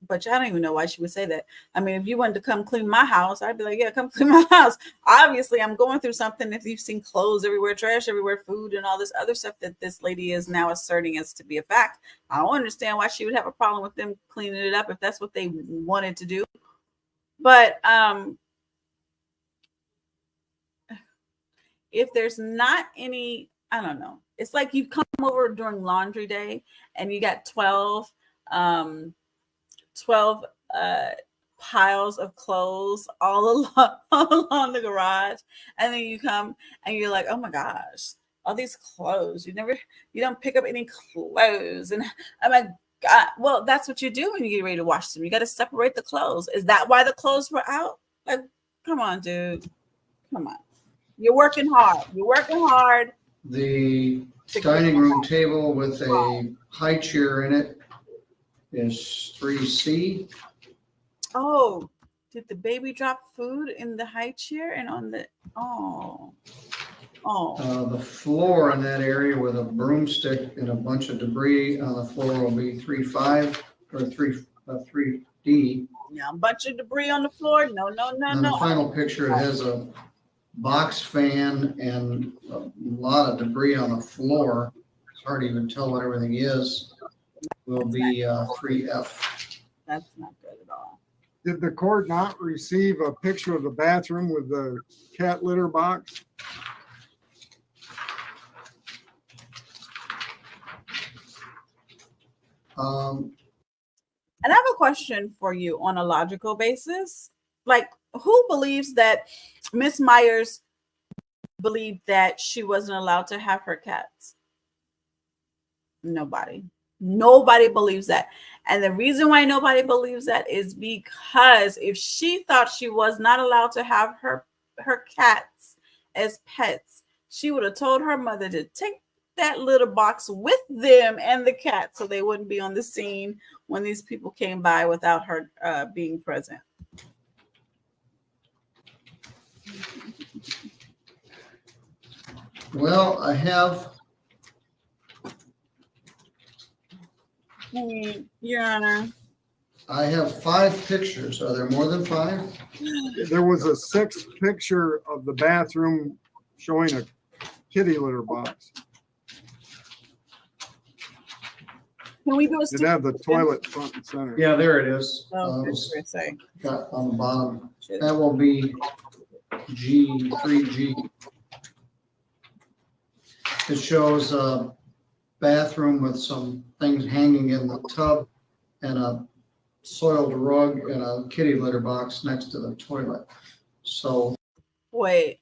But I don't even know why she would say that. I mean, if you wanted to come clean my house, I'd be like, yeah, come clean my house. Obviously, I'm going through something. If you've seen clothes everywhere, trash everywhere, food, and all this other stuff that this lady is now asserting as to be a fact, I don't understand why she would have a problem with them cleaning it up if that's what they wanted to do. But if there's not any, I don't know. It's like you come over during laundry day and you got 12 piles of clothes all along the garage, and then you come and you're like, oh my gosh, all these clothes, you don't pick up any clothes, and I'm like, God, well, that's what you do when you get ready to wash them. You got to separate the clothes. Is that why the clothes were out? Like, come on, dude, come on, you're working hard. The dining room table with a high chair in it is 3C. Oh, did the baby drop food in the high chair and on the, The floor in that area with a broomstick and a bunch of debris on the floor will be 3.5 or 3D. Yeah, a bunch of debris on the floor. No. And the final picture, it has a box fan and a lot of debris on the floor. It's hard to even tell what everything is. Will be 3F. That's not good at all. Did the court not receive a picture of the bathroom with the cat litter box? And I have a question for you on a logical basis. Like, who believes that Miss Myers believed that she wasn't allowed to have her cats? Nobody believes that. And the reason why nobody believes that is because if she thought she was not allowed to have her cats as pets, she would have told her mother to take that litter box with them and the cat so they wouldn't be on the scene when these people came by without her being present. Well, I have. Your Honor. I have 5 pictures. Are there more than 5? There was a 6th picture of the bathroom showing a kitty litter box. Can we go? It had the toilet front and center. Yeah, there it is. Oh, Got on the bottom. That will be G3G. It shows a bathroom with some things hanging in the tub and a soiled rug and a kitty litter box next to the toilet. So wait,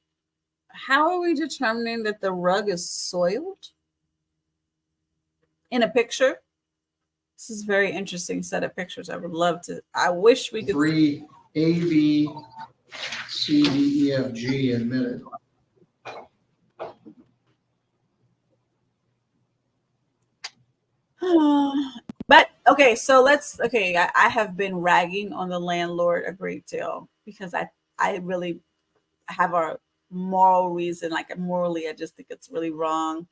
how are we determining that the rug is soiled in a picture? This is a very interesting set of pictures. I would love to. I wish we could. 3 A, B, C, D, E, F, G admitted. But okay, so I have been ragging on the landlord a great deal because I really have a moral reason, like morally, I just think it's really wrong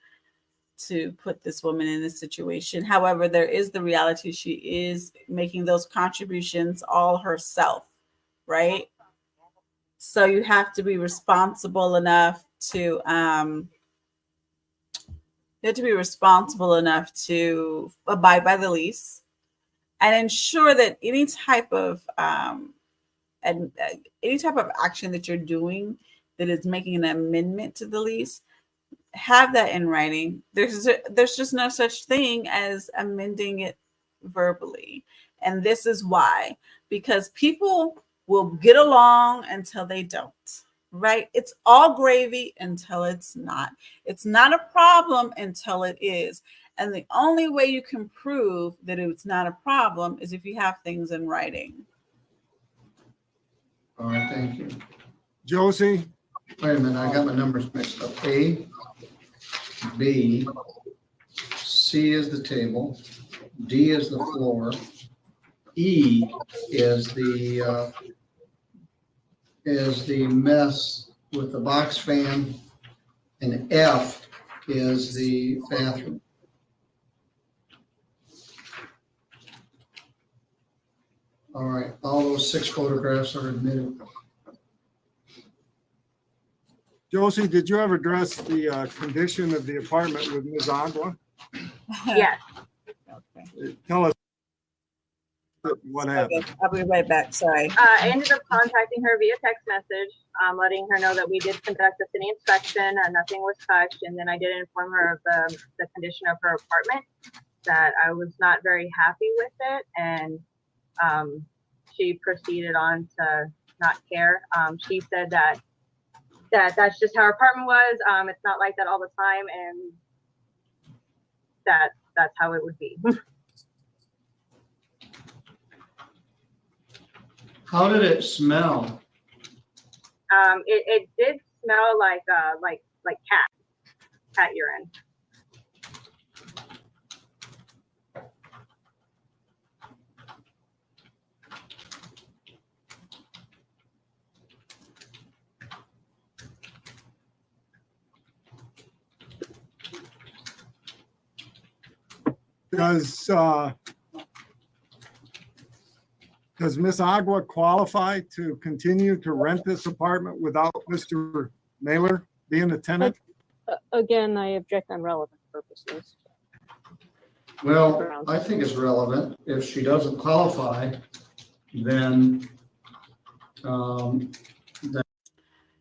to put this woman in this situation. However, there is the reality she is making those contributions all herself, right? So you have to be responsible enough to abide by the lease and ensure that any type of action that you're doing that is making an amendment to the lease, have that in writing. There's just no such thing as amending it verbally. And this is why, because people will get along until they don't, right? It's all gravy until it's not. It's not a problem until it is. And the only way you can prove that it's not a problem is if you have things in writing. All right, thank you. Josie? Wait a minute, I got my numbers mixed up. A, B, C is the table, D is the floor, E is the mess with the box fan, and F is the bathroom. All right, all those 6 photographs are admitted. Josie, did you ever address the condition of the apartment with Ms. Agua? Yes. Okay. Tell us what happened. Okay, I'll be right back. Sorry. I ended up contacting her via text message, letting her know that we did conduct a city inspection and nothing was touched. And then I did inform her of the condition of her apartment, that I was not very happy with it. And she proceeded on to not care. She said that's just how her apartment was. It's not like that all the time, and that's how it would be. How did it smell? It did smell like cat urine. Does Miss Agua qualify to continue to rent this apartment without Mr. Naylor being a tenant? Again, I object on relevant purposes. Well, I think it's relevant. If she doesn't qualify, then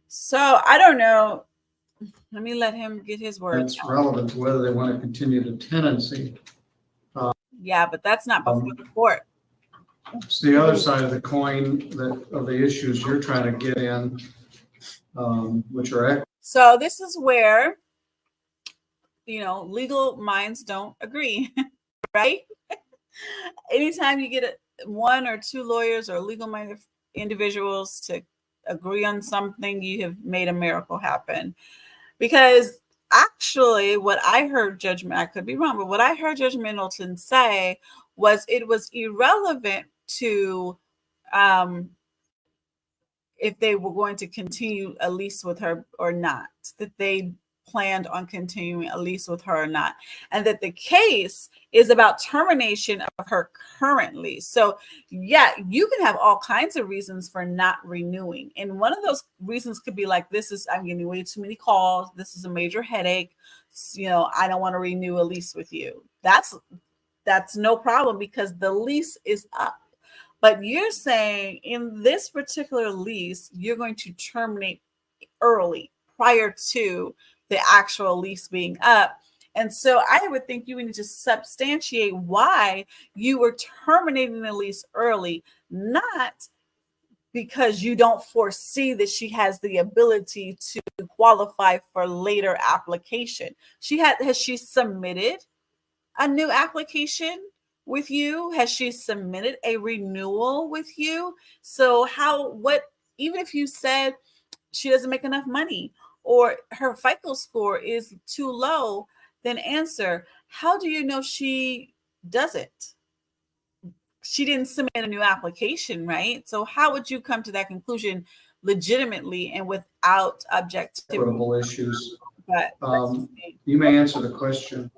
So I don't know. Let me let him get his words. that's relevant to whether they want to continue the tenancy. Yeah, but that's not before the court. It's the other side of the coin of the issues you're trying to get in, which are So this is where, legal minds don't agree, right? Anytime you get one or two lawyers or legal-minded individuals to agree on something, you have made a miracle happen. Because actually, what I heard I could be wrong, but what I heard Judge Middleton say was it was irrelevant to if they were going to continue a lease with her or not, that they planned on continuing a lease with her or not, and that the case is about termination of her current lease. So yeah, you can have all kinds of reasons for not renewing. And one of those reasons could be like, I'm getting way too many calls. This is a major headache. I don't want to renew a lease with you. That's no problem because the lease is up. But you're saying in this particular lease, you're going to terminate early prior to the actual lease being up. And so I would think you would need to substantiate why you were terminating the lease early, not because you don't foresee that she has the ability to qualify for later application. Has she submitted a new application with you? Has she submitted a renewal with you? So even if you said she doesn't make enough money or her FICO score is too low, then answer, how do you know she doesn't? She didn't submit a new application, right? So how would you come to that conclusion legitimately and without objectivity? equitable issues. But You may answer the question.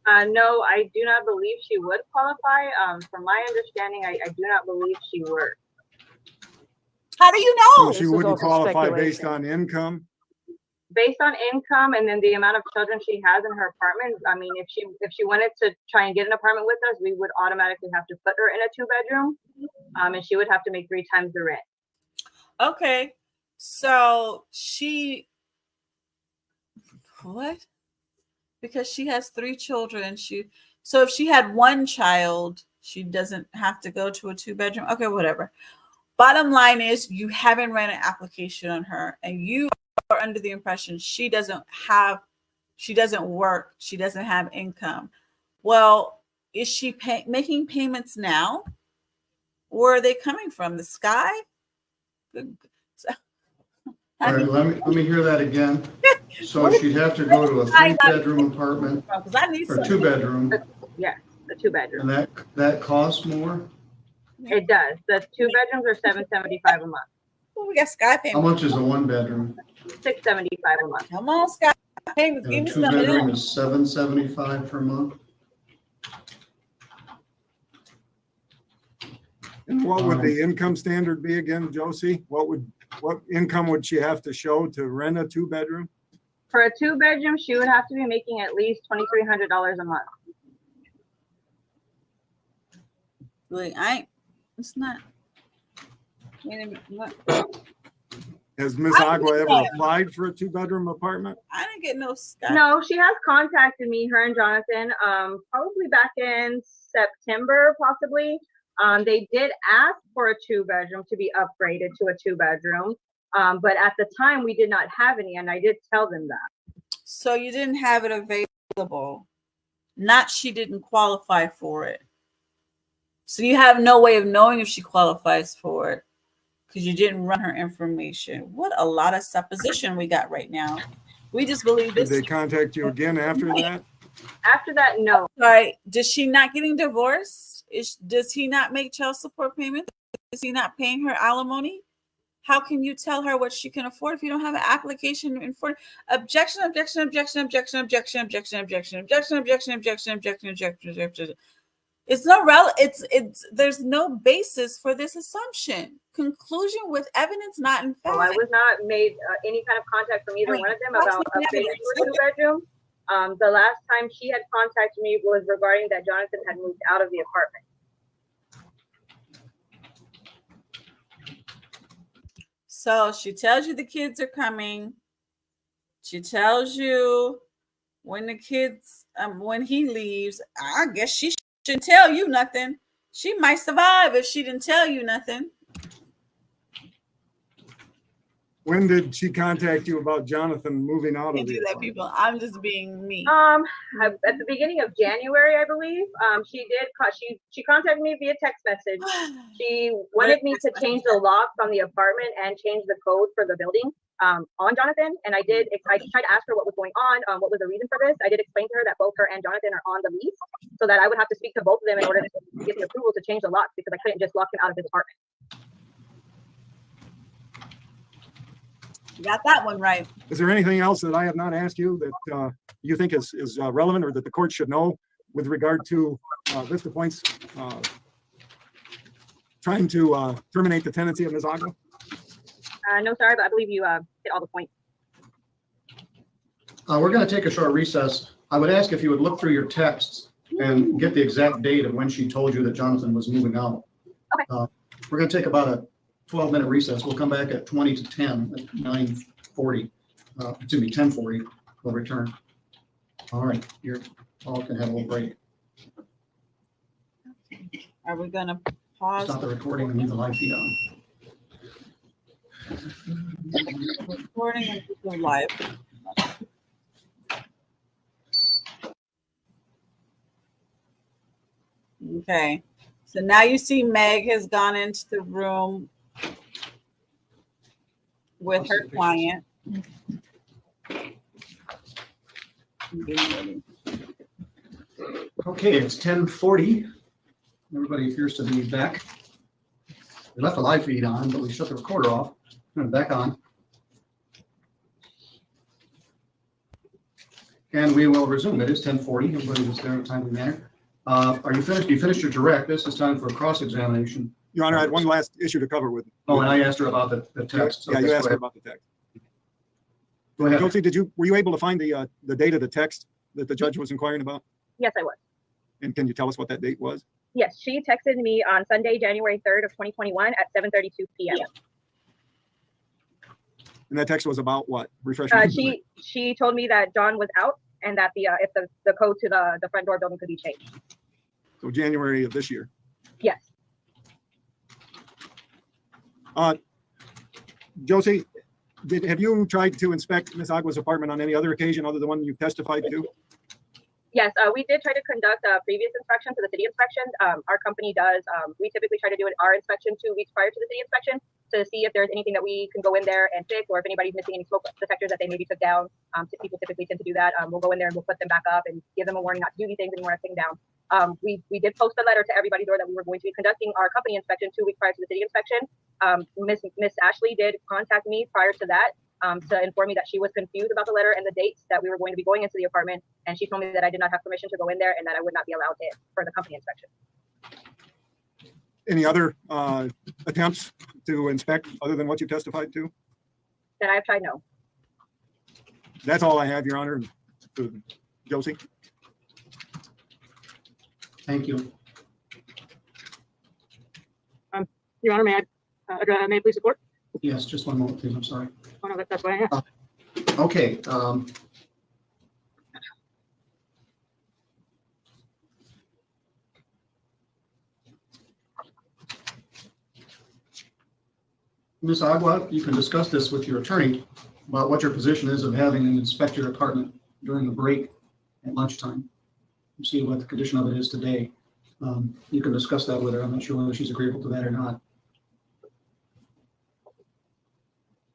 No, I do not believe she would qualify. From my understanding, I do not believe she would. How do you know? So she wouldn't qualify based on income? Based on income and then the amount of children she has in her apartment. I mean, if she wanted to try and get an apartment with us, we would automatically have to put her in a 2-bedroom, and she would have to make 3 times the rent. Okay, so what? Because she has 3 children. So if she had 1 child, she doesn't have to go to a 2-bedroom. Okay, whatever. Bottom line is you haven't ran an application on her and you are under the impression she doesn't work, she doesn't have income. Well, is she making payments now? Where are they coming from? The sky? All right, let me hear that again. So she'd have to go to a 3-bedroom apartment or 2-bedroom. Yes, the 2-bedroom. And that costs more? It does. The 2 bedrooms are $775 a month. Well, we got sky payments. How much is a 1-bedroom? $675 a month. Come on, sky payments. And a 2-bedroom is $775 per month. And what would the income standard be again, Josie? What income would she have to show to rent a 2-bedroom? For a 2-bedroom, she would have to be making at least $2,300 a month. Wait, it's not. Wait a minute. What? Has Ms. Agua ever applied for a 2-bedroom apartment? I didn't get no. No, she has contacted me, her and Jonathan, probably back in September, possibly. They did ask for a 2-bedroom to be upgraded to a 2-bedroom. But at the time we did not have any, and I did tell them that. So you didn't have it available. Not she didn't qualify for it. So you have no way of knowing if she qualifies for it because you didn't run her information. What a lot of supposition we got right now. We just believe this. Did they contact you again after that? After that, no. Sorry, does she not getting divorced? Does he not make child support payments? Is he not paying her alimony? How can you tell her what she can afford if you don't have an application in for objection, objection, objection, objection, objection, objection, objection, objection, objection, objection, objection, objection, objection. It's no there's no basis for this assumption. Conclusion with evidence not in fact. So I was not made any kind of contact from either one of them about upgrading to a 2-bedroom. The last time she had contacted me was regarding that Jonathan had moved out of the apartment. So she tells you the kids are coming. She tells you when the kids, when he leaves. I guess she shouldn't tell you nothing. She might survive if she didn't tell you nothing. When did she contact you about Jonathan moving out of the that, people. I'm just being me. At the beginning of January, I believe, she contacted me via text message. She wanted me to change the locks on the apartment and change the code for the building on Jonathan. And I tried to ask her what was going on, what was the reason for this. I did explain to her that both her and Jonathan are on the lease, so that I would have to speak to both of them in order to get the approval to change the locks because I couldn't just lock him out of his apartment. You got that one right. Is there anything else that I have not asked you that you think is relevant or that the court should know with regard to Vista Point's trying to terminate the tenancy of Ms. Agua? No, sorry, but I believe you hit all the points. We're going to take a short recess. I would ask if you would look through your texts and get the exact date of when she told you that Jonathan was moving out. Okay. We're going to take about a 12-minute recess. We'll come back at 20 to 10 at 9:40. Excuse me, 10:40. We'll return. All right, you all can have a little break. Are we going to pause? Stop the recording and leave the live feed on. Recording and go live. Okay. So now you see Meg has gone into the room with her client. Okay, it's 10:40. Everybody appears to be back. We left the live feed on, but we shut the recorder off. Turn it back on. And we will resume. It is 10:40. Everybody was there in a timely manner. Are you finished? You finished your direct. This is time for a cross-examination. Your Honor, I had one last issue to cover with. Oh, and I asked her about the text. Yeah, you asked her about the text. Go ahead. Josie, were you able to find the date of the text that the judge was inquiring about? Yes, I was. And can you tell us what that date was? Yes, she texted me on Sunday, January 3rd of 2021 at 7:32 p.m. And that text was about what? Refresh me. She told me that John was out and that if the code to the front door building could be changed. So January of this year. Yes. Josie, have you tried to inspect Ms. Agua's apartment on any other occasion other than one you've testified to? Yes, we did try to conduct a previous inspection to the city inspection. Our company does. We typically try to do our inspection 2 weeks prior to the city inspection to see if there's anything that we can go in there and fix, or if anybody's missing any smoke detectors that they maybe took down. People typically tend to do that. We'll go in there and we'll put them back up and give them a warning not to do these things anymore, taking down. We did post a letter to everybody's door that we were going to be conducting our company inspection 2 weeks prior to the city inspection. Miss Ashley did contact me prior to that to inform me that she was confused about the letter and the dates that we were going to be going into the apartment, and she told me that I did not have permission to go in there and that I would not be allowed in for the company inspection. Any other attempts to inspect other than what you testified to? That I've tried, no. That's all I have, Your Honor. Josie? Thank you. Your Honor, may I please support? Yes, just one moment, please. I'm sorry. Oh, no, that's what I asked. Okay. Ms. Agua, you can discuss this with your attorney about what your position is of having an inspect your apartment during the break at lunchtime. See what the condition of it is today. You can discuss that with her. I'm not sure whether she's agreeable to that or not.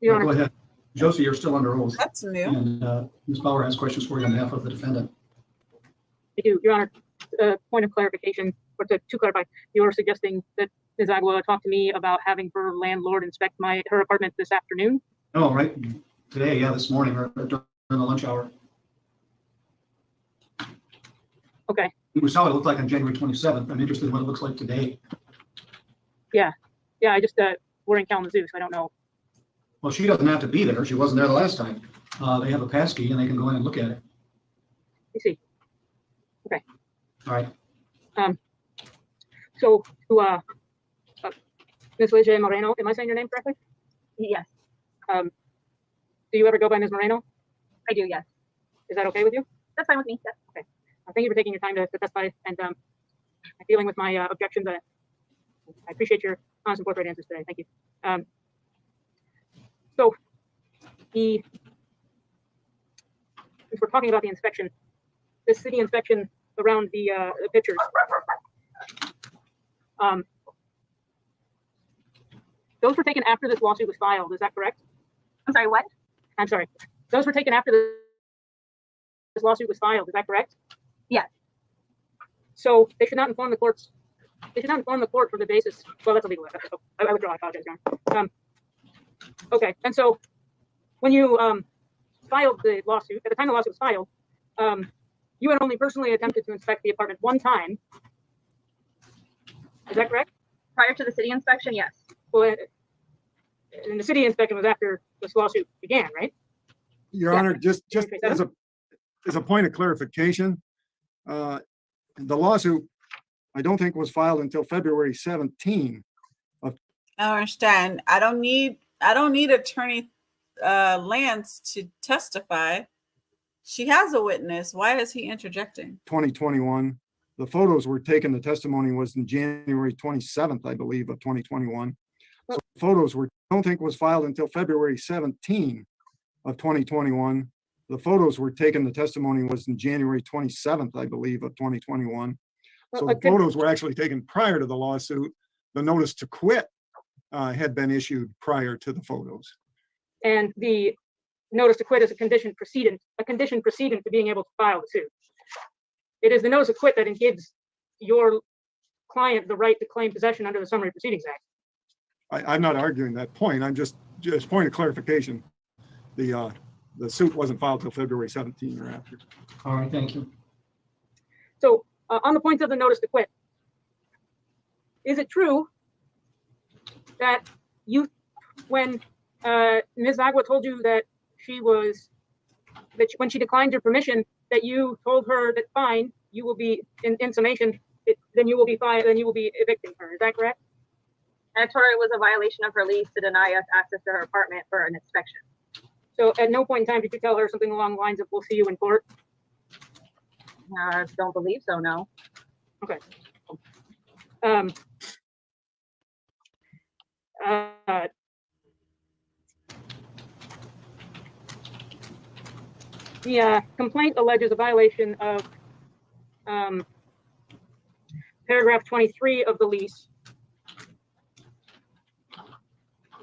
Your Honor. Go ahead. Josie, you're still under oath. That's new. And Ms. Bauer has questions for you on behalf of the defendant. I do, Your Honor. Point of clarification, or to clarify, you are suggesting that Ms. Agua talked to me about having her landlord inspect her apartment this afternoon? Oh, right. Today, yeah, this morning or during the lunch hour. Okay. We saw what it looked like on January 27th. I'm interested in what it looks like today. Yeah, I just, we're in Kalamazoo, so I don't know. Well, she doesn't have to be there. She wasn't there the last time. They have a pass key and they can go in and look at it. I see. Okay. All right. So, to, Ms. Ligia Moreno, am I saying your name correctly? Yes, Do you ever go by Ms. Moreno? I do, yes. Is that okay with you? That's fine with me, yes. Okay. Thank you for taking your time to testify and dealing with my objections. I appreciate your honest and forthright answers today. Thank you. So, if we're talking about the inspection, the city inspection around the pictures, those were taken after this lawsuit was filed. Is that correct? I'm sorry, what? I'm sorry. Those were taken after this lawsuit was filed. Is that correct? Yes. So they should not inform the courts. They should not inform the court for the basis. Well, that's illegal. I withdraw. I apologize, Your Honor. Okay. And so when you filed the lawsuit, at the time the lawsuit was filed, you had only personally attempted to inspect the apartment one time. Is that correct? Prior to the city inspection, yes. Well, and the city inspection was after this lawsuit began, right? Your Yeah. Honor, just as a point of clarification, the lawsuit, I don't think was filed until February 17. I understand. I don't need Attorney Lance to testify. She has a witness. Why is he interjecting? 2021. The photos were taken, the testimony was in January 27th, I believe, of 2021. So photos were, I don't think was filed until February 17 of 2021. The photos were taken, the testimony was in January 27th, I believe, of 2021. So the photos were actually taken prior to the lawsuit. The notice to quit had been issued prior to the photos. And the notice to quit is a condition precedent to being able to file the suit. It is the notice to quit that gives your client the right to claim possession under the Summary Proceedings Act. I'm not arguing that point. I'm just point of clarification. The suit wasn't filed till February 17 or after. All right, thank you. So on the point of the notice to quit, is it true that when Ms. Agua told you that when she declined your permission, that you told her that fine, you will be in summation, then you will be evicting her. Is that correct? And I told her it was a violation of her lease to deny us access to her apartment for an inspection. So at no point in time did you tell her something along the lines of, we'll see you in court? I don't believe so, no. Okay. The complaint alleges a violation of paragraph 23 of the lease,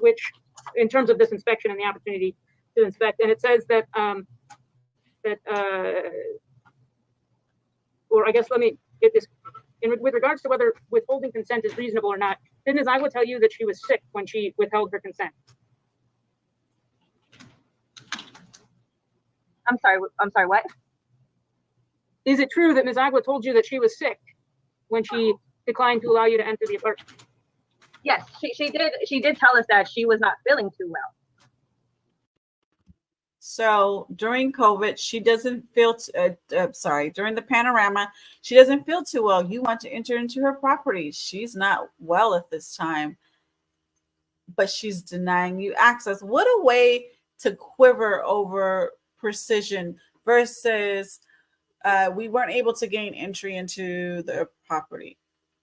which in terms of this inspection and the opportunity to inspect, and it says that, or I guess let me get this, with regards to whether withholding consent is reasonable or not, did Ms. Agua tell you that she was sick when she withheld her consent? I'm sorry, what? Is it true that Ms. Agua told you that she was sick when she declined to allow you to enter the apartment? Yes, she did tell us that she was not feeling too well. So during COVID, she doesn't feel, during the panorama, she doesn't feel too well. You want to enter into her property. She's not well at this time, but she's denying you access. What a way to quiver over precision versus we weren't able to gain entry into the property.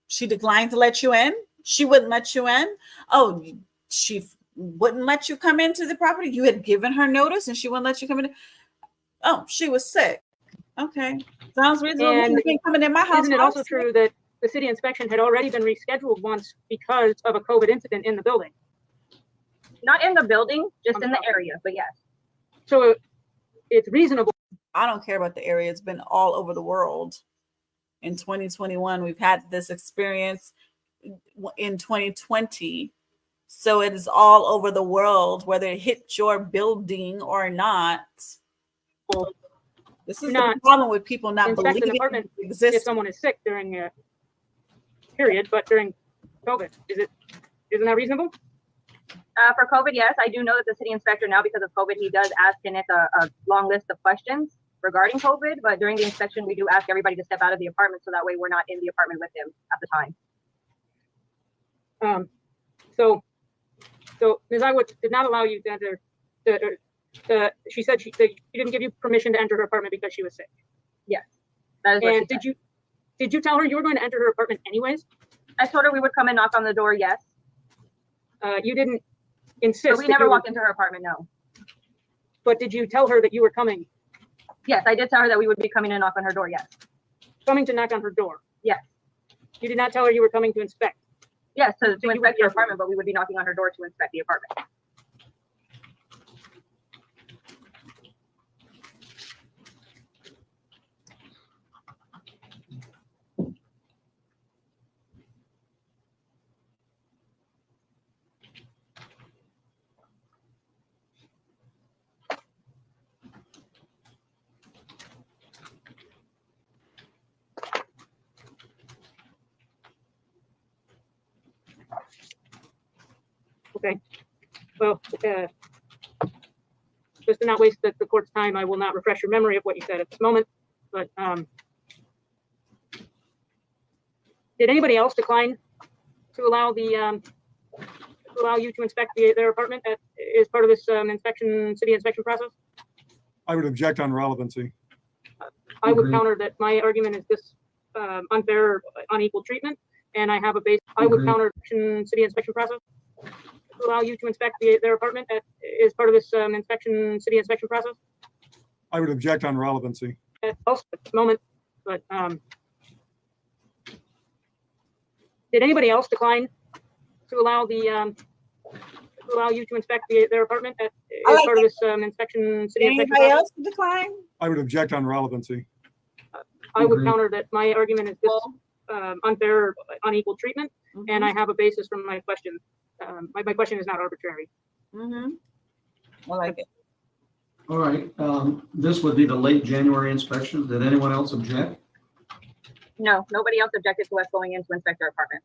She declined to let you in. She wouldn't let you in. Oh, she wouldn't let you come into the property. You had given her notice and she wouldn't let you come in. Oh, she was sick. Okay. Sounds reasonable. And You ain't coming in my house. isn't it also true that the city inspection had already been rescheduled once because of a COVID incident in the building? Not in the building, just in the area, but yes. So it's reasonable. I don't care about the area. It's been all over the world. In 2021, we've had this experience in 2020. So it is all over the world, whether it hit your building or not. This is the problem with people not believing an apartment it exists. If someone is sick during a period, but during COVID, isn't that reasonable? For COVID, yes, I do know that the city inspector now, because of COVID, he does ask in it a long list of questions regarding COVID. But during the inspection, we do ask everybody to step out of the apartment, so that way we're not in the apartment with him at the time. So Ms. Iwood did not allow you to enter. She said she didn't give you permission to enter her apartment because she was sick. Yes, that is what and she said. Did you tell her you were going to enter her apartment anyways? I told her we would come and knock on the door. Yes. You didn't insist. So we never walked into her apartment. No. But did you tell her that you were coming? Yes, I did tell her that we would be coming to knock on her door. Yes. Coming to knock on her door. Yes. You did not tell her you were coming to inspect. Yes, to inspect your apartment, but we would be knocking on her door to inspect the apartment. Okay. Well, just to not waste the court's time, I will not refresh your memory of what you said at this moment. But did anybody else decline to allow you to inspect their apartment as part of this city inspection process? I would object on relevancy. I would counter that my argument is this unfair, unequal treatment, and I have a base. I would counter city inspection process to allow you to inspect their apartment as part of this city inspection process. I would object on relevancy. Also at this moment, but did anybody else decline to allow you to inspect their apartment as part of this city inspection Anybody process? else decline? I would object on relevancy. I would counter that my argument is this unfair, unequal treatment, and I have a basis for my question. My question is not arbitrary. I like it. All right, this would be the late January inspection. Did anyone else object? No, nobody else objected to us going in to inspect their apartment.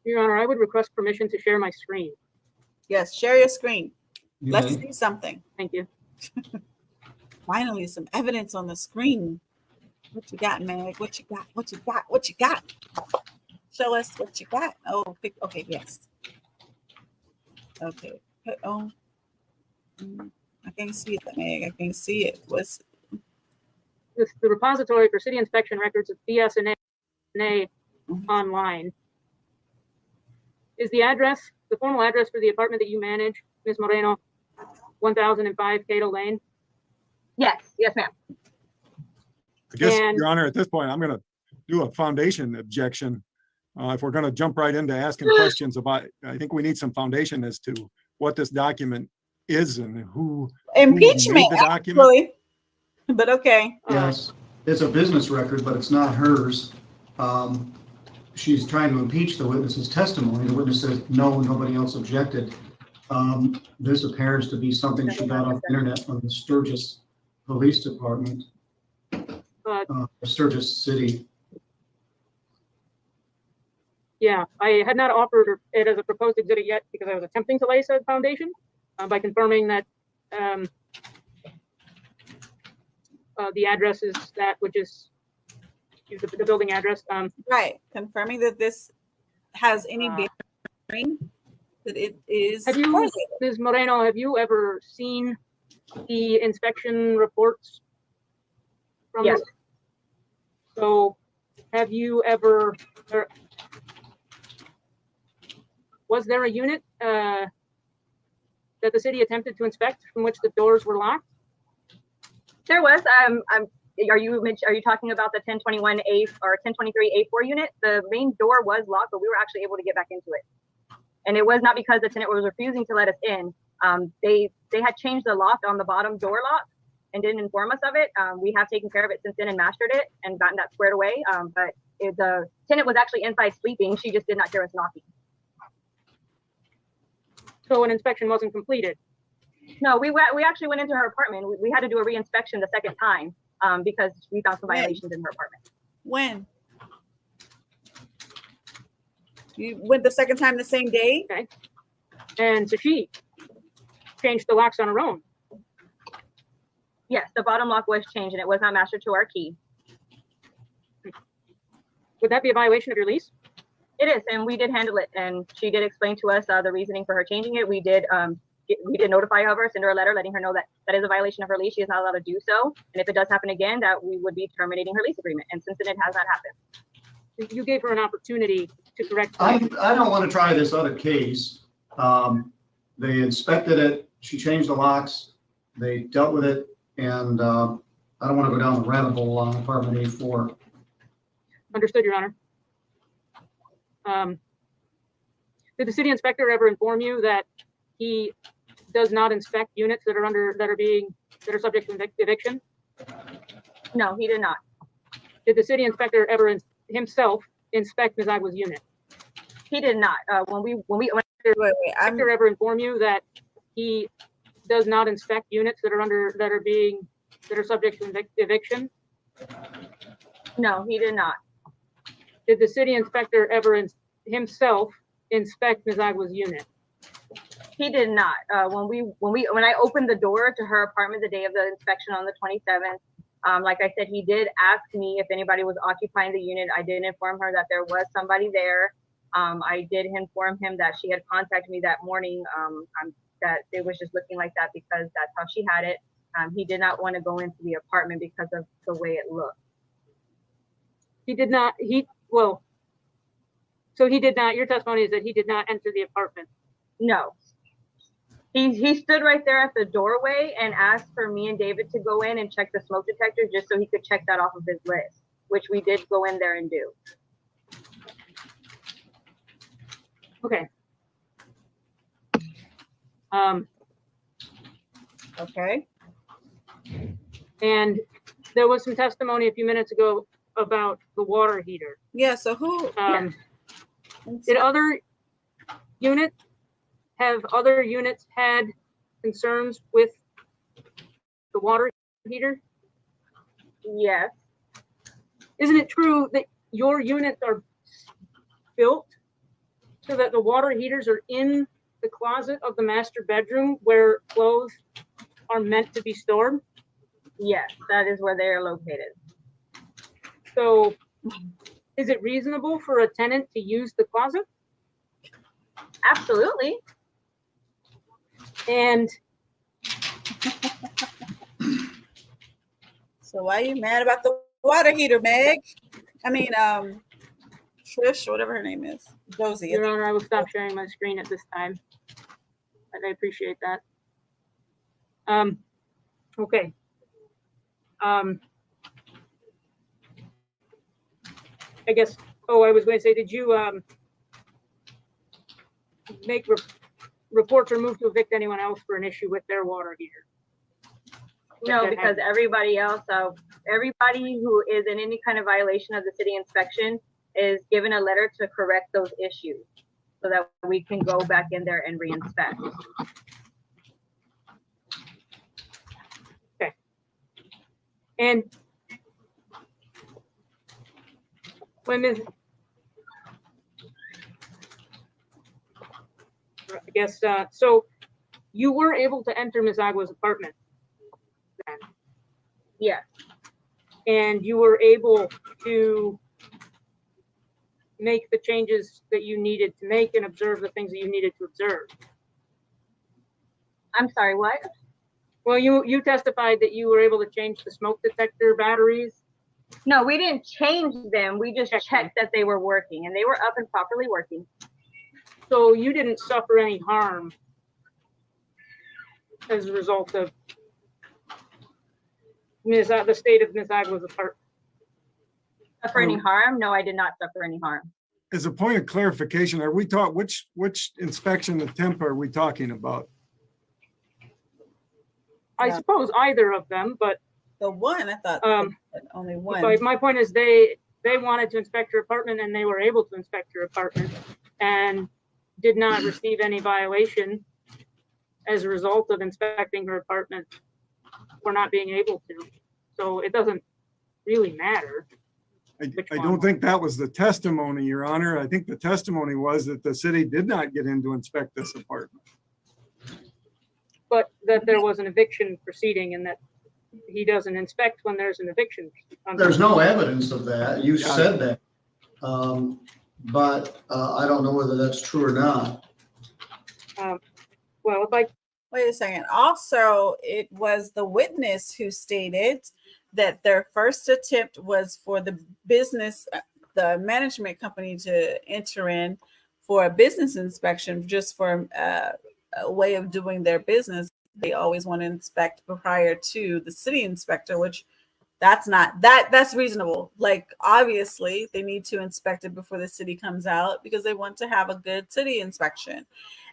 Your Honor, I would request permission to share my screen. Yes, share your screen. You Let's may. see something. Thank you. Finally, some evidence on the screen. What you got, Meg? What you got? What you got? What you got? Show us what you got. Oh, okay, yes. Okay. Oh, I can't see it, Meg. I can't see it. What's The repository for city inspection records of BS&A online. Is the address, the formal address for the apartment that you manage, Ms. Moreno, 1005 Cato Lane? Yes, ma'am. I guess, And- Your Honor, at this point, I'm going to do a foundation objection. If we're going to jump right into asking questions about, I think we need some foundation as to what this document is and who impeachment? made the document. Actually, but okay. Yes, it's a business record, but it's not hers. She's trying to impeach the witness's testimony. The witness says, no, nobody else objected. This appears to be something she got off the internet from the Sturgis Police Department, Sturgis City. Yeah, I had not offered it as a proposed exhibit yet because I was attempting to lay said foundation by confirming that the address is that which is the building address. Right, confirming that this has any bearing, that it is. Have you, Ms. Moreno, have you ever seen the inspection reports from Yes. this? So have you ever, was there a unit that the city attempted to inspect from which the doors were locked? There was. Are you talking about the 1021A or 1023A4 unit? The main door was locked, but we were actually able to get back into it. And it was not because the tenant was refusing to let us in. They had changed the lock on the bottom door lock and didn't inform us of it. We have taken care of it since then and mastered it and gotten that squared away. But the tenant was actually inside sleeping. She just did not hear us knocking. So an inspection wasn't completed? No, we actually went into her apartment. We had to do a re-inspection the second time because we found some violations in her apartment. When? You went the second time the same day? Okay. And so she changed the locks on her own? Yes, the bottom lock was changed and it was not mastered to our key. Would that be a violation of your lease? It is, and we did handle it, and she did explain to us the reasoning for her changing it. We did notify her, send her a letter letting her know that that is a violation of her lease. She is not allowed to do so, and if it does happen again, that we would be terminating her lease agreement. And since then, it has not happened. You gave her an opportunity to correct. I don't want to try this other case. They inspected it. She changed the locks. They dealt with it, and I don't want to go down the rabbit hole on apartment A4. Understood, Your Honor. Did the city inspector ever inform you that he does not inspect units that are subject to eviction? No, he did not. Did the city inspector ever himself inspect Ms. Agua's unit? He did not. When did the inspector ever inform you that he does not inspect units that are subject to eviction? No, he did not. Did the city inspector ever himself inspect Ms. Agua's unit? He did not. When I opened the door to her apartment the day of the inspection on the 27th, like I said, he did ask me if anybody was occupying the unit. I did inform her that there was somebody there. I did inform him that she had contacted me that morning, that it was just looking like that because that's how she had it. He did not want to go into the apartment because of the way it looked. He did not, your testimony is that he did not enter the apartment? No. He stood right there at the doorway and asked for me and David to go in and check the smoke detector just so he could check that off of his list, which we did go in there and do. Okay. Okay. And there was some testimony a few minutes ago about the water heater. Yeah, so who? Did other units had concerns with the water heater? Yes. Isn't it true that your units are built so that the water heaters are in the closet of the master bedroom where clothes are meant to be stored? Yes, that is where they are located. So is it reasonable for a tenant to use the closet? Absolutely. And so why are you mad about the water heater, Meg? I mean, Trish, whatever her name is. Josie. Your Honor, I will stop sharing my screen at this time. And I appreciate that. Okay. I guess, I was going to say, did you make reports or move to evict anyone else for an issue with their water heater? No, because everybody else, everybody who is in any kind of violation of the city inspection is given a letter to correct those issues so that we can go back in there and re-inspect. Okay. And when Yes. So you were able to enter Ms. Agua's apartment then, Yeah. and you were able to make the changes that you needed to make and observe the things that you needed to observe. I'm sorry, what? Well, you testified that you were able to change the smoke detector batteries. No, we didn't change them. We just checked that they were working, and they were up and properly working. So you didn't suffer any harm as a result of the state of Ms. Agua's apartment. Suffer any harm? No, I did not suffer any harm. As a point of clarification, are we taught which inspection attempt are we talking about? I suppose either of them, but the one I thought only one. But my point is they wanted to inspect your apartment, and they were able to inspect your apartment and did not receive any violation as a result of inspecting her apartment or not being able to. So it doesn't really matter. I don't think that was the testimony, Your Honor. I think the testimony was that the city did not get in to inspect this apartment. But that there was an eviction proceeding and that he doesn't inspect when there's an eviction. There's no evidence of that. You said that. But I don't know whether that's true or not. Well, if I wait a second. Also, it was the witness who stated that their first attempt was for the business, the management company to enter in for a business inspection, just for a way of doing their business. They always want to inspect prior to the city inspector, which that's reasonable. Like, obviously they need to inspect it before the city comes out because they want to have a good city inspection.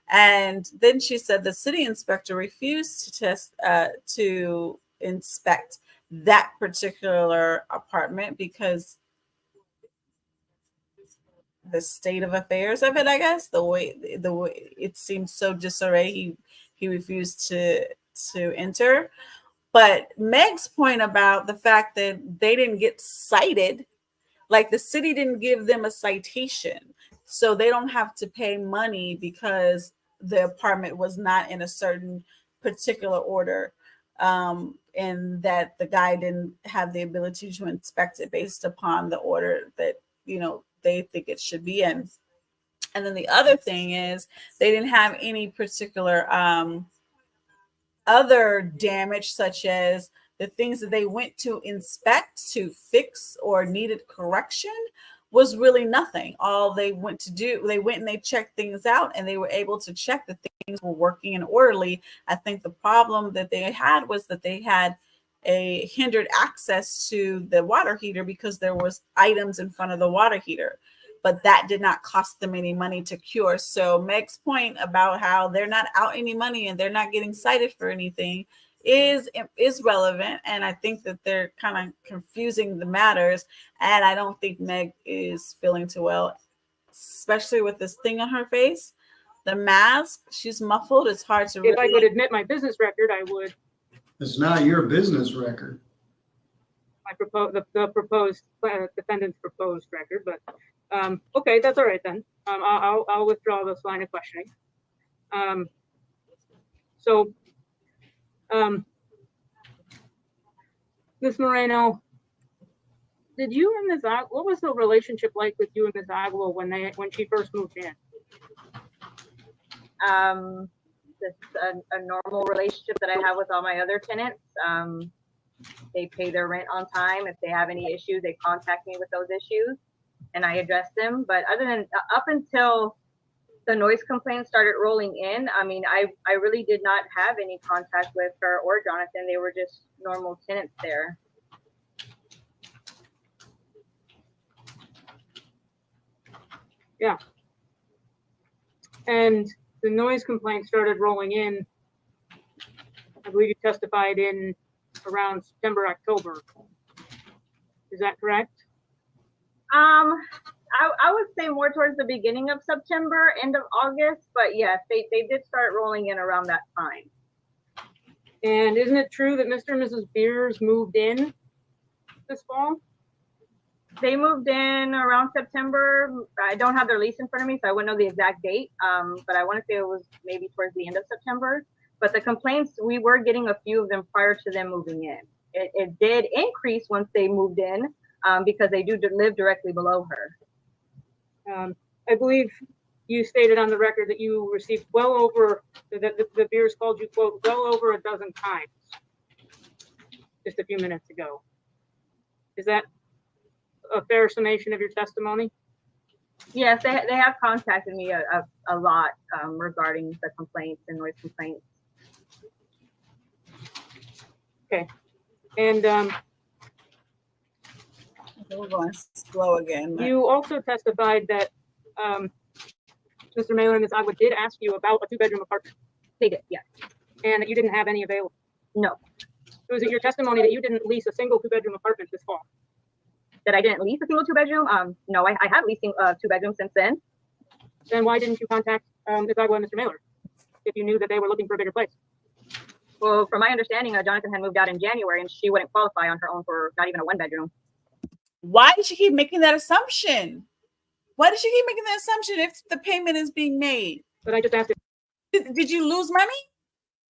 And then she said the city inspector refused to inspect that particular apartment because the state of affairs of it, I guess, the way it seemed so disarray, he refused to enter. But Meg's point about the fact that they didn't get cited, like the city didn't give them a citation, so they don't have to pay money because the apartment was not in a certain particular order, and that the guy didn't have the ability to inspect it based upon the order that they think it should be in. And then the other thing is they didn't have any particular other damage, such as the things that they went to inspect, to fix, or needed correction was really nothing. All they went to do, they went and they checked things out, and they were able to check that things were working and orderly. I think the problem that they had was that they had a hindered access to the water heater because there was items in front of the water heater, but that did not cost them any money to cure. So Meg's point about how they're not out any money and they're not getting cited for anything is relevant. And I think that they're kind of confusing the matters. And I don't think Meg is feeling too well, especially with this thing on her face. The mask, she's muffled. It's hard to If I could admit my business record, I would. It's not your business record. The proposed defendant's proposed record, but okay, that's all right then. I'll withdraw this line of questioning. Ms. Moreno, did you and Ms. Agua, what was the relationship like with you and Ms. Agua when she first moved in? Just a normal relationship that I have with all my other tenants. They pay their rent on time. If they have any issues, they contact me with those issues and I address them. But other than up until the noise complaints started rolling in, I mean, I really did not have any contact with her or Jonathan. They were just normal tenants there. Yeah. And the noise complaint started rolling in, I believe you testified in around September, October. Is that correct? I would say more towards the beginning of September, end of August, but yes, they did start rolling in around that time. And isn't it true that Mr. and Mrs. Beers moved in this fall? They moved in around September. I don't have their lease in front of me, so I wouldn't know the exact date. But I want to say it was maybe towards the end of September. But the complaints, we were getting a few of them prior to them moving in. It did increase once they moved in because they do live directly below her. I believe you stated on the record that you received well over, the Beers called you, quote, well over a dozen times just a few minutes ago. Is that a fair summation of your testimony? Yes, they have contacted me a lot regarding the complaints and noise complaints. Okay. And we're going slow again. You also testified that Mr. Mailer and Ms. Agua did ask you about a two-bedroom apartment. They did, yes. And that you didn't have any available. No. So is it your testimony that you didn't lease a single two-bedroom apartment this fall? That I didn't lease a single two-bedroom? No, I have leasing two bedrooms since then. Then why didn't you contact Ms. Agua and Mr. Mailer if you knew that they were looking for a bigger place? Well, from my understanding, Jonathan had moved out in January and she wouldn't qualify on her own for not even a one-bedroom. Why did she keep making that assumption? Why did she keep making that assumption if the payment is being made? But I just asked did you lose money?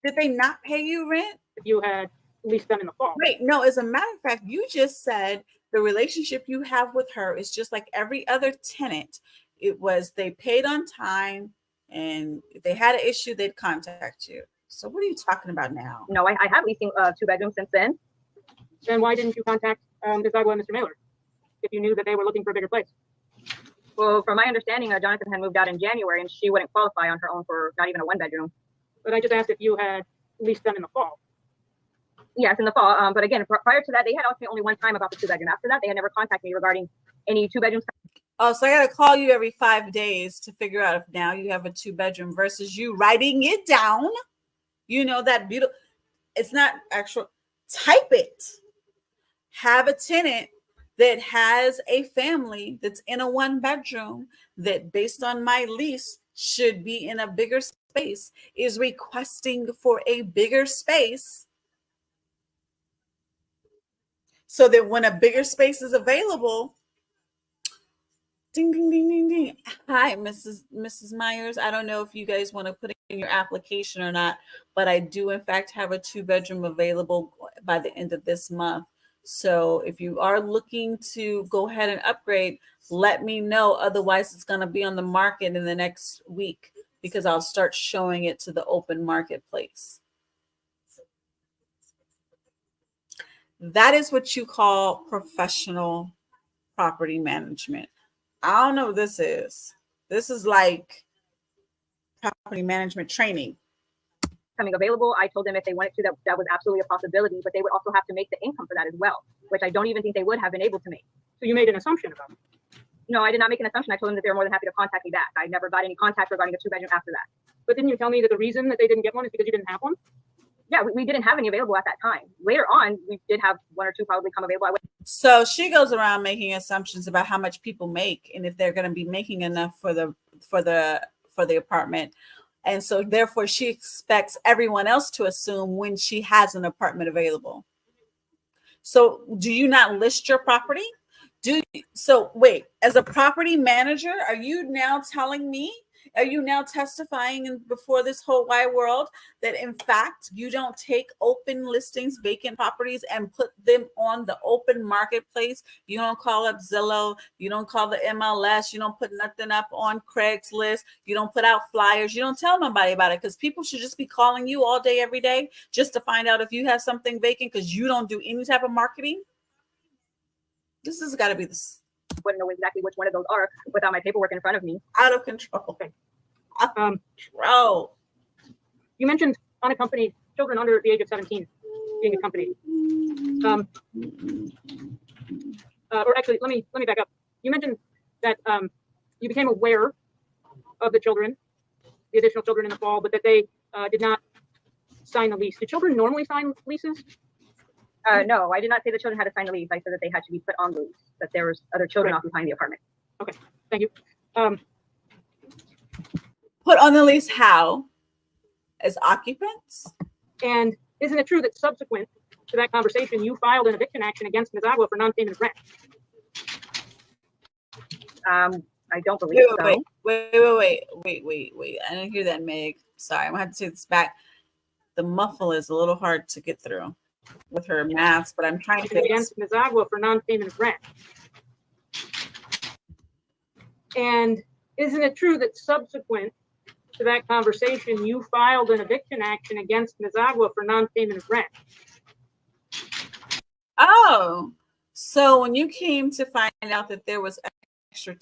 Did they not pay you rent? If you had leased them in the fall. Wait, no, as a matter of fact, you just said the relationship you have with her is just like every other tenant. It was they paid on time, and if they had an issue, they'd contact you. So what are you talking about now? No, I have leasing two bedrooms since then. Then why didn't you contact Ms. Agua and Mr. Mailer if you knew that they were looking for a bigger place? Well, from my understanding, Jonathan had moved out in January and she wouldn't qualify on her own for not even a one-bedroom. But I just asked if you had leased them in the fall. Yes, in the fall. But again, prior to that, they had asked me only one time about the two-bedroom. After that, they had never contacted me regarding any two-bedrooms. Oh, so I got to call you every 5 days to figure out if now you have a two-bedroom versus you writing it down. You know, that beautiful, it's not actual, type it. Have a tenant that has a family that's in a one-bedroom that based on my lease should be in a bigger space, is requesting for a bigger space so that when a bigger space is available, ding, ding, ding, ding, ding. Hi, Mrs. Myers. I don't know if you guys want to put it in your application or not, but I do in fact have a two-bedroom available by the end of this month. So if you are looking to go ahead and upgrade, let me know. Otherwise, it's going to be on the market in the next week because I'll start showing it to the open marketplace. That is what you call professional property management. I don't know what this is. This is like property management training. Coming available, I told them if they wanted to, that was absolutely a possibility, but they would also have to make the income for that as well, which I don't even think they would have been able to make. So you made an assumption about it? No, I did not make an assumption. I told them that they were more than happy to contact me back. I never got any contact regarding a two-bedroom after that. But didn't you tell me that the reason that they didn't get one is because you didn't have one? Yeah, we didn't have any available at that time. Later on, we did have one or two probably come available. So she goes around making assumptions about how much people make and if they're going to be making enough for the apartment. And so therefore she expects everyone else to assume when she has an apartment available. So do you not list your property? So wait, as a property manager, are you now telling me, are you now testifying before this whole wide world that in fact you don't take open listings, vacant properties and put them on the open marketplace? You don't call up Zillow, you don't call the MLS, you don't put nothing up on Craigslist, you don't put out flyers, you don't tell nobody about it because people should just be calling you all day, every day just to find out if you have something vacant because you don't do any type of marketing. This has got to be this. Wouldn't know exactly which one of those are without my paperwork in front of me. Out of control. Control. You mentioned unaccompanied children under the age of 17 being accompanied. Or actually, let me back up. You mentioned that you became aware of the additional children in the fall, but that they did not sign the lease. Do children normally sign leases? No, I did not say the children had to sign the lease. I said that they had to be put on the lease, that there was other children occupying the apartment. Okay, thank you. Put on the lease how? As occupants? And isn't it true that subsequent to that conversation, you filed an eviction action against Ms. Agua for non-payment of rent? I don't believe so. Wait. I didn't hear that, Meg. Sorry, I'm gonna have to take this back. The muffle is a little hard to get through with her mask, but I'm trying to against Ms. Agua for non-payment of rent. And isn't it true that subsequent to that conversation, you filed an eviction action against Ms. Agua for non-payment of rent? Oh, so when you came to find out that there was extra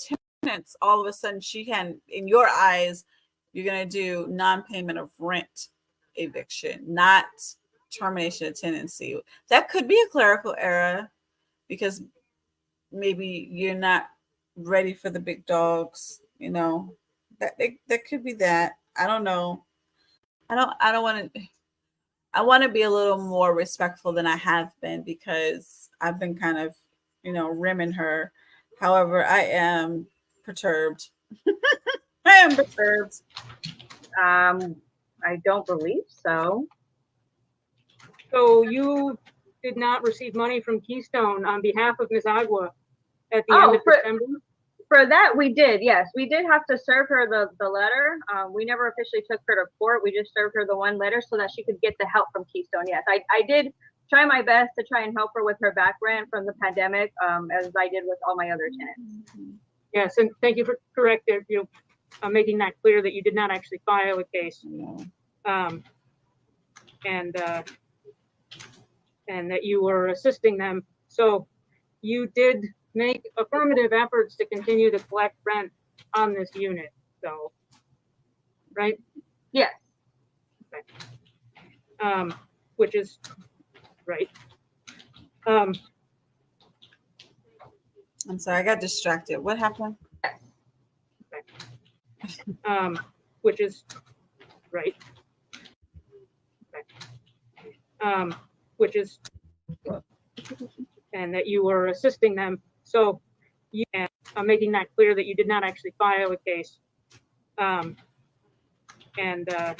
tenants, all of a sudden she had, in your eyes, you're gonna do non-payment of rent eviction, not termination of tenancy. That could be a clerical error because maybe you're not ready for the big dogs, you know. That could be that. I don't know. I don't want to. I want to be a little more respectful than I have been because I've been kind of, rimming her. However, I am perturbed. I am perturbed. I don't believe so. So you did not receive money from Keystone on behalf of Ms. Agua at the end of December? For that, we did, yes. We did have to serve her the letter. We never officially took her to court. We just served her the one letter so that she could get the help from Keystone. Yes, I did try my best to try and help her with her back rent from the pandemic, as I did with all my other tenants. Yes, and thank you for correcting, making that clear that you did not actually file a case. And that you were assisting them. So you did make affirmative efforts to continue to collect rent on this unit, so, right? Yes. Okay. Which is right. I'm sorry, I got distracted. What happened? Okay. Which is right. Okay. Which is, and that you were assisting them. So, I'm making that clear that you did not actually file a case, and that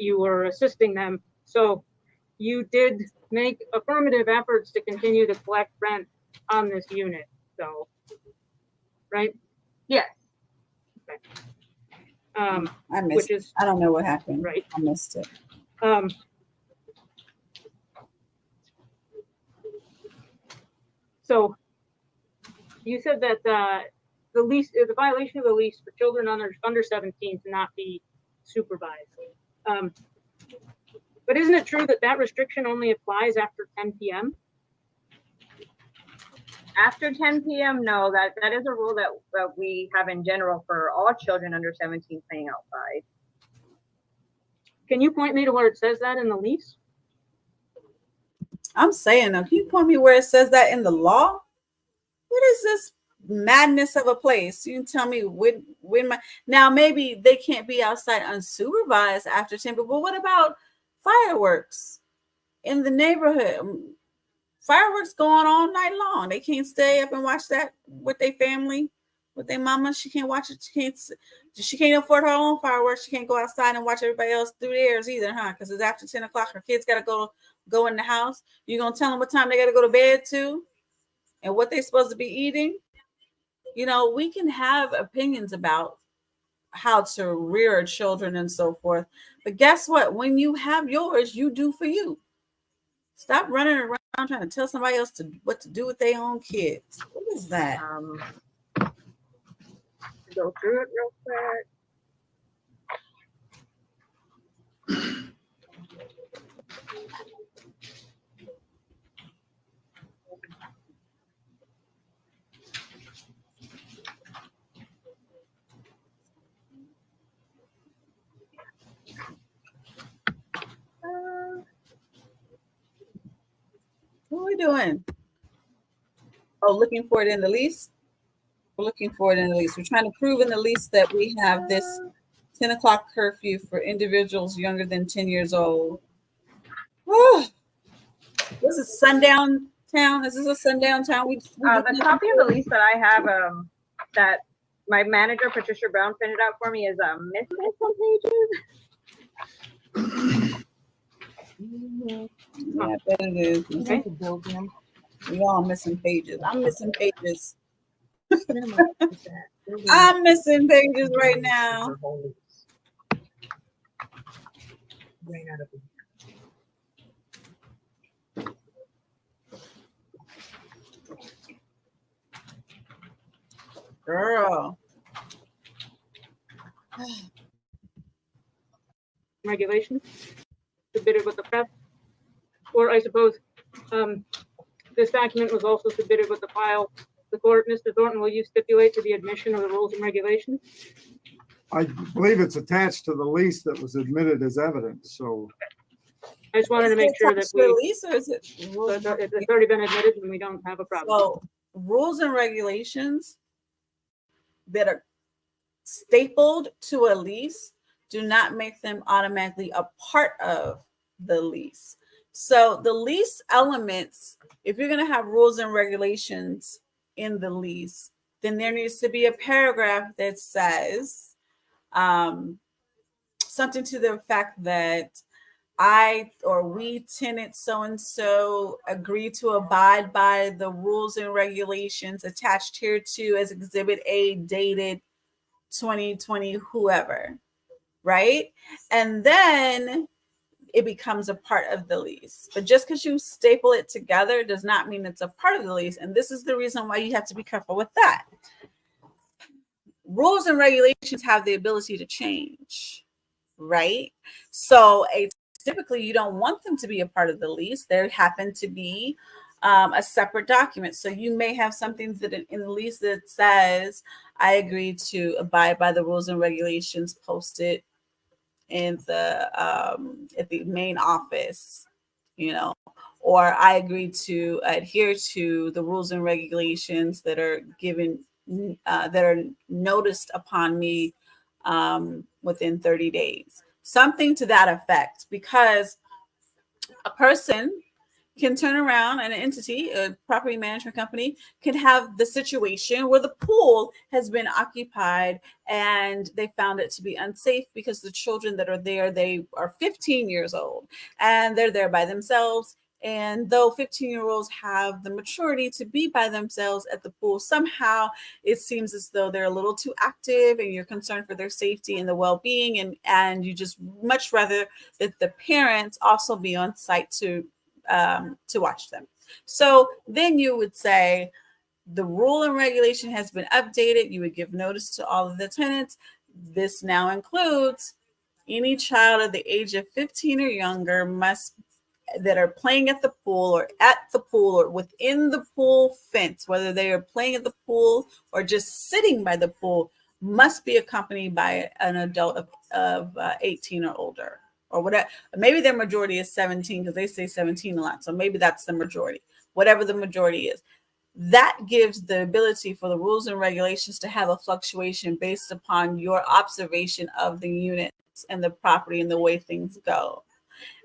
you were assisting them. So, you did make affirmative efforts to continue to collect rent on this unit. So, right? Yes. Okay. I missed it. I don't know what happened. Right. I missed it. So you said that the lease, the violation of the lease for children under 17 to not be supervised. But isn't it true that that restriction only applies after 10 p.m.? After 10 p.m., no, that is a rule that we have in general for all children under 17 playing outside. Can you point me to where it says that in the lease? I'm saying, can you point me where it says that in the law? What is this madness of a place? You can tell me when now maybe they can't be outside unsupervised after 10, but what about fireworks in the neighborhood? Fireworks going all night long. They can't stay up and watch that with their family, with their mama. She can't watch it. She can't afford her own fireworks. She can't go outside and watch everybody else through theirs either, huh? Because it's after 10 o'clock. Her kids got to go in the house. You're going to tell them what time they got to go to bed too and what they're supposed to be eating. We can have opinions about how to rear children and so forth. But guess what? When you have yours, you do for you. Stop running around trying to tell somebody else what to do with their own kids. What is that? Go through it real quick. What are we doing? Oh, looking for it in the lease? We're looking for it in the lease. We're trying to prove in the lease that we have this 10 o'clock curfew for individuals younger than 10 years old. Oh, this is sundown town. Is this a sundown town? The copy of the lease that I have that my manager, Patricia Brown, printed out for me is missing some pages. Yeah, I bet it is. Okay. We all missing pages. I'm missing pages. I'm missing pages right now. Girl. Regulations submitted with the prep, or I suppose this document was also submitted with the file. The court, Mr. Thornton, will you stipulate to the admission of the rules and regulations? I believe it's attached to the lease that was admitted as evidence, so. I just wanted to make sure that we, Release, or is it it's already been admitted and we don't have a problem. so rules and regulations that are stapled to a lease do not make them automatically a part of the lease. So the lease elements, if you're going to have rules and regulations in the lease, then there needs to be a paragraph that says something to the fact that I or we tenant so-and-so agree to abide by the rules and regulations attached here to as Exhibit A dated 2020, whoever, right? And then it becomes a part of the lease. But just because you staple it together does not mean it's a part of the lease. And this is the reason why you have to be careful with that. Rules and regulations have the ability to change, right? So typically you don't want them to be a part of the lease. There happen to be a separate document. So you may have something that in the lease that says, I agree to abide by the rules and regulations posted in the at the main office, you know, or I agree to adhere to the rules and regulations that are given that are noticed upon me within 30 days. Something to that effect, because a person can turn around and an entity, a property management company, can have the situation where the pool has been occupied and they found it to be unsafe because the children that are there, they are 15 years old and they're there by themselves. And though 15-year-olds have the maturity to be by themselves at the pool, somehow it seems as though they're a little too active and you're concerned for their safety and the well-being. And you just much rather that the parents also be on site to watch them. So then you would say the rule and regulation has been updated. You would give notice to all of the tenants. This now includes any child of the age of 15 or younger that are playing at the pool or within the pool fence, whether they are playing at the pool or just sitting by the pool, must be accompanied by an adult of 18 or older. Or whatever, maybe their majority is 17 because they say 17 a lot. So maybe that's the majority, whatever the majority is. That gives the ability for the rules and regulations to have a fluctuation based upon your observation of the units and the property and the way things go.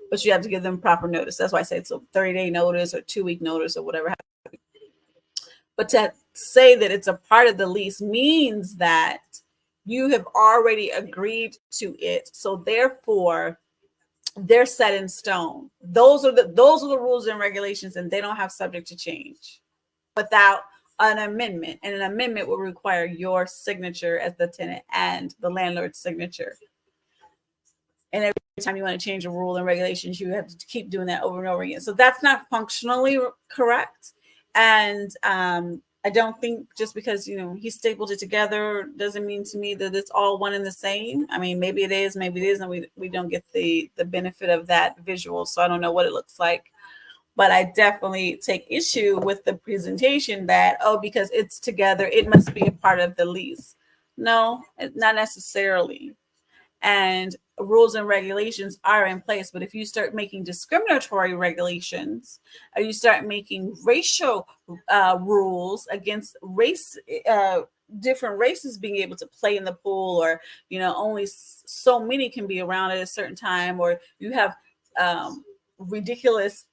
But you have to give them proper notice. That's why I say it's a 30-day notice or 2-week notice or whatever. But to say that it's a part of the lease means that you have already agreed to it. So therefore, they're set in stone. Those are the rules and regulations, and they don't have subject to change without an amendment. And an amendment will require your signature as the tenant and the landlord's signature. And every time you want to change a rule and regulations, you have to keep doing that over and over again. So that's not functionally correct. And I don't think just because, he stapled it together doesn't mean to me that it's all one and the same. I mean, maybe it is, and we don't get the benefit of that visual. So I don't know what it looks like. But I definitely take issue with the presentation that, because it's together, it must be a part of the lease. No, not necessarily. And rules and regulations are in place. But if you start making discriminatory regulations, or you start making racial rules against race, different races being able to play in the pool, or, only so many can be around at a certain time, or you have ridiculous,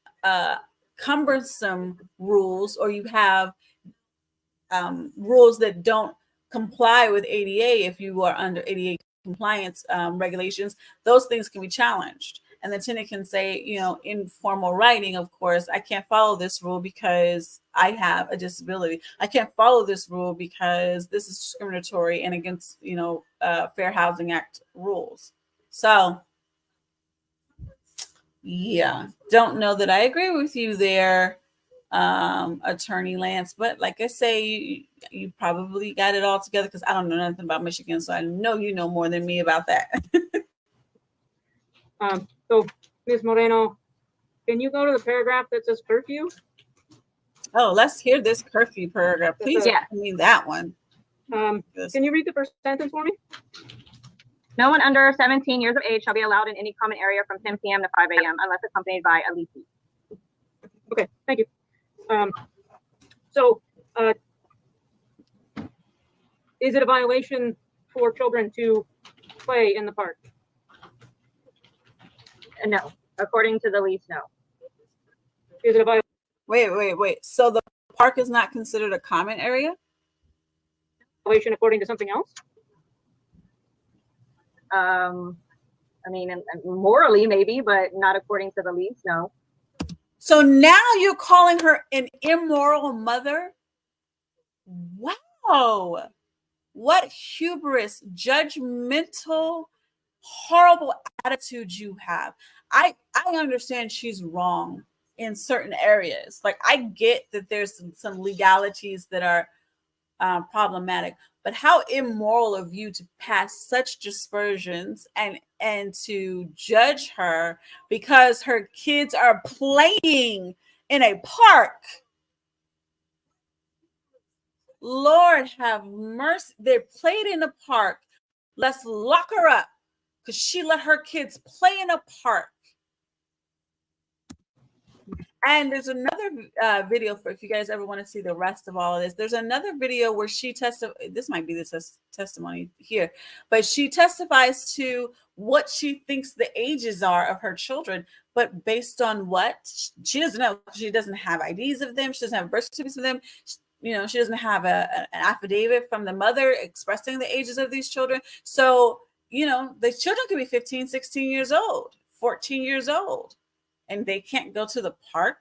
cumbersome rules, or you have rules that don't comply with ADA if you are under ADA compliance regulations, those things can be challenged. And the tenant can say, you know, in formal writing, of course, I can't follow this rule because I have a disability. I can't follow this rule because this is discriminatory and against, you know, Fair Housing Act rules. So, yeah, don't know that I agree with you there, Attorney Lance, but like I say, you probably got it all together because I don't know nothing about Michigan, so I know you know more than me about that. So, Ms. Moreno, can you go to the paragraph that says curfew? Oh, let's hear this curfew paragraph. Please Yeah. give me that one. Can you read the first sentence for me? No one under 17 years of age shall be allowed in any common area from 10 p.m. to 5 a.m. unless accompanied by a lease. Okay, thank you. So, is it a violation for children to play in the park? No, according to the lease, no. Is it a violation? Wait. So the park is not considered a common area? According to something else? I mean, morally maybe, but not according to the lease, no. So now you're calling her an immoral mother? Wow. What hubris, judgmental, horrible attitude you have. I understand she's wrong in certain areas. Like, I get that there's some legalities that are problematic, but how immoral of you to pass such dispersions and to judge her because her kids are playing in a park. Lord have mercy. They played in a park. Let's lock her up because she let her kids play in a park. And there's another video for if you guys ever want to see the rest of all of this. There's another video where she testifies. This might be the testimony here, but she testifies to what she thinks the ages are of her children, but based on what? She doesn't know. She doesn't have IDs of them. She doesn't have birth certificates of them. You know, she doesn't have an affidavit from the mother expressing the ages of these children. So, you know, the children could be 15, 16 years old, 14 years old, and they can't go to the park.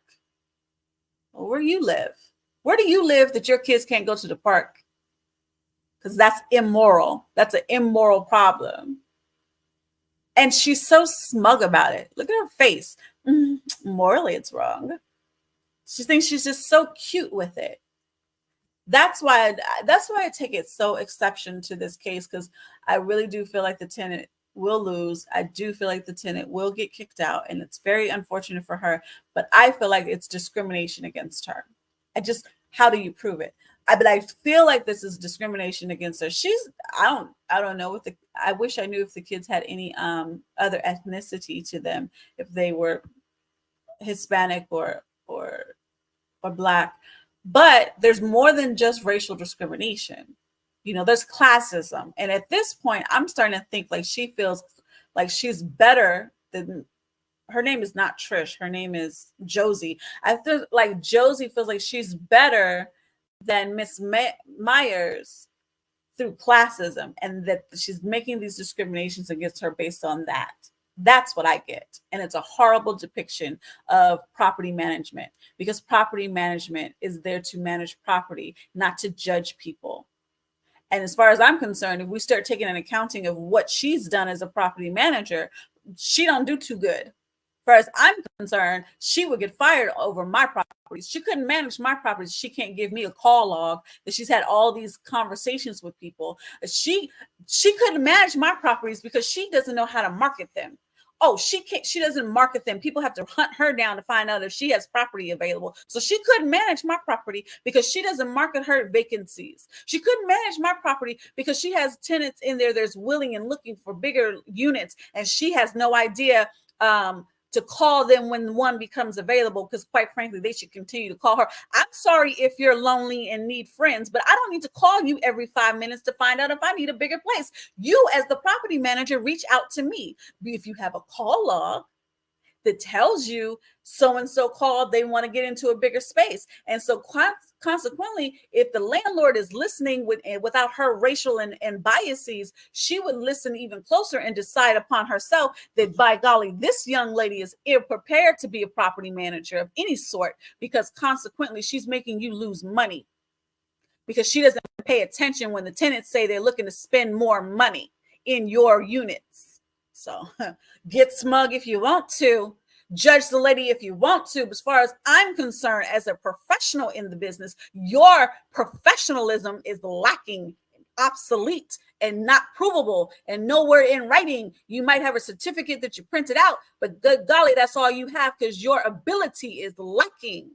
Well, where do you live? Where do you live that your kids can't go to the park? Because that's immoral. That's an immoral problem. And she's so smug about it. Look at her face. Morally, it's wrong. She thinks she's just so cute with it. That's why I take it so exception to this case, because I really do feel like the tenant will lose. I do feel like the tenant will get kicked out, and it's very unfortunate for her, but I feel like it's discrimination against her. How do you prove it? But I feel like this is discrimination against her. I don't know I wish I knew if the kids had any other ethnicity to them, if they were Hispanic or Black. But there's more than just racial discrimination. You know, there's classism. And at this point, I'm starting to think like she feels like she's better than, her name is not Trish. Her name is Josie. I feel like Josie feels like she's better than Miss Myers through classism, and that she's making these discriminations against her based on that. That's what I get. And it's a horrible depiction of property management, because property management is there to manage property, not to judge people. And as far as I'm concerned, if we start taking an accounting of what she's done as a property manager, she don't do too good. As far as I'm concerned, she would get fired over my properties. She couldn't manage my properties. She can't give me a call log that she's had all these conversations with people. She couldn't manage my properties because she doesn't know how to market them. Oh, she doesn't market them. People have to hunt her down to find out if she has property available. So she couldn't manage my property because she doesn't market her vacancies. She couldn't manage my property because she has tenants in there that's willing and looking for bigger units, and she has no idea to call them when one becomes available, because quite frankly, they should continue to call her. I'm sorry if you're lonely and need friends, but I don't need to call you every 5 minutes to find out if I need a bigger place. You, as the property manager, reach out to me. If you have a call log that tells you so and so called, they want to get into a bigger space. And so consequently, if the landlord is listening without her racial and biases, she would listen even closer and decide upon herself that, by golly, this young lady is ill-prepared to be a property manager of any sort, because consequently she's making you lose money because she doesn't pay attention when the tenants say they're looking to spend more money in your units. So get smug if you want to, judge the lady if you want to. But as far as I'm concerned, as a professional in the business, your professionalism is lacking, obsolete, and not provable, and nowhere in writing. You might have a certificate that you printed out, but good golly, that's all you have, because your ability is lacking.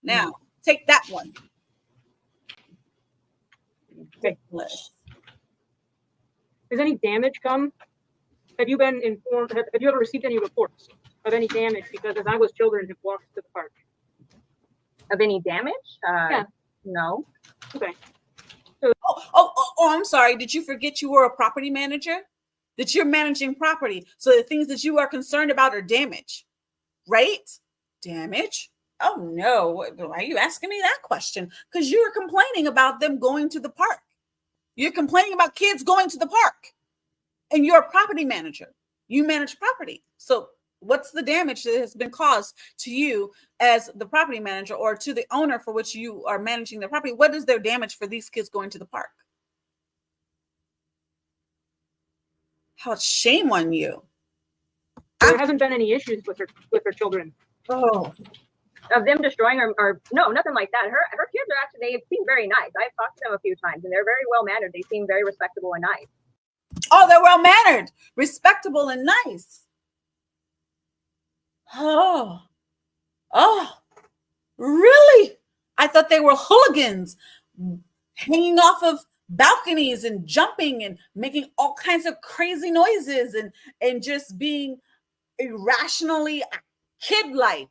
Now, take that one. Okay. Has any damage come? Have you been informed? Have you ever received any reports of any damage? Because as I was, children have walked to the park. Of any damage? Yeah. No. Okay. Oh, I'm sorry. Did you forget you were a property manager? That you're managing property. So the things that you are concerned about are damage, right? Damage? Oh no. Why are you asking me that question? Because you were complaining about them going to the park. You're complaining about kids going to the park. And you're a property manager. You manage property. So what's the damage that has been caused to you as the property manager, or to the owner for which you are managing the property? What is their damage for these kids going to the park? How shame on you. There hasn't been any issues with her children. Oh. Of them destroying or no, nothing like that. Her kids are actually, they seem very nice. I've talked to them a few times and they're very well mannered. They seem very respectable and nice. Oh, they're well mannered, respectable, and nice. Oh, really? I thought they were hooligans, hanging off of balconies and jumping and making all kinds of crazy noises and just being irrationally kid-like.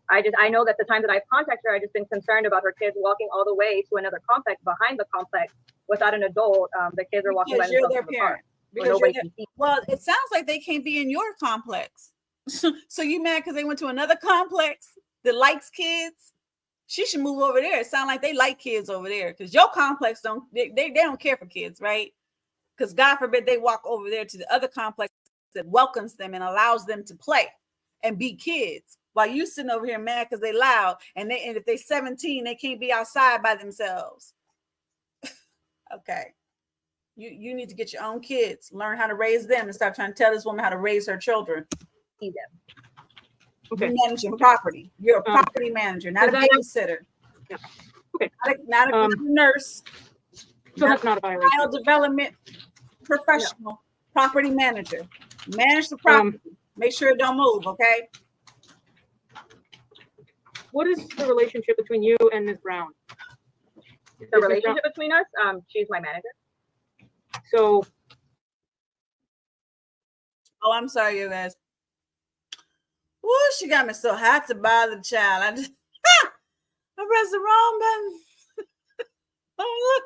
I know that the time that I've contacted her, I've just been concerned about her kids walking all the way to another complex behind the complex without an adult. The kids are walking by themselves in the park. Well, it sounds like they can't be in your complex. So you mad because they went to another complex that likes kids? She should move over there. It sounds like they like kids over there, because your complex don't care for kids, right? Because God forbid they walk over there to the other complex that welcomes them and allows them to play and be kids, while you sitting over here mad because they loud, and if they're 17, they can't be outside by themselves. Okay. You need to get your own kids, learn how to raise them, and stop trying to tell this woman how to raise her children. Okay. You're managing property. You're a property manager, not a babysitter. Yeah. Okay. Not a nurse. So that's not a violation. Child development professional, property manager. Manage the property. Make sure it don't move, okay? What is the relationship between you and Ms. Brown? The relationship between us? She's my manager. So. Oh, I'm sorry, you guys. Woo, she got me so hot to bother the child. I pressed the wrong button. Oh, look.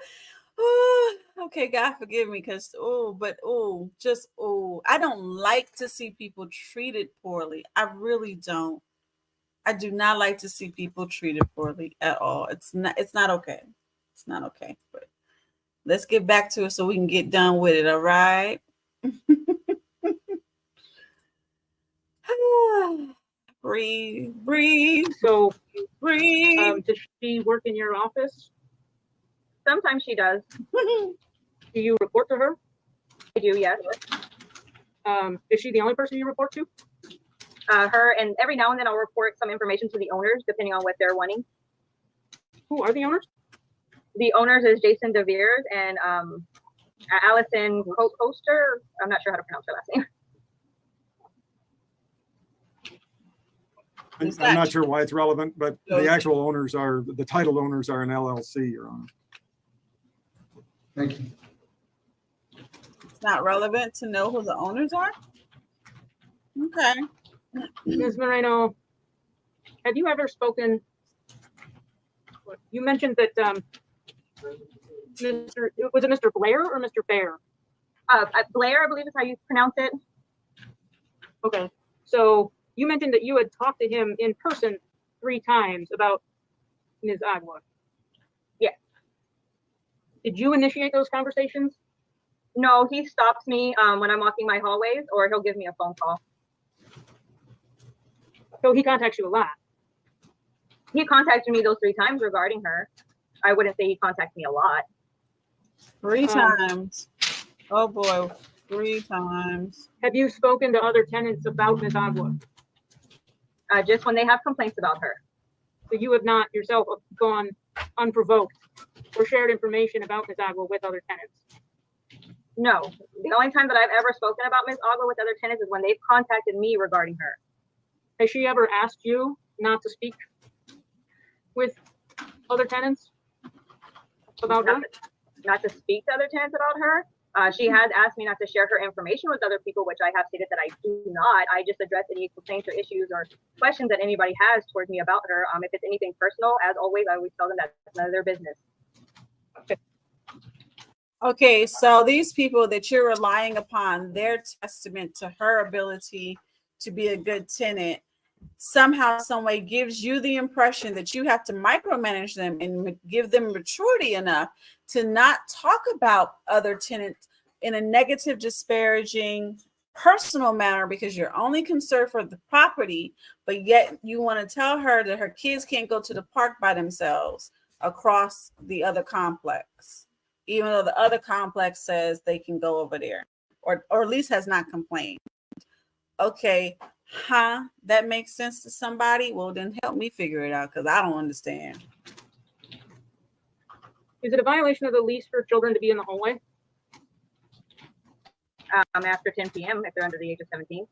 Ooh, okay, God forgive me, because I don't like to see people treated poorly. I really don't. I do not like to see people treated poorly at all. It's not okay. It's not okay. But let's get back to it so we can get done with it, all right? Breathe. So, breathe. Does she work in your office? Sometimes she does. Do you report to her? I do, yes. Is she the only person you report to? Her, and every now and then I'll report some information to the owners, depending on what they're wanting. Who are the owners? The owners is Jason DeVeers and Allison Coaster. I'm not sure how to pronounce her last name. I'm not sure why it's relevant, but the actual owners are, the title owners are an LLC, Your Honor. Thank you. It's not relevant to know who the owners are? Okay. Ms. Moreno, have you ever spoken? You mentioned that was it Mr. Blair or Mr. Fair? Blair, I believe is how you pronounce it. Okay. So you mentioned that you had talked to him in person 3 times about Ms. Agua. Yeah. Did you initiate those conversations? No, he stops me when I'm walking my hallways, or he'll give me a phone call. So he contacts you a lot. He contacted me those 3 times regarding her. I wouldn't say he contacted me a lot. 3 times. Oh boy, 3 times. Have you spoken to other tenants about Ms. Agua? Just when they have complaints about her. So you have not yourself gone unprovoked or shared information about Ms. Agua with other tenants? No. The only time that I've ever spoken about Ms. Agua with other tenants is when they've contacted me regarding her. Has she ever asked you not to speak with other tenants about her? Not to speak to other tenants about her. She has asked me not to share her information with other people, which I have stated that I do not. I just address any complaints or issues or questions that anybody has towards me about her. If it's anything personal, as always, I always tell them that's none of their business. Okay, so these people that you're relying upon, their testament to her ability to be a good tenant, somehow, some way gives you the impression that you have to micromanage them and give them maturity enough to not talk about other tenants in a negative, disparaging, personal manner because you're only concerned for the property, but yet you want to tell her that her kids can't go to the park by themselves across the other complex, even though the other complex says they can go over there, or at least has not complained. Okay, that makes sense to somebody? Well, then help me figure it out because I don't understand. Is it a violation of the lease for children to be in the hallway? After 10 p.m. if they're under the age of 17.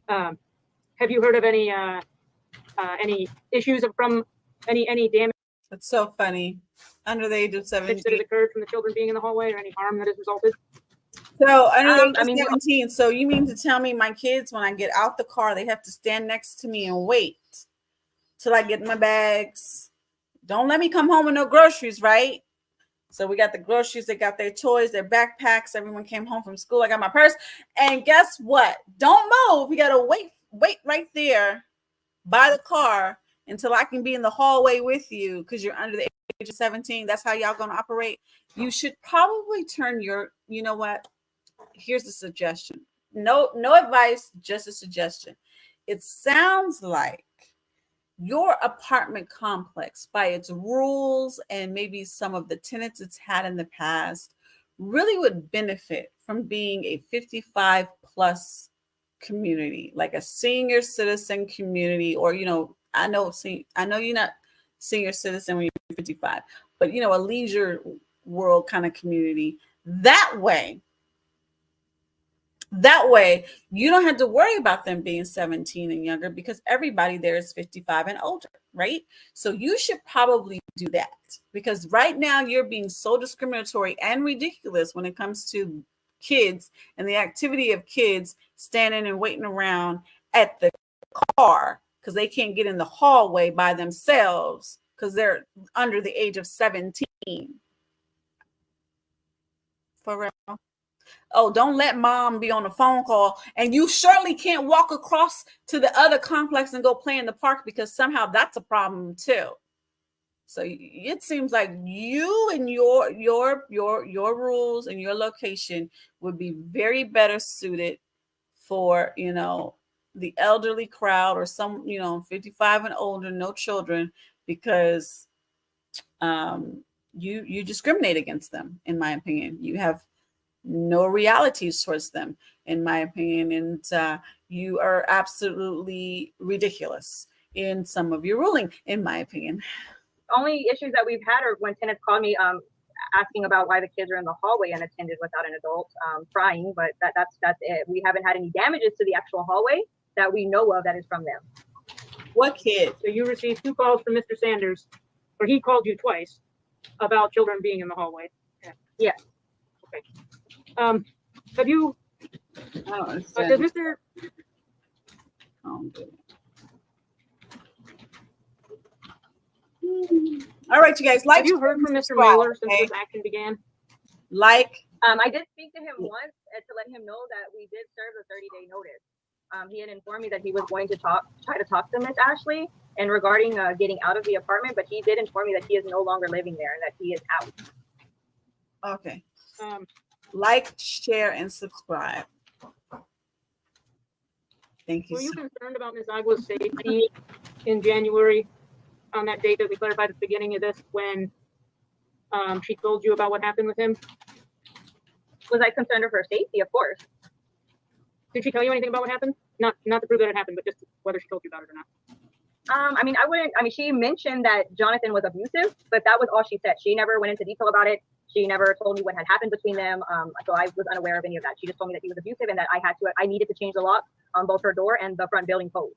Have you heard of any issues from any damage? That's so funny. Under the age of 17. That has occurred from the children being in the hallway, or any harm that has resulted? So under the age of 17. So you mean to tell me my kids, when I get out the car, they have to stand next to me and wait till I get my bags? Don't let me come home with no groceries, right? So we got the groceries, they got their toys, their backpacks. Everyone came home from school. I got my purse. And guess what? Don't move. You got to wait right there by the car until I can be in the hallway with you because you're under the age of 17. That's how y'all going to operate. You should probably turn your, you know what? Here's a suggestion. No advice, just a suggestion. It sounds like your apartment complex, by its rules and maybe some of the tenants it's had in the past, really would benefit from being a 55 plus community, like a senior citizen community, or, I know you're not senior citizen when you're 55, but, a leisure world kind of community. That way, you don't have to worry about them being 17 and younger because everybody there is 55 and older, right? So you should probably do that because right now you're being so discriminatory and ridiculous when it comes to kids and the activity of kids standing and waiting around at the car because they can't get in the hallway by themselves because they're under the age of 17. For real. Oh, don't let mom be on a phone call. And you surely can't walk across to the other complex and go play in the park because somehow that's a problem too. So it seems like you and your rules and your location would be very better suited for, the elderly crowd or some, 55 and older, no children, because you discriminate against them, in my opinion. You have no realities towards them, in my opinion, and you are absolutely ridiculous in some of your ruling, in my opinion. Only issues that we've had are when tenants call me asking about why the kids are in the hallway unattended without an adult crying, but that's it. We haven't had any damages to the actual hallway that we know of that is from them. What kid? So you received 2 calls from Mr. Sanders, or he called you twice about children being in the hallway. Yeah. Okay. Have you? Does Mr. All right, you guys. Have you heard from Mr. Mailer since this action began? Like, I did speak to him once to let him know that we did serve the 30-day notice. He had informed me that he was going to try to talk to Miss Ashley and regarding getting out of the apartment, but he did inform me that he is no longer living there and that he is out. Okay. Like, share, and subscribe. Thank you. Were you concerned about Ms. Agua's safety in January on that date that we clarified at the beginning of this when she told you about what happened with him? Was I concerned of her safety? Of course. Did she tell you anything about what happened? Not to prove that it happened, but just whether she told you about it or not. I mean, she mentioned that Jonathan was abusive, but that was all she said. She never went into detail about it. She never told me what had happened between them. So I was unaware of any of that. She just told me that he was abusive and that I needed to change the lock on both her door and the front building code.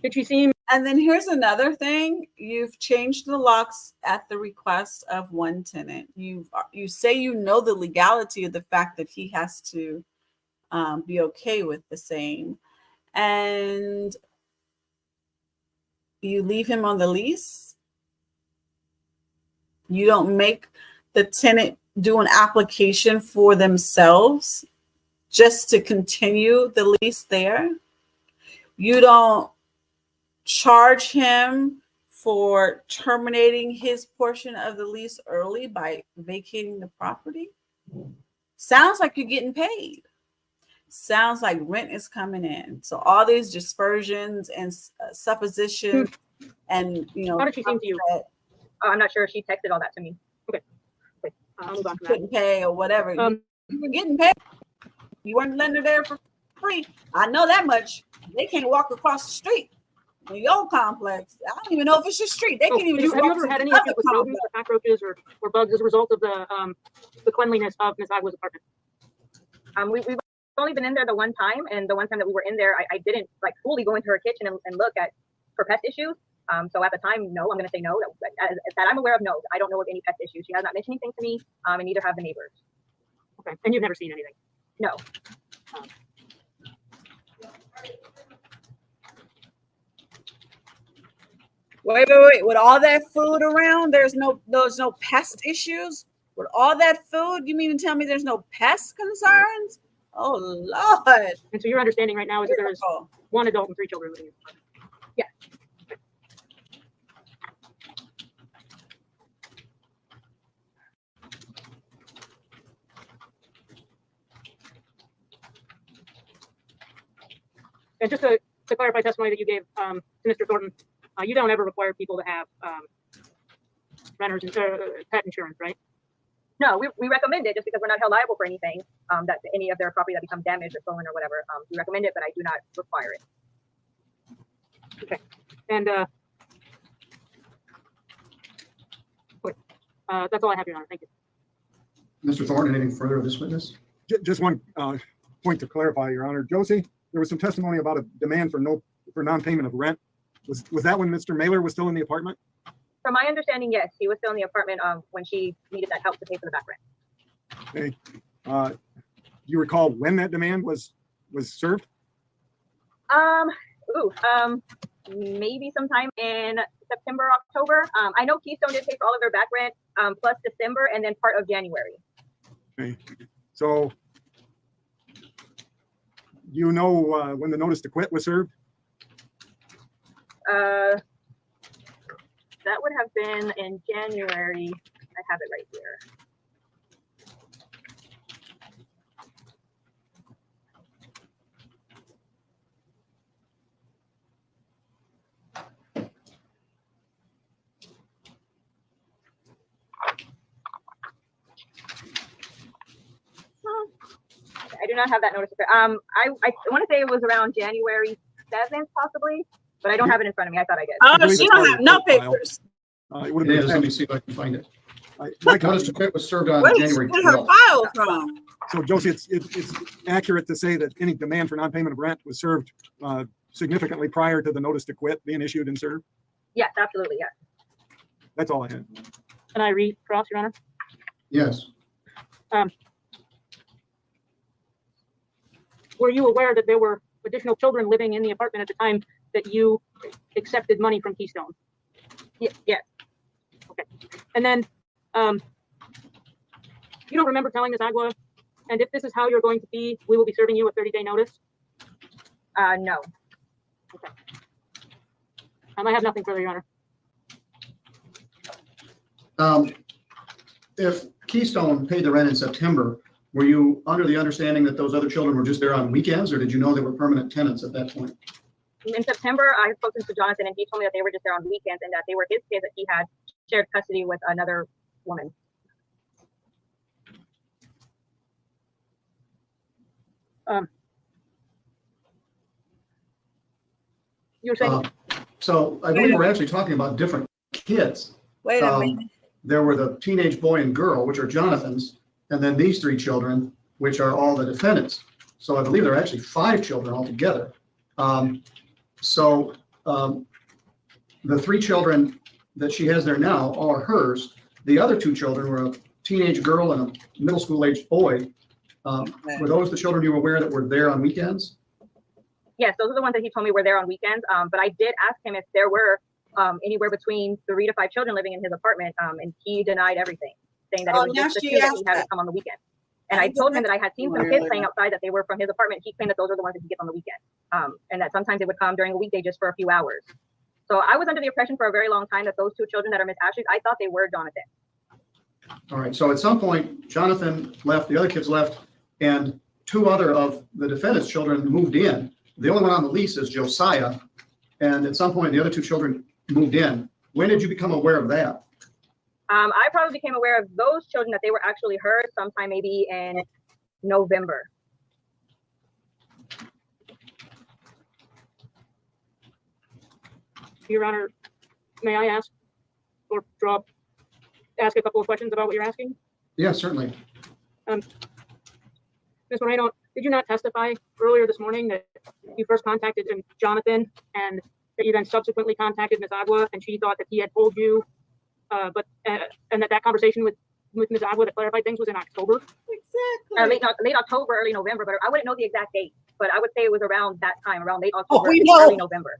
Did she seem? And then here's another thing. You've changed the locks at the request of one tenant. You say you know the legality of the fact that he has to be okay with the same. And you leave him on the lease. You don't make the tenant do an application for themselves just to continue the lease there. You don't charge him for terminating his portion of the lease early by vacating the property. Sounds like you're getting paid. Sounds like rent is coming in. So all these dispersions and suppositions and, How did she seem to you? I'm not sure if she texted all that to me. Okay. I'll move on to couldn't pay or whatever. You were getting paid. You weren't letting her there for free. I know that much. They can't walk across the street in your complex. I don't even know if it's your street. They can't even. Have you ever had any issues with rodents or cockroaches or bugs as a result of the cleanliness of Ms. Agua's apartment? We've only been in there the one time, and the one time that we were in there, I didn't fully go into her kitchen and look for pest issues. So at the time, no, I'm going to say no. That I'm aware of, no. I don't know of any pest issues. She has not mentioned anything to me, and neither have the neighbors. Okay, and you've never seen anything? No. Wait. With all that food around, there's no pest issues? With all that food, you mean to tell me there's no pest concerns? Oh, Lord. And so your understanding right now is that there is one adult and 3 children living in the apartment? Yeah. And just to clarify testimony that you gave to Mr. Thornton, you don't ever require people to have renters and pet insurance, right? No, we recommend it just because we're not held liable for anything that any of their property that becomes damaged or stolen or whatever. We recommend it, but I do not require it. Okay. And that's all I have, Your Honor. Thank you. Mr. Thornton, anything further of this witness? Just one point to clarify, Your Honor. Josie, there was some testimony about a demand for non-payment of rent. Was that when Mr. Mailer was still in the apartment? From my understanding, yes, he was still in the apartment when she needed that help to pay for the back rent. Okay. Do you recall when that demand was served? Maybe sometime in September, October. I know Keystone did pay for all of their back rent, plus December and then part of January. Okay. So, you know when the notice to quit was served? That would have been in January. I have it right here. I do not have that notice. I want to say it was around January 7th, possibly, but I don't have it in front of me. I thought I did. Oh, she don't have no papers. It would have been. Let me see if I can find it. My notice to quit was served on Where did January she get her 12th. file from? So, Josie, it's accurate to say that any demand for non-payment of rent was served significantly prior to the notice to quit being issued and served? Yes, absolutely, yes. That's all I had. Can I read cross, Your Honor? Yes. Were you aware that there were additional children living in the apartment at the time that you accepted money from Keystone? Yes. Okay. And then You don't remember telling Ms. Agua, and if this is how you're going to be, we will be serving you a 30-day notice? No. Okay. I have nothing further, Your Honor. If Keystone paid the rent in September, were you under the understanding that those other children were just there on weekends, or did you know they were permanent tenants at that point? In September, I had spoken to Jonathan, and he told me that they were just there on weekends and that they were his kids, that he had shared custody with another woman. You were saying? So I believe we're actually talking about different kids. Wait a minute. There were the teenage boy and girl, which are Jonathan's, and then these three children, which are all the defendants. So I believe there are actually 5 children altogether. The 3 children that she has there now are hers. The other 2 children were a teenage girl and a middle school aged boy. Were those the children you were aware that were there on weekends? Yes, those are the ones that he told me were there on weekends. But I did ask him if there were anywhere between 3 to 5 children living in his apartment, and he denied everything, saying that it was just the 2 that he had to come on the weekend. And I told him that I had seen some kids playing outside, that they were from his apartment. He claimed that those are the ones that he gets on the weekend, and that sometimes they would come during a weekday just for a few hours. So I was under the impression for a very long time that those 2 children that are Miss Ashley's, I thought they were Jonathan. All right. So at some point, Jonathan left, the other kids left, and 2 other of the defendant's children moved in. The only one on the lease is Josiah. And at some point, the other 2 children moved in. When did you become aware of that? I probably became aware of those children that they were actually hers sometime maybe in November. Your Honor, may I ask or ask a couple of questions about what you're asking? Yeah, certainly. Ms. Moreno, did you not testify earlier this morning that you first contacted Jonathan and that you then subsequently contacted Ms. Agua and she thought that he had told you, and that conversation with Ms. Agua that clarified things was in October? Exactly. Late October, early November, but I wouldn't know the exact date, but I would say it was around that time, around late October, early November.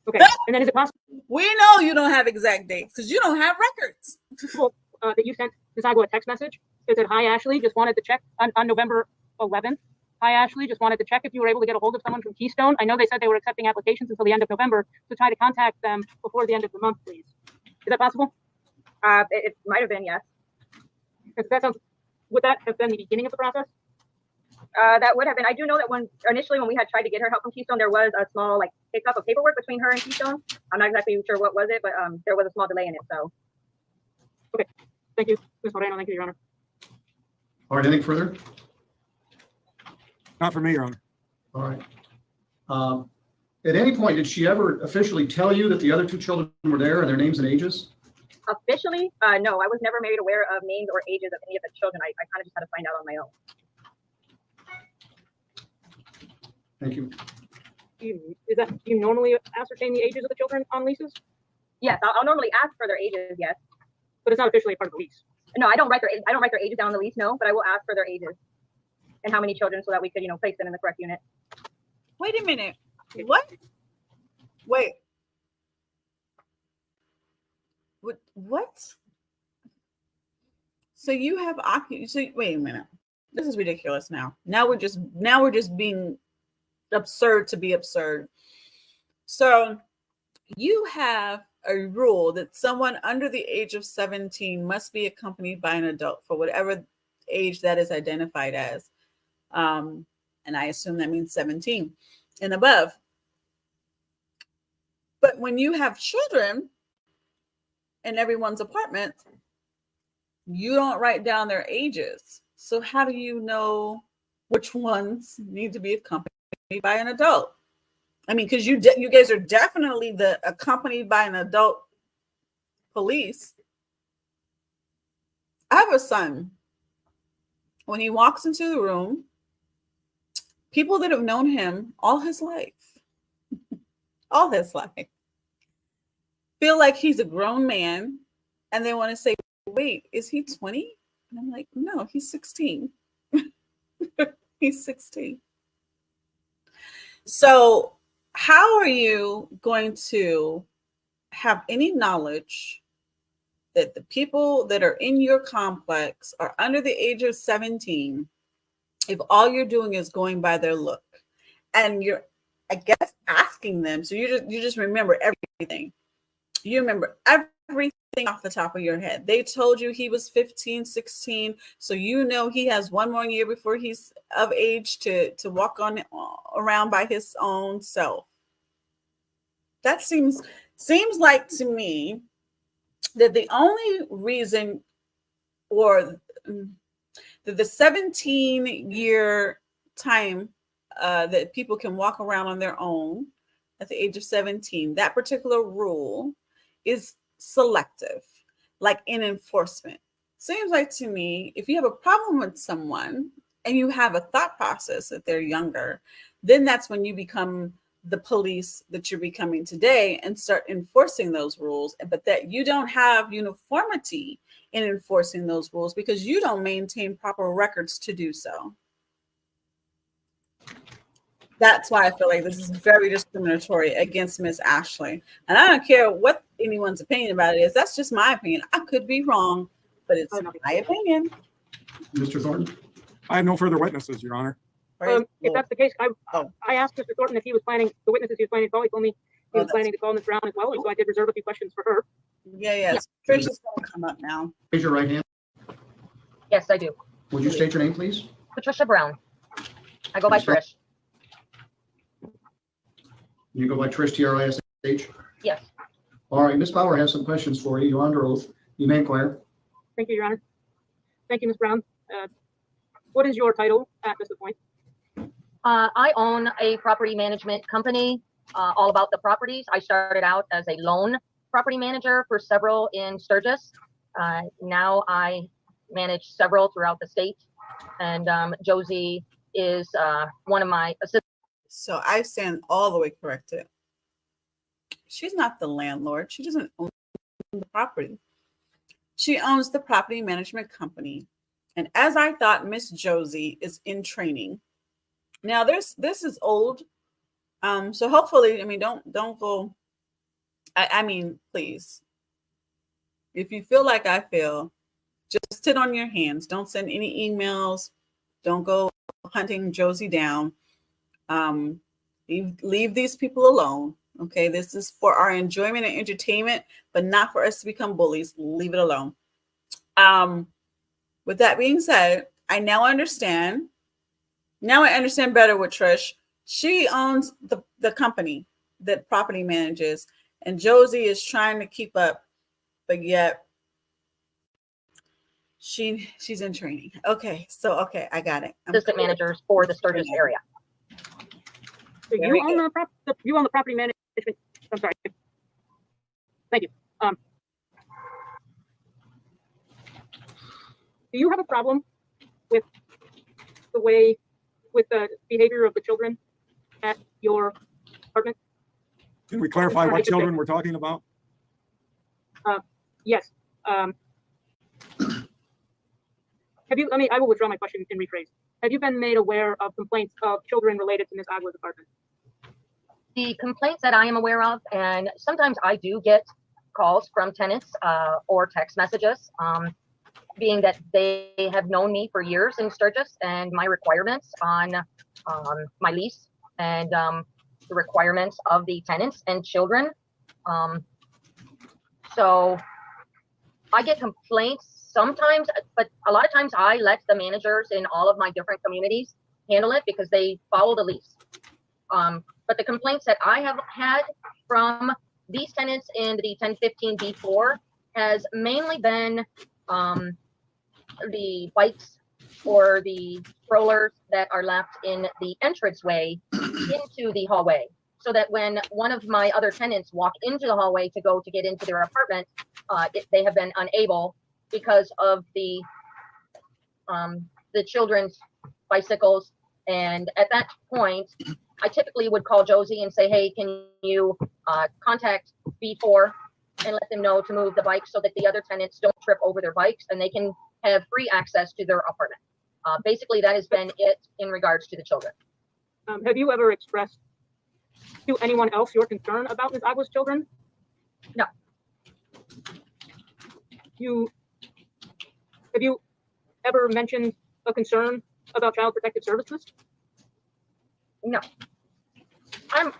Okay, and then is it possible? We know you don't have exact dates because you don't have records. Well, that you sent Ms. Agua a text message that said, "Hi, Ashley, just wanted to check on November 11th. Hi, Ashley, just wanted to check if you were able to get a hold of someone from Keystone. I know they said they were accepting applications until the end of November, so try to contact them before the end of the month, please." Is that possible? It might have been, yes. Would that have been the beginning of the process? That would have been. I do know that when we had tried to get her help from Keystone, there was a small hiccup of paperwork between her and Keystone. I'm not exactly sure what was it, but there was a small delay in it. So. Okay. Thank you, Ms. Moreno. Thank you, Your Honor. All right. Anything further? Not for me, Your Honor. All right. At any point, did she ever officially tell you that the other 2 children were there and their names and ages? Officially, no. I was never made aware of names or ages of any of the children. I kind of just had to find out on my own. Thank you. Do you normally ascertain the ages of the children on leases? Yes, I'll normally ask for their ages. Yes, but it's not officially a part of the lease. No, I don't write their ages down on the lease. No, but I will ask for their ages and how many children so that we could place them in the correct unit. Wait a minute. What? Wait. What? So you have wait a minute. This is ridiculous now. Now we're just being absurd to be absurd. So you have a rule that someone under the age of 17 must be accompanied by an adult for whatever age that is identified as. And I assume that means 17 and above. But when you have children in everyone's apartment, you don't write down their ages. So how do you know which ones need to be accompanied by an adult? I mean, because you guys are definitely the accompanied by an adult police. I have a son. When he walks into the room, people that have known him all his life, feel like he's a grown man, and they want to say, "Wait, is he 20?" And I'm like, "No, he's 16." He's 16. So how are you going to have any knowledge that the people that are in your complex are under the age of 17, if all you're doing is going by their look and you're, I guess, asking them, so you just remember everything. You remember everything off the top of your head. They told you he was 15, 16, so you know he has one more year before he's of age to walk on around by his own self. That seems like to me that the only reason, or that the 17-year time that people can walk around on their own at the age of 17, that particular rule is selective, like in enforcement. Seems like to me, if you have a problem with someone and you have a thought process that they're younger, then that's when you become the police that you're becoming today and start enforcing those rules. But that you don't have uniformity in enforcing those rules because you don't maintain proper records to do so. That's why I feel like this is very discriminatory against Miss Ashley. And I don't care what anyone's opinion about it is. That's just my opinion. I could be wrong, but it's my opinion. Mr. Thornton? I have no further witnesses, Your Honor. If that's the case, I asked Mr. Thornton if he was planning, the witnesses he was planning to call. He told me he was planning to call Ms. Brown as well, and so I did reserve a few questions for her. Yes. Trish is going to come up now. Raise your right hand. Yes, I do. Would you state your name, please? Patricia Brown. I go by Trish. You go by Trish, T-R-I-S-H? Yes. All right, Ms. Bauer has some questions for you. You're under oath. You may inquire. Thank you, Your Honor. Thank you, Ms. Brown. What is your title at this point? I own a property management company, all about the properties. I started out as a loan property manager for several in Sturgis. Now I manage several throughout the state. And Josie is one of my assistants. So I stand all the way corrected. She's not the landlord. She doesn't own the property. She owns the property management company. And as I thought, Miss Josie is in training. Now this is old. So hopefully, I mean, don't go. I mean, please. If you feel like I feel, just sit on your hands. Don't send any emails. Don't go hunting Josie down. Leave these people alone. Okay, this is for our enjoyment and entertainment, but not for us to become bullies. Leave it alone. With that being said, I now understand. Now I understand better with Trish. She owns the company that property manages, and Josie is trying to keep up, but yet she's in training. Okay, so I got it. Assistant managers for the Sturgis area. So you own the property management. I'm sorry. Thank you. Do you have a problem with the behavior of the children at your apartment? Can we clarify what children we're talking about? Yes. Have you? I will withdraw my question and rephrase. Have you been made aware of complaints of children related to Ms. Agua's apartment? The complaints that I am aware of, and sometimes I do get calls from tenants or text messages, being that they have known me for years in Sturgis and my requirements on my lease and the requirements of the tenants and children. So I get complaints sometimes, but a lot of times I let the managers in all of my different communities handle it because they follow the lease. But the complaints that I have had from these tenants in the 1015 B4 has mainly been the bikes or the strollers that are left in the entranceway into the hallway. So that when one of my other tenants walk into the hallway to go to get into their apartment, they have been unable because of the children's bicycles. And at that point, I typically would call Josie and say, hey, can you contact B4 and let them know to move the bikes so that the other tenants don't trip over their bikes and they can have free access to their apartment. Basically, that has been it in regards to the children. Have you ever expressed to anyone else your concern about Ms. Agua's children? No. have you ever mentioned a concern about Child Protective Services? No. I'm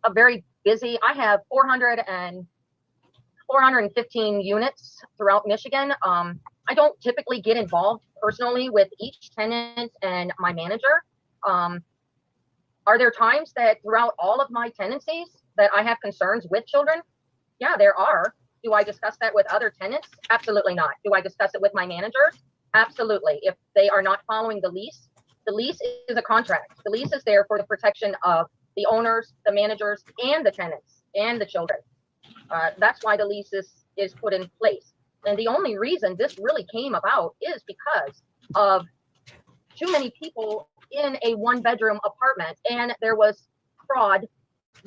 a very busy. I have 415 units throughout Michigan. I don't typically get involved personally with each tenant and my manager. Are there times that throughout all of my tenancies that I have concerns with children? Yeah, there are. Do I discuss that with other tenants? Absolutely not. Do I discuss it with my managers? Absolutely. If they are not following the lease is a contract. The lease is there for the protection of the owners, the managers, and the tenants, and the children. That's why the lease is put in place. And the only reason this really came about is because of too many people in a one-bedroom apartment, and there was fraud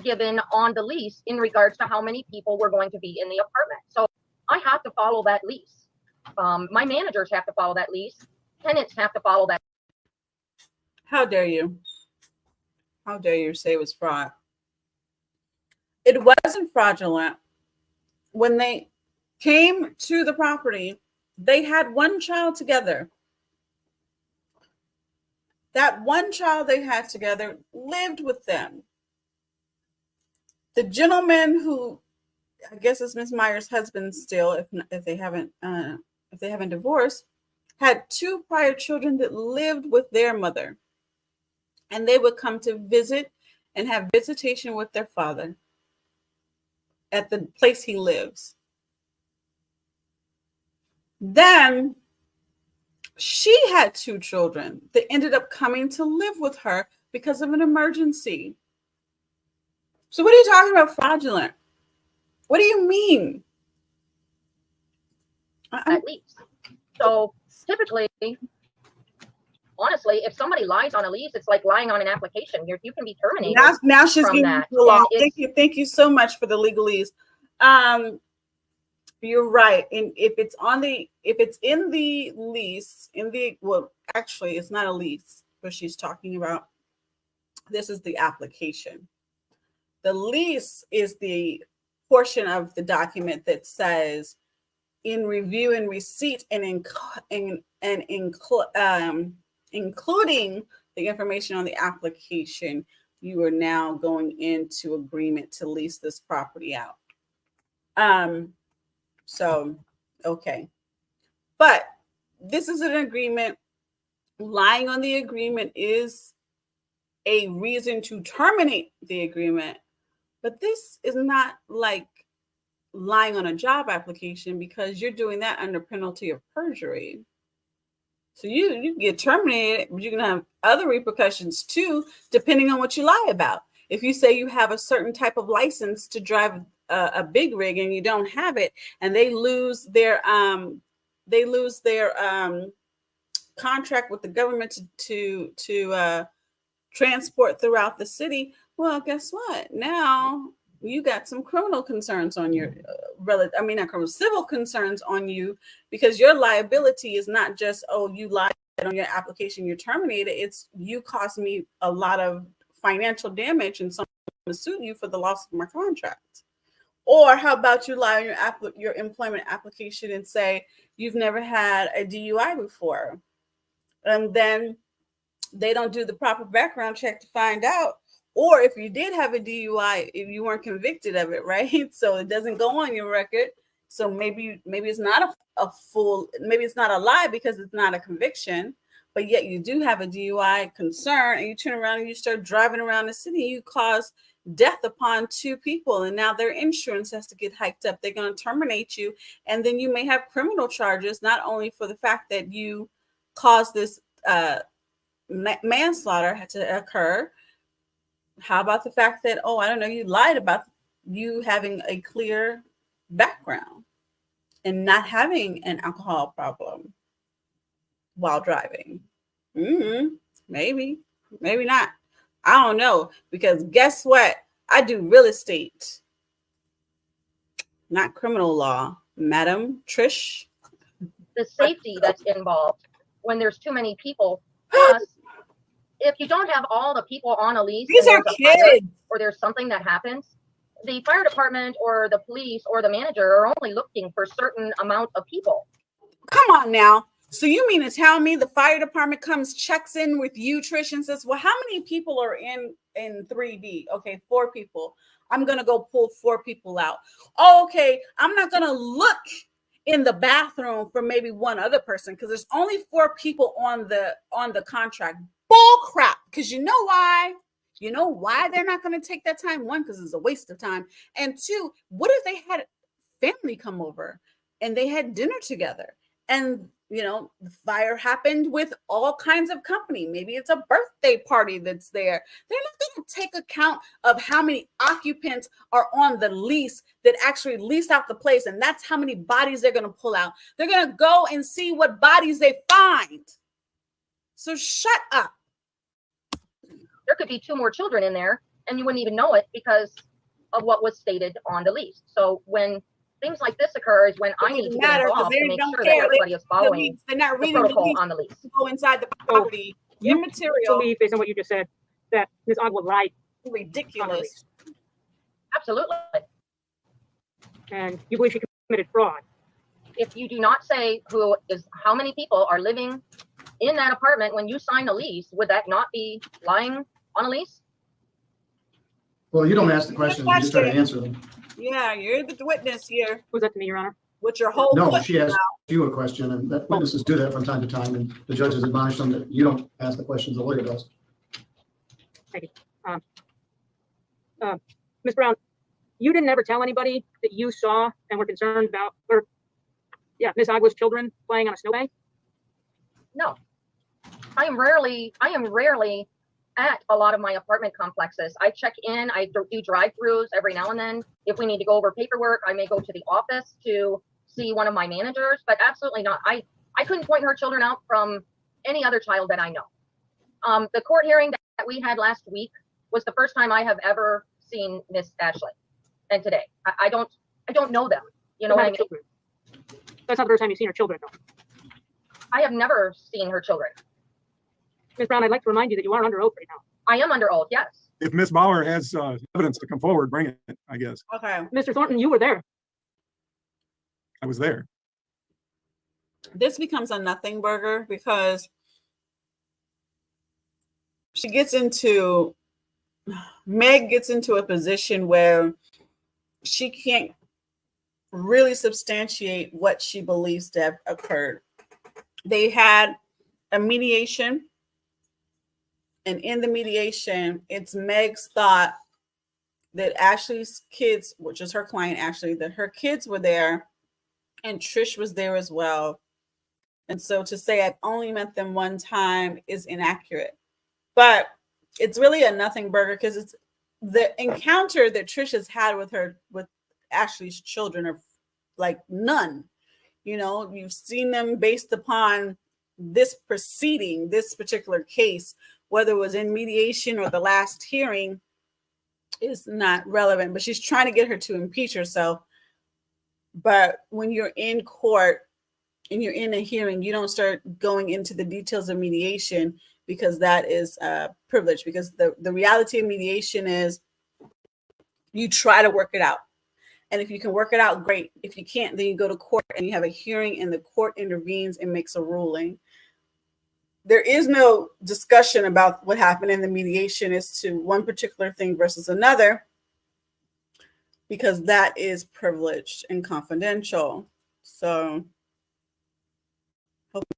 given on the lease in regards to how many people were going to be in the apartment. So I have to follow that lease. My managers have to follow that lease. Tenants have to follow that. How dare you? How dare you say it was fraud? It wasn't fraudulent. When they came to the property, they had one child together. That one child they had together lived with them. The gentleman who, I guess is Miss Myers' husband still, if they haven't divorced, had 2 prior children that lived with their mother, and they would come to visit and have visitation with their father at the place he lives. Then she had 2 children that ended up coming to live with her because of an emergency. So what are you talking about fraudulent? What do you mean? At least. So typically, honestly, if somebody lies on a lease, it's like lying on an application. You can be terminated. Now she's from getting that. the law. Thank you so much for the legalese. You're right. And if it's in the lease, actually it's not a lease, what she's talking about. This is the application. The lease is the portion of the document that says, in review and receipt and including the information on the application, you are now going into agreement to lease this property out. So, okay. But this is an agreement. Lying on the agreement is a reason to terminate the agreement. But this is not like lying on a job application, because you're doing that under penalty of perjury. So you get terminated, but you can have other repercussions too, depending on what you lie about. If you say you have a certain type of license to drive a big rig and you don't have it, and they lose their contract with the government to transport throughout the city, well, guess what? Now you got some criminal concerns on your civil concerns on you, because your liability is not just, oh, you lied on your application, you're terminated. It's, you caused me a lot of financial damage and someone to sue you for the loss of my contract. Or how about you lie on your employment application and say you've never had a DUI before, and then they don't do the proper background check to find out. Or if you did have a DUI, if you weren't convicted of it, right? So it doesn't go on your record. So maybe it's not maybe it's not a lie because it's not a conviction, but yet you do have a DUI concern, and you turn around and you start driving around the city, you cause death upon 2 people, and now their insurance has to get hiked up. They're going to terminate you, and then you may have criminal charges, not only for the fact that you caused this manslaughter to occur. How about the fact that, oh, I don't know, you lied about you having a clear background and not having an alcohol problem while driving? Maybe not. I don't know, because guess what? I do real estate, not criminal law, Madam Trish. The safety that's involved when there's too many people. Plus, if you don't have all the people on a lease, these are kids, or there's something that happens, the fire department or the police or the manager are only looking for a certain amount of people. Come on now. So you mean to tell me the fire department comes, checks in with you, Trish, and says, well, how many people are in 3B? Okay, 4 people. I'm going to go pull 4 people out. Oh, okay, I'm not going to look in the bathroom for maybe one other person because there's only 4 people on the contract. Bull crap. Because you know why? You know why they're not going to take that time? 1, because it's a waste of time. And 2, what if they had family come over and they had dinner together? And, you know, the fire happened with all kinds of company. Maybe it's a birthday party that's there. They're not going to take account of how many occupants are on the lease that actually lease out the place. And that's how many bodies they're going to pull out. They're going to go and see what bodies they find. So shut up. There could be 2 more children in there and you wouldn't even know it because of what was stated on the lease. So when things like this occur is when I need to get involved to make sure that everybody is following the protocol on the lease. Go inside the property. Immaterial. Believe, based on what you just said, that Ms. Agua lied. Ridiculous. Absolutely. And you believe she committed fraud. If you do not say how many people are living in that apartment when you sign a lease, would that not be lying on a lease? Well, you don't ask the questions, you just try to answer them. Yeah, you're the witness here. Was that to me, Your Honor? What's your whole No, she asked you a question, and that witnesses do that from time to time, and the judges admonish them that you don't ask the questions, the lawyer does. Thank you. Ms. Brown, you didn't ever tell anybody that you saw and were concerned about, Ms. Agua's children playing on a snowbank? No. I am rarely at a lot of my apartment complexes. I check in, I do drive-throughs every now and then. If we need to go over paperwork, I may go to the office to see one of my managers, but absolutely not. I couldn't point her children out from any other child that I know. The court hearing that we had last week was the first time I have ever seen Miss Ashley. And today, I don't know them. You know what I mean? That's not the first time you've seen her children, though. I have never seen her children. Ms. Brown, I'd like to remind you that you are under oath right now. I am under oath, yes. If Ms. Bauer has evidence to come forward, bring it, I guess. Okay. Mr. Thornton, you were there. I was there. This becomes a nothing burger because Meg gets into a position where she can't really substantiate what she believes to have occurred. They had a mediation, and in the mediation, it's Meg's thought that Ashley's kids, which is her client Ashley, that her kids were there and Trish was there as well. And so to say I've only met them one time is inaccurate. But it's really a nothing burger because it's the encounter that Trish has had with Ashley's children are like none. You know, you've seen them based upon this proceeding, this particular case, whether it was in mediation or the last hearing is not relevant, but she's trying to get her to impeach herself. But when you're in court and you're in a hearing, you don't start going into the details of mediation because that is privilege. Because the reality of mediation is you try to work it out. And if you can work it out, great. If you can't, then you go to court and you have a hearing and the court intervenes and makes a ruling. There is no discussion about what happened in the mediation as to one particular thing versus another, because that is privileged and confidential. So hopefully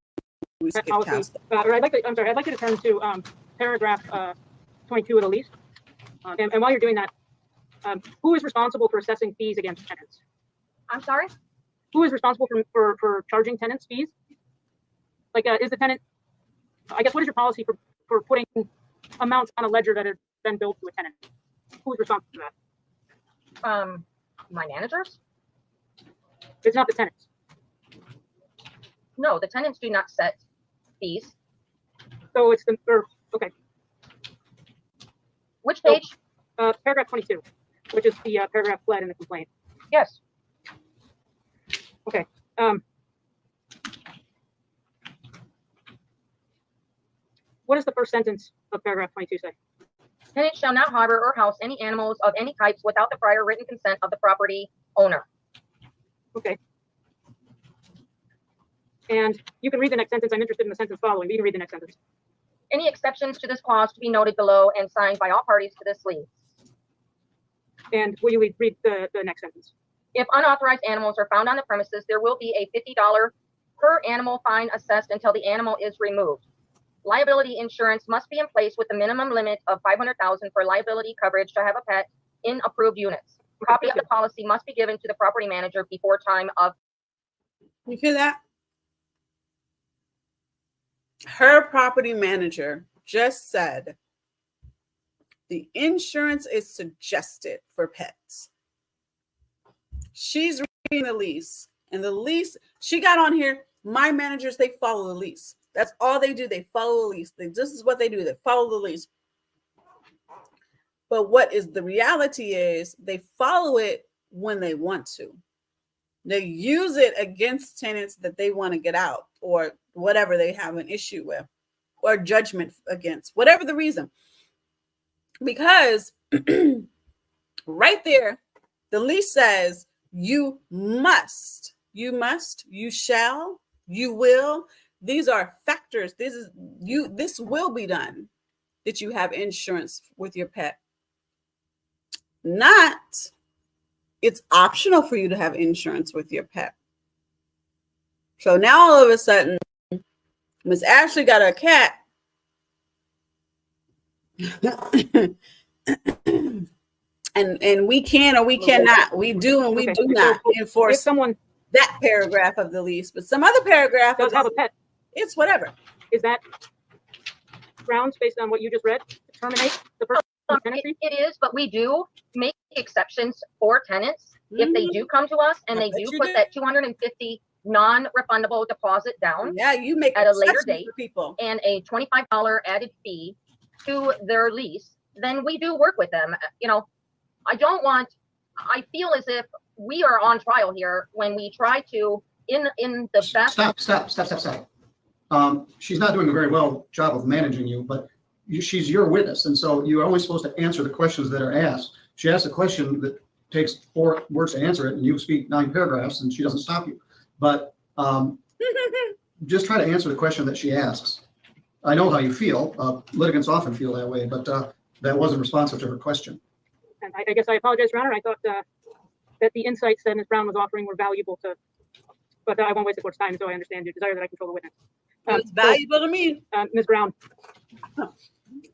we skip past that. I'd like you to turn to paragraph 22 of the lease. And while you're doing that, who is responsible for assessing fees against tenants? I'm sorry? Who is responsible for charging tenants fees? Like, is the tenant, I guess, what is your policy for putting amounts on a ledger that have been billed to a tenant? Who is responsible for that? My managers? It's not the tenants. No, the tenants do not set fees. So it's okay. Which page? Paragraph 22, which is the paragraph fled in the complaint. Yes. Okay. What does the first sentence of paragraph 22 say? Tenants shall not harbor or house any animals of any types without the prior written consent of the property owner. Okay. And you can read the next sentence. I'm interested in the sentence following, but you can read the next sentence. Any exceptions to this clause to be noted below and signed by all parties to this lease. And will you read the next sentence? If unauthorized animals are found on the premises, there will be a $50 per animal fine assessed until the animal is removed. Liability insurance must be in place with a minimum limit of $500,000 for liability coverage to have a pet in approved units. Copy of the policy must be given to the property manager before time of. You hear that? Her property manager just said the insurance is suggested for pets. She's reading the lease, and the lease, she got on here. My managers, they follow the lease. That's all they do. They follow the lease. This is what they do. They follow the lease. But what is the reality is they follow it when they want to. They use it against tenants that they want to get out or whatever they have an issue with or judgment against, whatever the reason. Because right there, the lease says you must, you shall, you will. These are factors. This will be done that you have insurance with your pet. Not, it's optional for you to have insurance with your pet. So now all of a sudden, Miss Ashley got a cat. and we can or we cannot. We do and we do not enforce someone that paragraph of the lease, but some other paragraph does have a pet. It's whatever. Is that grounds based on what you just read to terminate the person? It is, but we do make exceptions for tenants if they do come to us and they do put that $250 non-refundable deposit down. Yeah, you make at a later date for people and a $25 added fee to their lease. Then we do work with them. You know, I feel as if we are on trial here when we try to in the best. Stop. She's not doing a very well job of managing you, but she's your witness, and so you're always supposed to answer the questions that are asked. She asks a question that takes 4 words to answer it, and you speak 9 paragraphs, and she doesn't stop you. But just try to answer the question that she asks. I know how you feel. Litigants often feel that way, but that wasn't responsive to her question. And I guess I apologize, Your Honor. I thought that the insights that Ms. Brown was offering were valuable to, but I won't waste the court's time, so I understand your desire that I control the witness. It's valuable to me. Ms. Brown.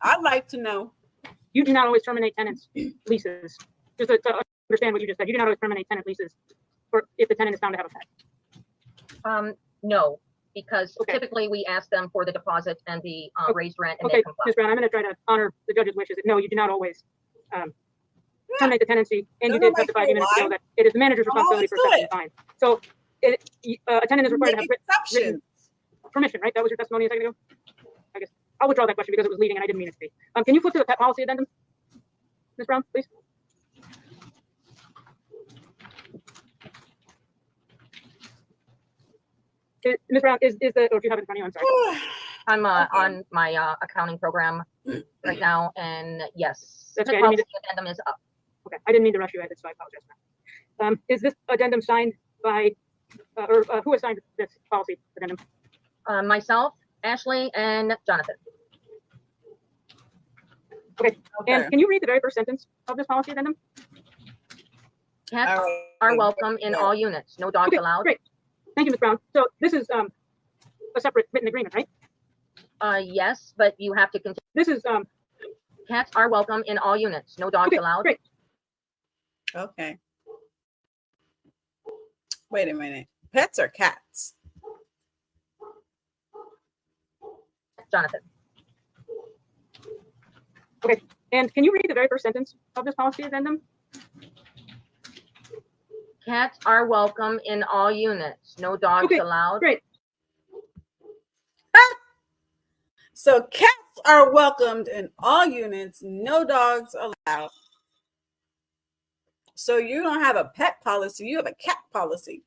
I'd like to know. You do not always terminate tenants' leases. Just to understand what you just said, you do not always terminate tenant leases if the tenant is found to have a pet. No, because typically we ask them for the deposit and the raised rent. And okay, Ms. Brown, I'm going to try to honor the judge's wishes. No, you do not always terminate the tenancy, and you did testify a few minutes ago that it is the manager's responsibility for assessing the fine. So a tenant is required to have written permission, right? That was your testimony a second ago? I guess I'll withdraw that question because it was leading and I didn't mean it to be. Can you flip to the pet policy addendum, Ms. Brown, please? Ms. Brown, is the, or if you have it in front of you, I'm sorry. I'm on my accounting program right now, and yes, that's the okay. policy addendum is up. Okay, I didn't mean to rush you at it, so I apologize. Is this addendum signed by, or who has signed this policy addendum? Myself, Ashley, and Jonathan. Okay. And can you read the very first sentence of this policy addendum? Cats are welcome in all units. No dogs allowed. Great. Thank you, Ms. Brown. So this is a separate written agreement, right? Yes, but you have to continue. This is cats are welcome in all units. No dogs allowed. Great. Okay. Wait a minute. Pets or cats? Jonathan. Okay. And can you read the very first sentence of this policy addendum? Cats are welcome in all units. No dogs allowed. Great. So cats are welcomed in all units. No dogs allowed. So you don't have a pet policy. You have a cat policy.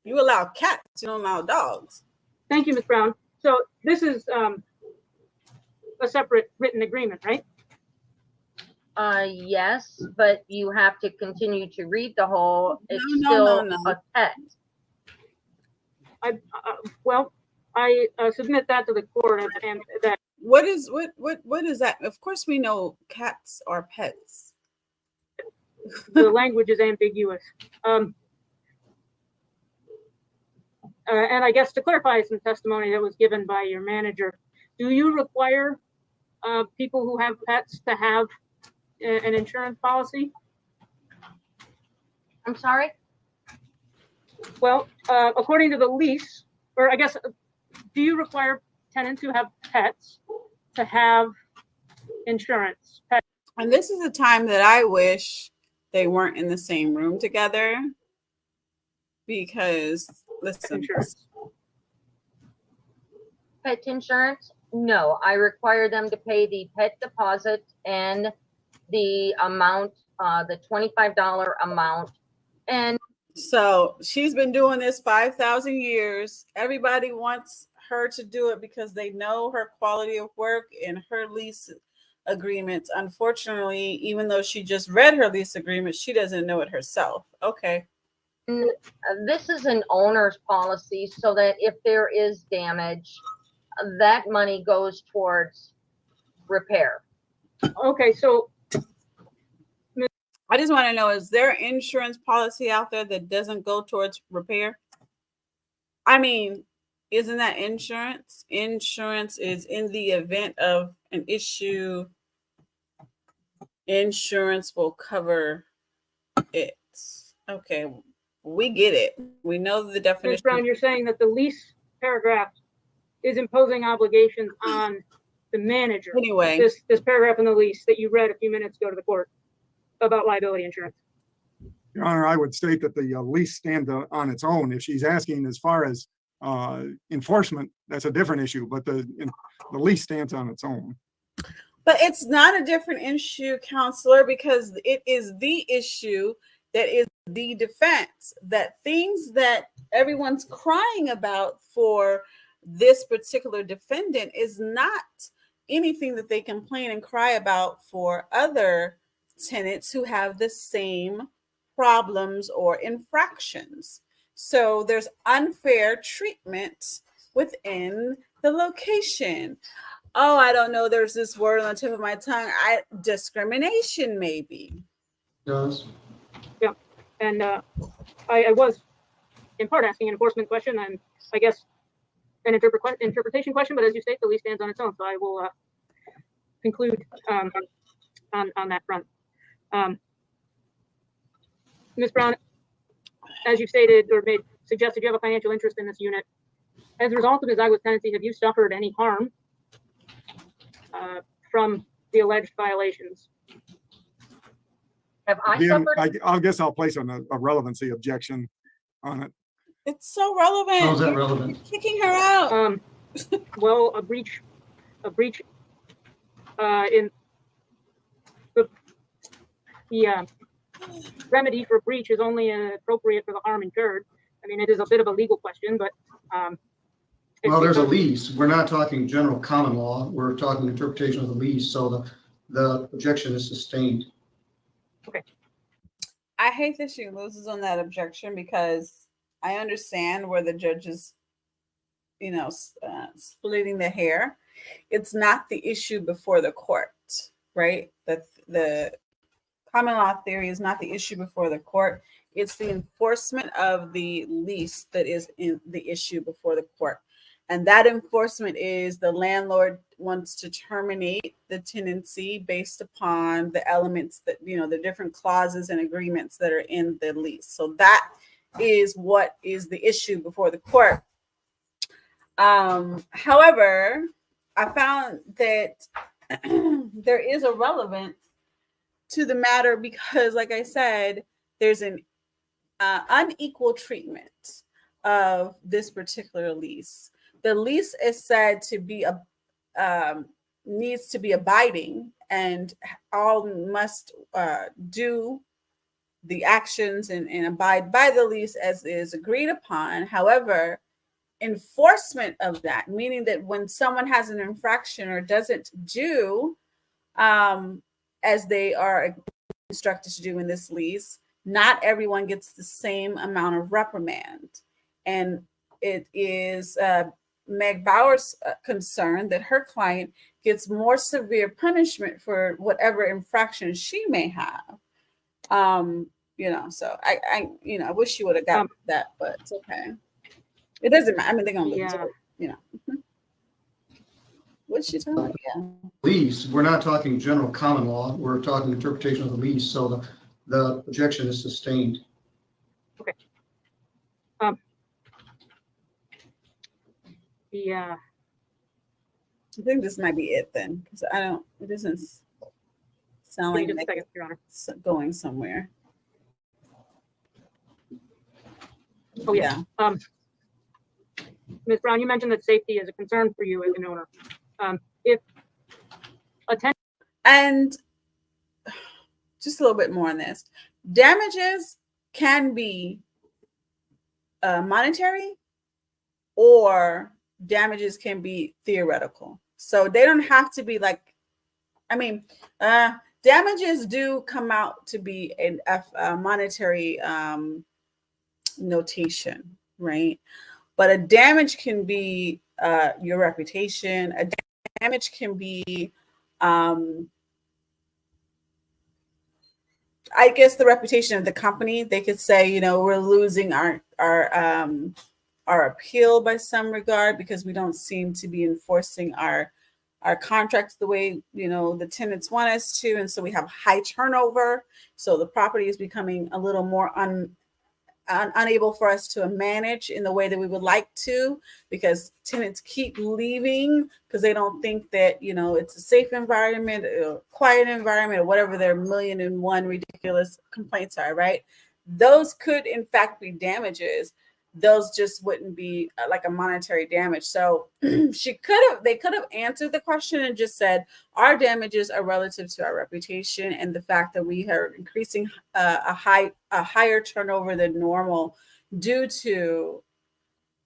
You allow cats. You don't allow dogs. Thank you, Ms. Brown. So this is a separate written agreement, right? Yes, but you have to continue to read the whole. It's No. still a pet. Well, I submit that to the court, and that What is that? Of course, we know cats are pets. the language is ambiguous. And I guess to clarify some testimony that was given by your manager, do you require people who have pets to have an insurance policy? I'm sorry? Well, according to the lease, or I guess, do you require tenants who have pets to have insurance? And this is a time that I wish they weren't in the same room together, because listen, Pet insurance? No, I require them to pay the pet deposit and the amount, the $25 amount. And so she's been doing this 5,000 years. Everybody wants her to do it because they know her quality of work and her lease agreements. Unfortunately, even though she just read her lease agreement, she doesn't know it herself. Okay. This is an owner's policy, so that if there is damage, that money goes towards repair. Okay, so I just want to know, is there insurance policy out there that doesn't go towards repair? I mean, isn't that insurance? Insurance is in the event of an issue, insurance will cover it. Okay, we get it. We know the definition. Ms. Brown, you're saying that the lease paragraph is imposing obligations on the manager. Anyway, this paragraph in the lease that you read a few minutes ago to the court about liability insurance. Your Honor, I would state that the lease stands on its own. If she's asking as far as enforcement, that's a different issue, but the lease stands on its own. But it's not a different issue, counselor, because it is the issue that is the defense, that things that everyone's crying about for this particular defendant is not anything that they complain and cry about for other tenants who have the same problems or infractions. So there's unfair treatment within the location. Oh, I don't know. There's this word on the tip of my tongue. Discrimination, maybe. Yes. Yeah, and I was in part asking an enforcement question, and I guess an interpretation question. But as you state, the lease stands on its own, so I will conclude on that front. Ms. Brown, as you stated or suggested, you have a financial interest in this unit. As a result of his Iowa tenancy, have you suffered any harm from the alleged violations? Have I suffered? I guess I'll place a relevancy objection on it. It's so relevant. How is that relevant? You're kicking her out. Well, a breach in the remedy for breach is only appropriate for the harm incurred. I mean, it is a bit of a legal question, but well, there's a lease. We're not talking general common law. We're talking interpretation of the lease. So the objection is sustained. Okay. I hate that she loses on that objection, because I understand where the judge is, splitting the hair. It's not the issue before the court, right? The common law theory is not the issue before the court. It's the enforcement of the lease that is in the issue before the court. And that enforcement is the landlord wants to terminate the tenancy based upon the elements that, the different clauses and agreements that are in the lease. So that is what is the issue before the court. However, I found that there is a relevance to the matter because, like I said, there's an unequal treatment of this particular lease. The lease is said to be needs to be abiding, and all must do the actions and abide by the lease as is agreed upon. However, enforcement of that, meaning that when someone has an infraction or doesn't do as they are instructed to do in this lease, not everyone gets the same amount of reprimand. And it is Meg Bauer's concern that her client gets more severe punishment for whatever infraction she may have. So I wish she would have got that, but it's okay. It doesn't matter. I mean, they're gonna lose it, What's she talking about? Yeah. Lease, we're not talking general common law, we're talking interpretation of the lease, so the objection is sustained. Okay. Yeah. I think this might be it then, because it doesn't sound like Just a second, Your Honor. Going somewhere. Oh yeah. Ms. Brown, you mentioned that safety is a concern for you as an owner. If a tenant, and just a little bit more on this, damages can be monetary, or damages can be theoretical. So they don't have to be like, damages do come out to be a monetary notation, right? But a damage can be your reputation. A damage can be, I guess, the reputation of the company. They could say, we're losing our appeal by some regard because we don't seem to be enforcing our contracts the way the tenants want us to, and so we have high turnover. So the property is becoming a little more unable for us to manage in the way that we would like to, because tenants keep leaving because they don't think that it's a safe environment, a quiet environment, or whatever their 1,000,001 ridiculous complaints are, right? Those could in fact be damages. Those just wouldn't be like a monetary damage. So they could have answered the question and just said, our damages are relative to our reputation and the fact that we are increasing a higher turnover than normal due to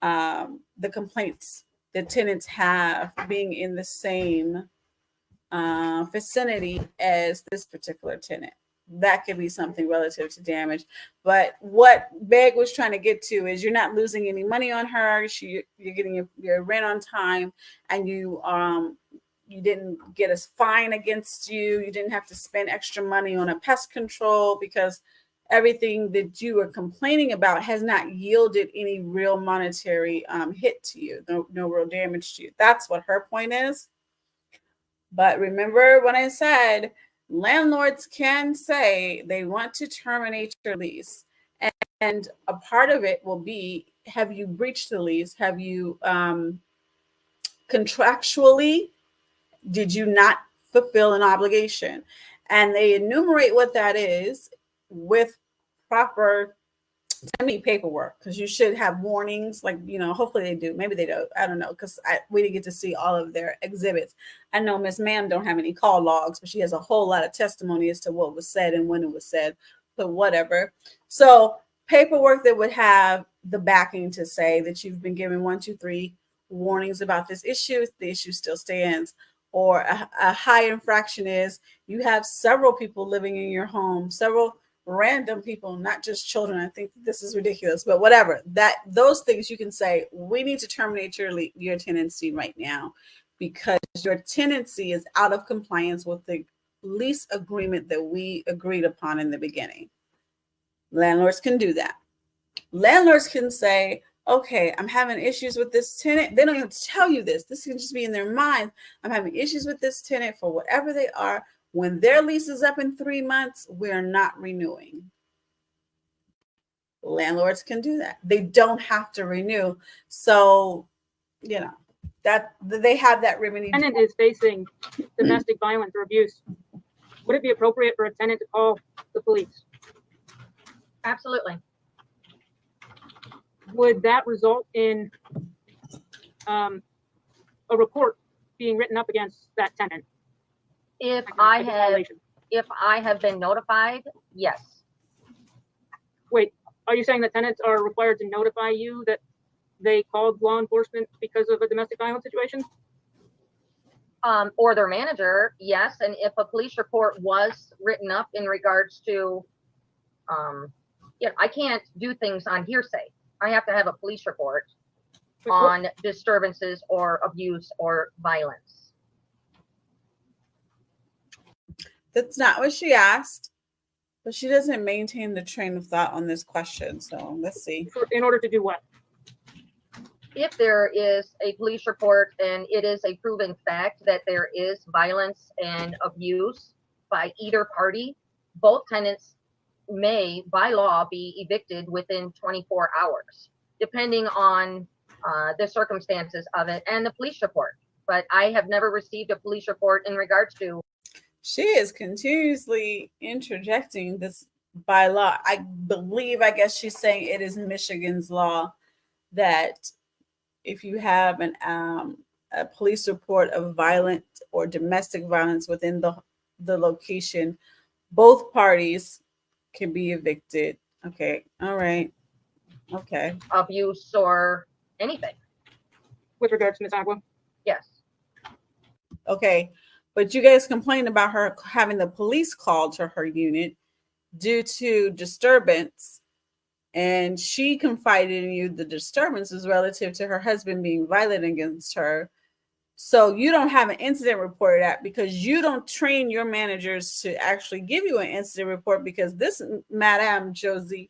the complaints that tenants have being in the same vicinity as this particular tenant. That could be something relative to damage. But what Meg was trying to get to is you're not losing any money on her. You're getting your rent on time, and you didn't get a fine against you. You didn't have to spend extra money on a pest control because everything that you were complaining about has not yielded any real monetary hit to you, no real damage to you. That's what her point is. But remember when I said landlords can say they want to terminate your lease, and a part of it will be, have you breached the lease? Have you contractually, did you not fulfill an obligation? And they enumerate what that is with proper paperwork, because you should have warnings, like, hopefully they do, maybe they don't, I don't know, because we didn't get to see all of their exhibits. I know Miss Ma'am don't have any call logs, but she has a whole lot of testimony as to what was said and when it was said, but whatever. So paperwork that would have the backing to say that you've been given 1, 2, 3 warnings about this issue, the issue still stands. Or a high infraction is you have several people living in your home, several random people, not just children. I think this is ridiculous, but whatever. Those things you can say, we need to terminate your tenancy right now because your tenancy is out of compliance with the lease agreement that we agreed upon in the beginning. Landlords can do that. Landlords can say, okay, I'm having issues with this tenant. They don't even tell you this. This can just be in their mind. I'm having issues with this tenant for whatever they are. When their lease is up in 3 months, we're not renewing. Landlords can do that. They don't have to renew. So, that they have that remedy. Tenant is facing domestic violence or abuse. Would it be appropriate for a tenant to call the police? Absolutely. Would that result in a report being written up against that tenant? If I have been notified, yes. Wait, are you saying that tenants are required to notify you that they called law enforcement because of a domestic violence situation? Or their manager, yes. And if a police report was written up in regards to, I can't do things on hearsay. I have to have a police report on disturbances or abuse or violence. That's not what she asked, but she doesn't maintain the train of thought on this question. So let's see. In order to do what? If there is a police report and it is a proven fact that there is violence and abuse by either party, both tenants may, by law, be evicted within 24 hours, depending on the circumstances of it and the police report. But I have never received a police report in regards to. She is continuously interjecting this by law. I guess she's saying it is Michigan's law that if you have a police report of violent or domestic violence within the location, both parties can be evicted. Okay. All right. Okay. Abuse or anything. With regards to Ms. Agua? Yes. Okay. But you guys complained about her having the police called to her unit due to disturbance. And she confided in you the disturbance is relative to her husband being violent against her. So you don't have an incident report at because you don't train your managers to actually give you an incident report because this Madame Josie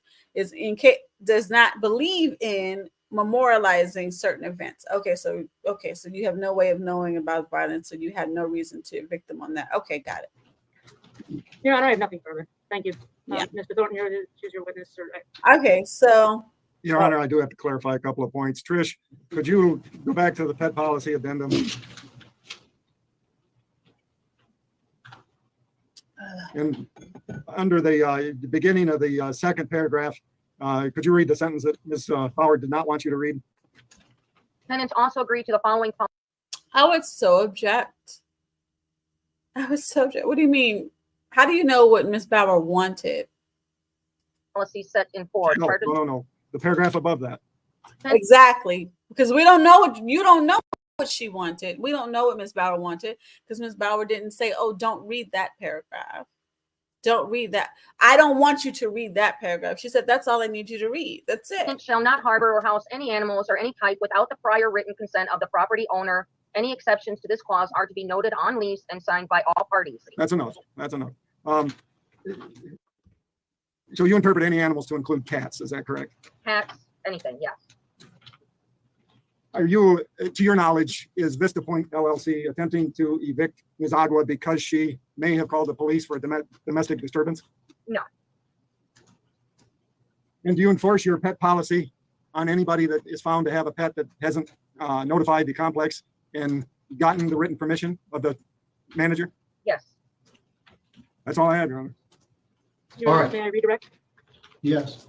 does not believe in memorializing certain events. Okay, so you have no way of knowing about violence, so you had no reason to evict them on that. Okay, got it. Your Honor, I have nothing further. Thank you. Yeah. Mr. Thornton, choose your witness. Okay, so. Your Honor, I do have to clarify a couple of points. Trish, could you go back to the pet policy addendum? And under the beginning of the second paragraph, could you read the sentence that Ms. Fowler did not want you to read? Tenants also agree to the following. I would so object. What do you mean? How do you know what Ms. Bauer wanted? Policy set in force. No. The paragraph above that. Exactly. Because we don't know you don't know what she wanted. We don't know what Ms. Bauer wanted because Ms. Bauer didn't say, oh, don't read that paragraph. Don't read that. I don't want you to read that paragraph. She said, that's all I need you to read. That's it. Tenants shall not harbor or house any animals or any type without the prior written consent of the property owner. Any exceptions to this clause are to be noted on lease and signed by all parties. That's enough. So you interpret any animals to include cats, is that correct? Cats, anything, yes. Are you, to your knowledge, is Vista Point LLC attempting to evict Ms. Agua because she may have called the police for a domestic disturbance? No. And do you enforce your pet policy on anybody that is found to have a pet that hasn't notified the complex and gotten the written permission of the manager? Yes. That's all I had, Your Honor. Your Honor, may I redirect? Yes.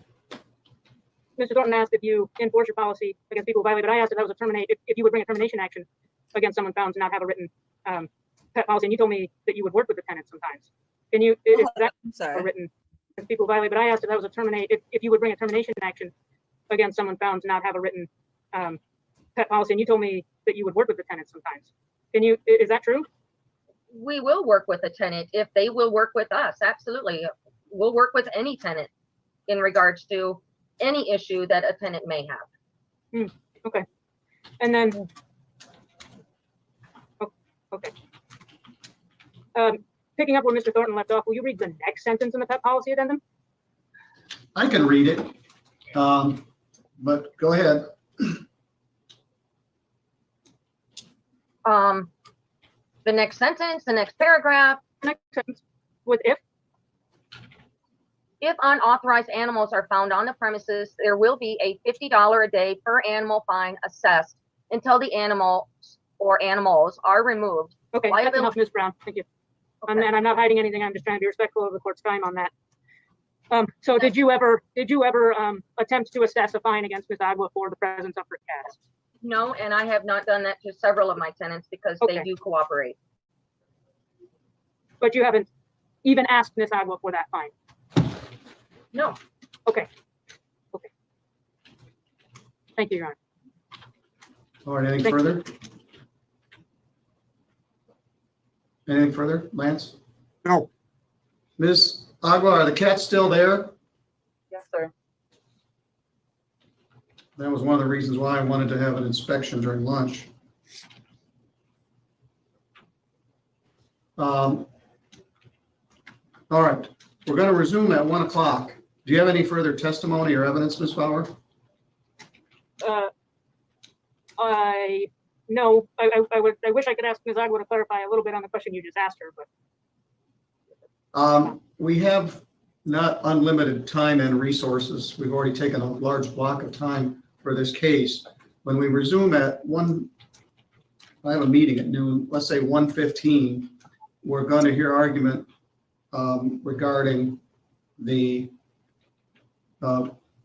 Mr. Thornton asked if you enforce your policy against people who violate, but I asked if that was if you would bring a termination action against someone found to not have a written pet policy, and you told me that you would work with the tenant sometimes. Can you, if that's a written, if people violate, but I asked if that was if you would bring a termination action against someone found to not have a written pet policy, and you told me that you would work with the tenant sometimes. Can you, is that true? We will work with a tenant if they will work with us. Absolutely. We'll work with any tenant in regards to any issue that a tenant may have. Okay. And then, okay. Picking up where Mr. Thornton left off, will you read the next sentence in the pet policy addendum? I can read it, but go ahead. The next sentence, the next paragraph. Next sentence with If unauthorized animals are found on the premises, there will be a $50 a day per animal fine assessed until the animal or animals are removed. Okay, that's enough, Ms. Brown. Thank you. Okay. And I'm not hiding anything. I'm just trying to be respectful of the court's time on that. So did you ever attempt to assess a fine against Ms. Agua for the presence of her cats? No, and I have not done that to several of my tenants because they do cooperate. But you haven't even asked Ms. Agua for that fine? No. Okay. Okay. Thank you, Your Honor. All right, anything further? Anything further, Lance? No. Ms. Agua, are the cats still there? Yes, sir. That was one of the reasons why I wanted to have an inspection during lunch. All right, we're going to resume at 1 o'clock. Do you have any further testimony or evidence, Ms. Fowler? No, I wish I could ask Ms. Agua to clarify a little bit on the question you just asked her, but. We have not unlimited time and resources. We've already taken a large block of time for this case. When we resume at 1, I have a meeting at noon, let's say 1:15, we're going to hear argument regarding the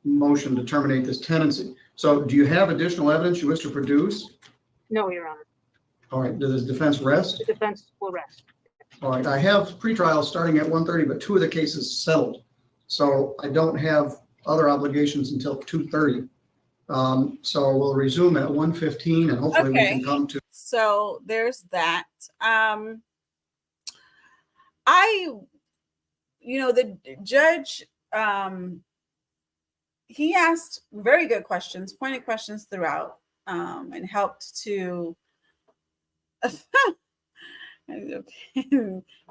motion to terminate this tenancy. So do you have additional evidence you wish to produce? No, Your Honor. All right, does the defense rest? The defense will rest. All right, I have pretrial starting at 1:30, but 2 of the cases settled. So I don't have other obligations until 2:30. So we'll resume at 1:15 and hopefully we can come to. So there's that. The judge, he asked very good questions, pointed questions throughout, and helped to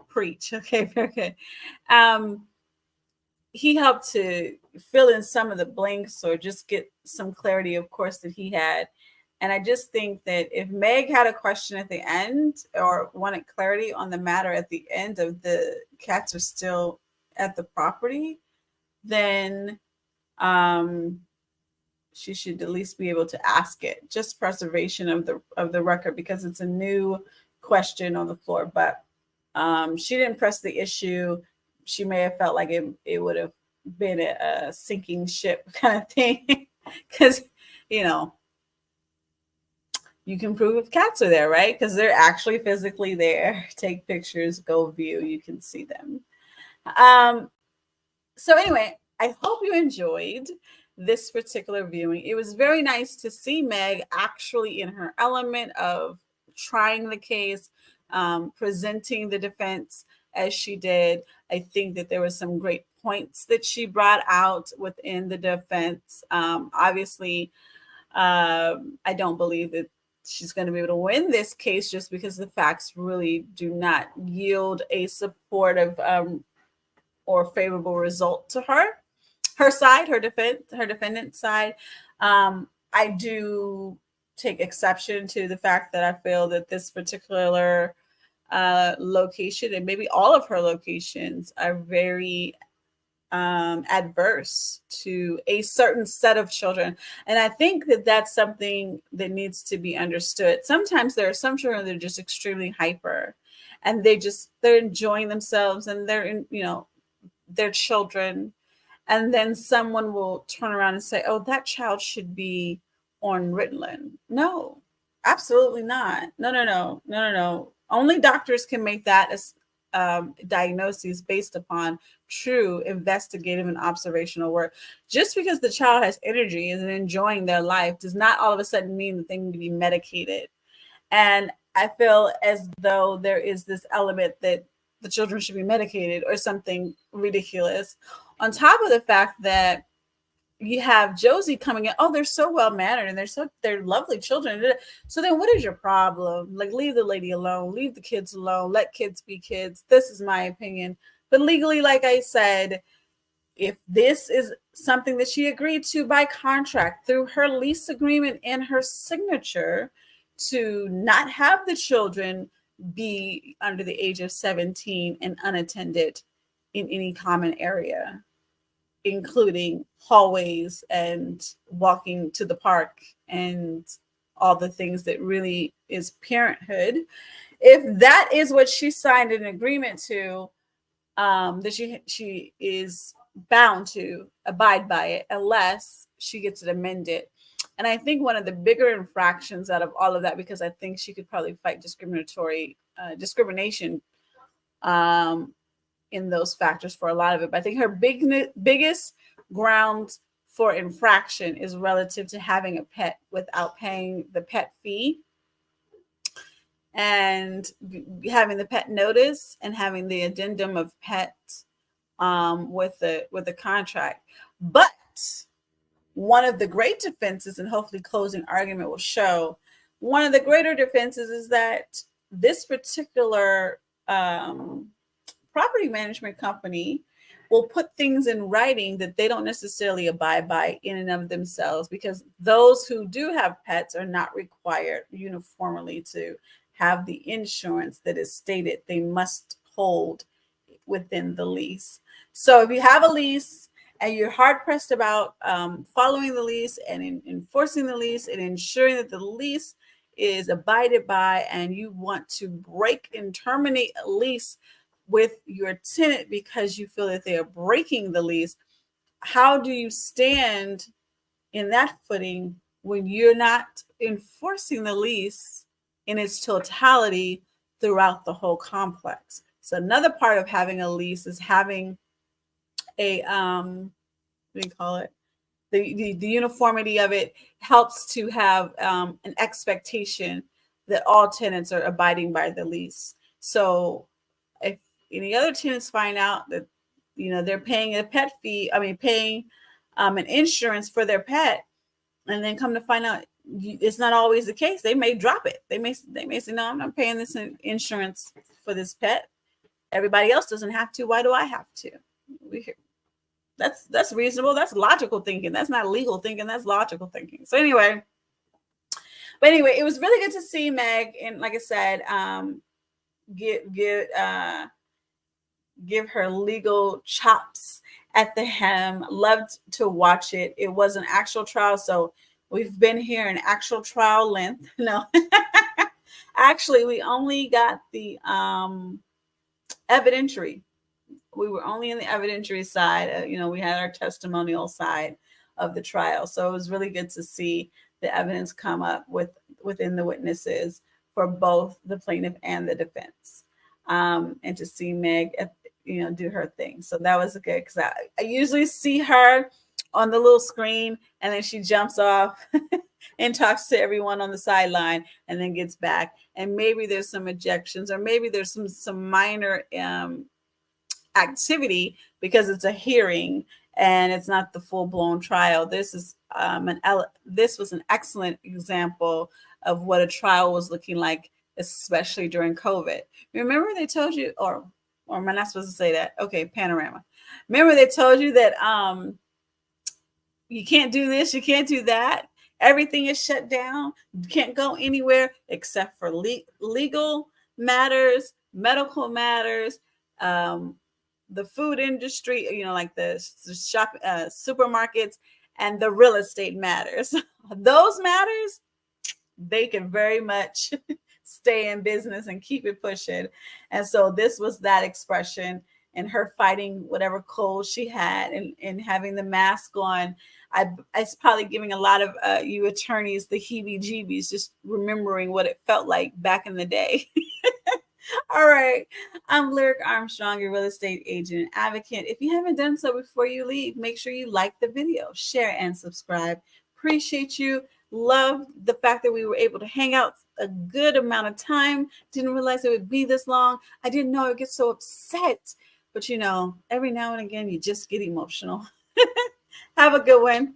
preach. Okay, very good. He helped to fill in some of the blanks or just get some clarity, of course, that he had. And I just think that if Meg had a question at the end or wanted clarity on the matter at the end of the cats are still at the property, then she should at least be able to ask it. Just preservation of the record, because it's a new question on the floor. But she didn't press the issue. She may have felt like it would have been a sinking ship kind of thing, because you can prove if cats are there, right? Because they're actually physically there. Take pictures, go view, you can see them. So anyway, I hope you enjoyed this particular viewing. It was very nice to see Meg actually in her element of trying the case, presenting the defense as she did. I think that there were some great points that she brought out within the defense. Obviously, I don't believe that she's going to be able to win this case just because the facts really do not yield a supportive or favorable result to her side, her defendant's side. I do take exception to the fact that I feel that this particular location, and maybe all of her locations, are very adverse to a certain set of children. And I think that that's something that needs to be understood. Sometimes there are some children that are just extremely hyper, and they're enjoying themselves, and they're children. And then someone will turn around and say, oh, that child should be on Ritalin. No, absolutely not. No. Only doctors can make that as diagnoses based upon true investigative and observational work. Just because the child has energy and is enjoying their life does not all of a sudden mean that they need to be medicated. And I feel as though there is this element that the children should be medicated or something ridiculous, on top of the fact that you have Josie coming in. Oh, they're so well mannered and they're lovely children. So then what is your problem? Like, leave the lady alone, leave the kids alone, let kids be kids. This is my opinion. But legally, like I said, if this is something that she agreed to by contract through her lease agreement and her signature to not have the children be under the age of 17 and unattended in any common area, including hallways and walking to the park and all the things that really is parenthood. If that is what she signed an agreement to, that she is bound to abide by it unless she gets it amended. And I think one of the bigger infractions out of all of that, because I think she could probably fight discrimination in those factors for a lot of it. But I think her biggest ground for infraction is relative to having a pet without paying the pet fee. and having the pet notice and having the addendum of pet with the contract. But one of the great defenses, and hopefully closing argument will show, one of the greater defenses is that this particular property management company will put things in writing that they don't necessarily abide by in and of themselves, because those who do have pets are not required uniformly to have the insurance that is stated they must hold within the lease. So if you have a lease and you're hard pressed about following the lease and enforcing the lease and ensuring that the lease is abided by, and you want to break and terminate a lease with your tenant because you feel that they are breaking the lease, how do you stand in that footing when you're not enforcing the lease in its totality throughout the whole complex? So another part of having a lease is having a what do you call it? The uniformity of it helps to have an expectation that all tenants are abiding by the lease. So if any other tenants find out that they're paying a pet fee, paying an insurance for their pet, and then come to find out it's not always the case, they may drop it. They may say, no, I'm not paying this insurance for this pet. Everybody else doesn't have to. Why do I have to? That's reasonable. That's logical thinking. That's not legal thinking. That's logical thinking. So anyway, it was really good to see Meg, and like I said, give her legal chops at the hem. Loved to watch it. It was an actual trial, so we've been here in actual trial length. No, actually, we only got the evidentiary. We were only in the evidentiary side. We had our testimonial side of the trial. So it was really good to see the evidence come up within the witnesses for both the plaintiff and the defense. And to see Meg, do her thing. So that was good, because I usually see her on the little screen and then she jumps off and talks to everyone on the sideline and then gets back. And maybe there's some objections, or maybe there's some minor activity because it's a hearing and it's not the full-blown trial. This was an excellent example of what a trial was looking like, especially during COVID. Remember they told you, or am I not supposed to say that? Okay, panorama. Remember they told you that you can't do this, you can't do that. Everything is shut down. You can't go anywhere except for legal matters, medical matters, the food industry, like the shop, supermarkets, and the real estate matters. Those matters, they can very much stay in business and keep it pushing. And so this was that expression, and her fighting whatever cold she had and having the mask on. It's probably giving a lot of you attorneys the heebie-jeebies, just remembering what it felt like back in the day. All right. I'm Lyric Armstrong, your real estate agent and advocate. If you haven't done so before you leave, make sure you like the video, share, and subscribe. Appreciate you. Love the fact that we were able to hang out a good amount of time. Didn't realize it would be this long. I didn't know I would get so upset. But every now and again, you just get emotional. Have a good one.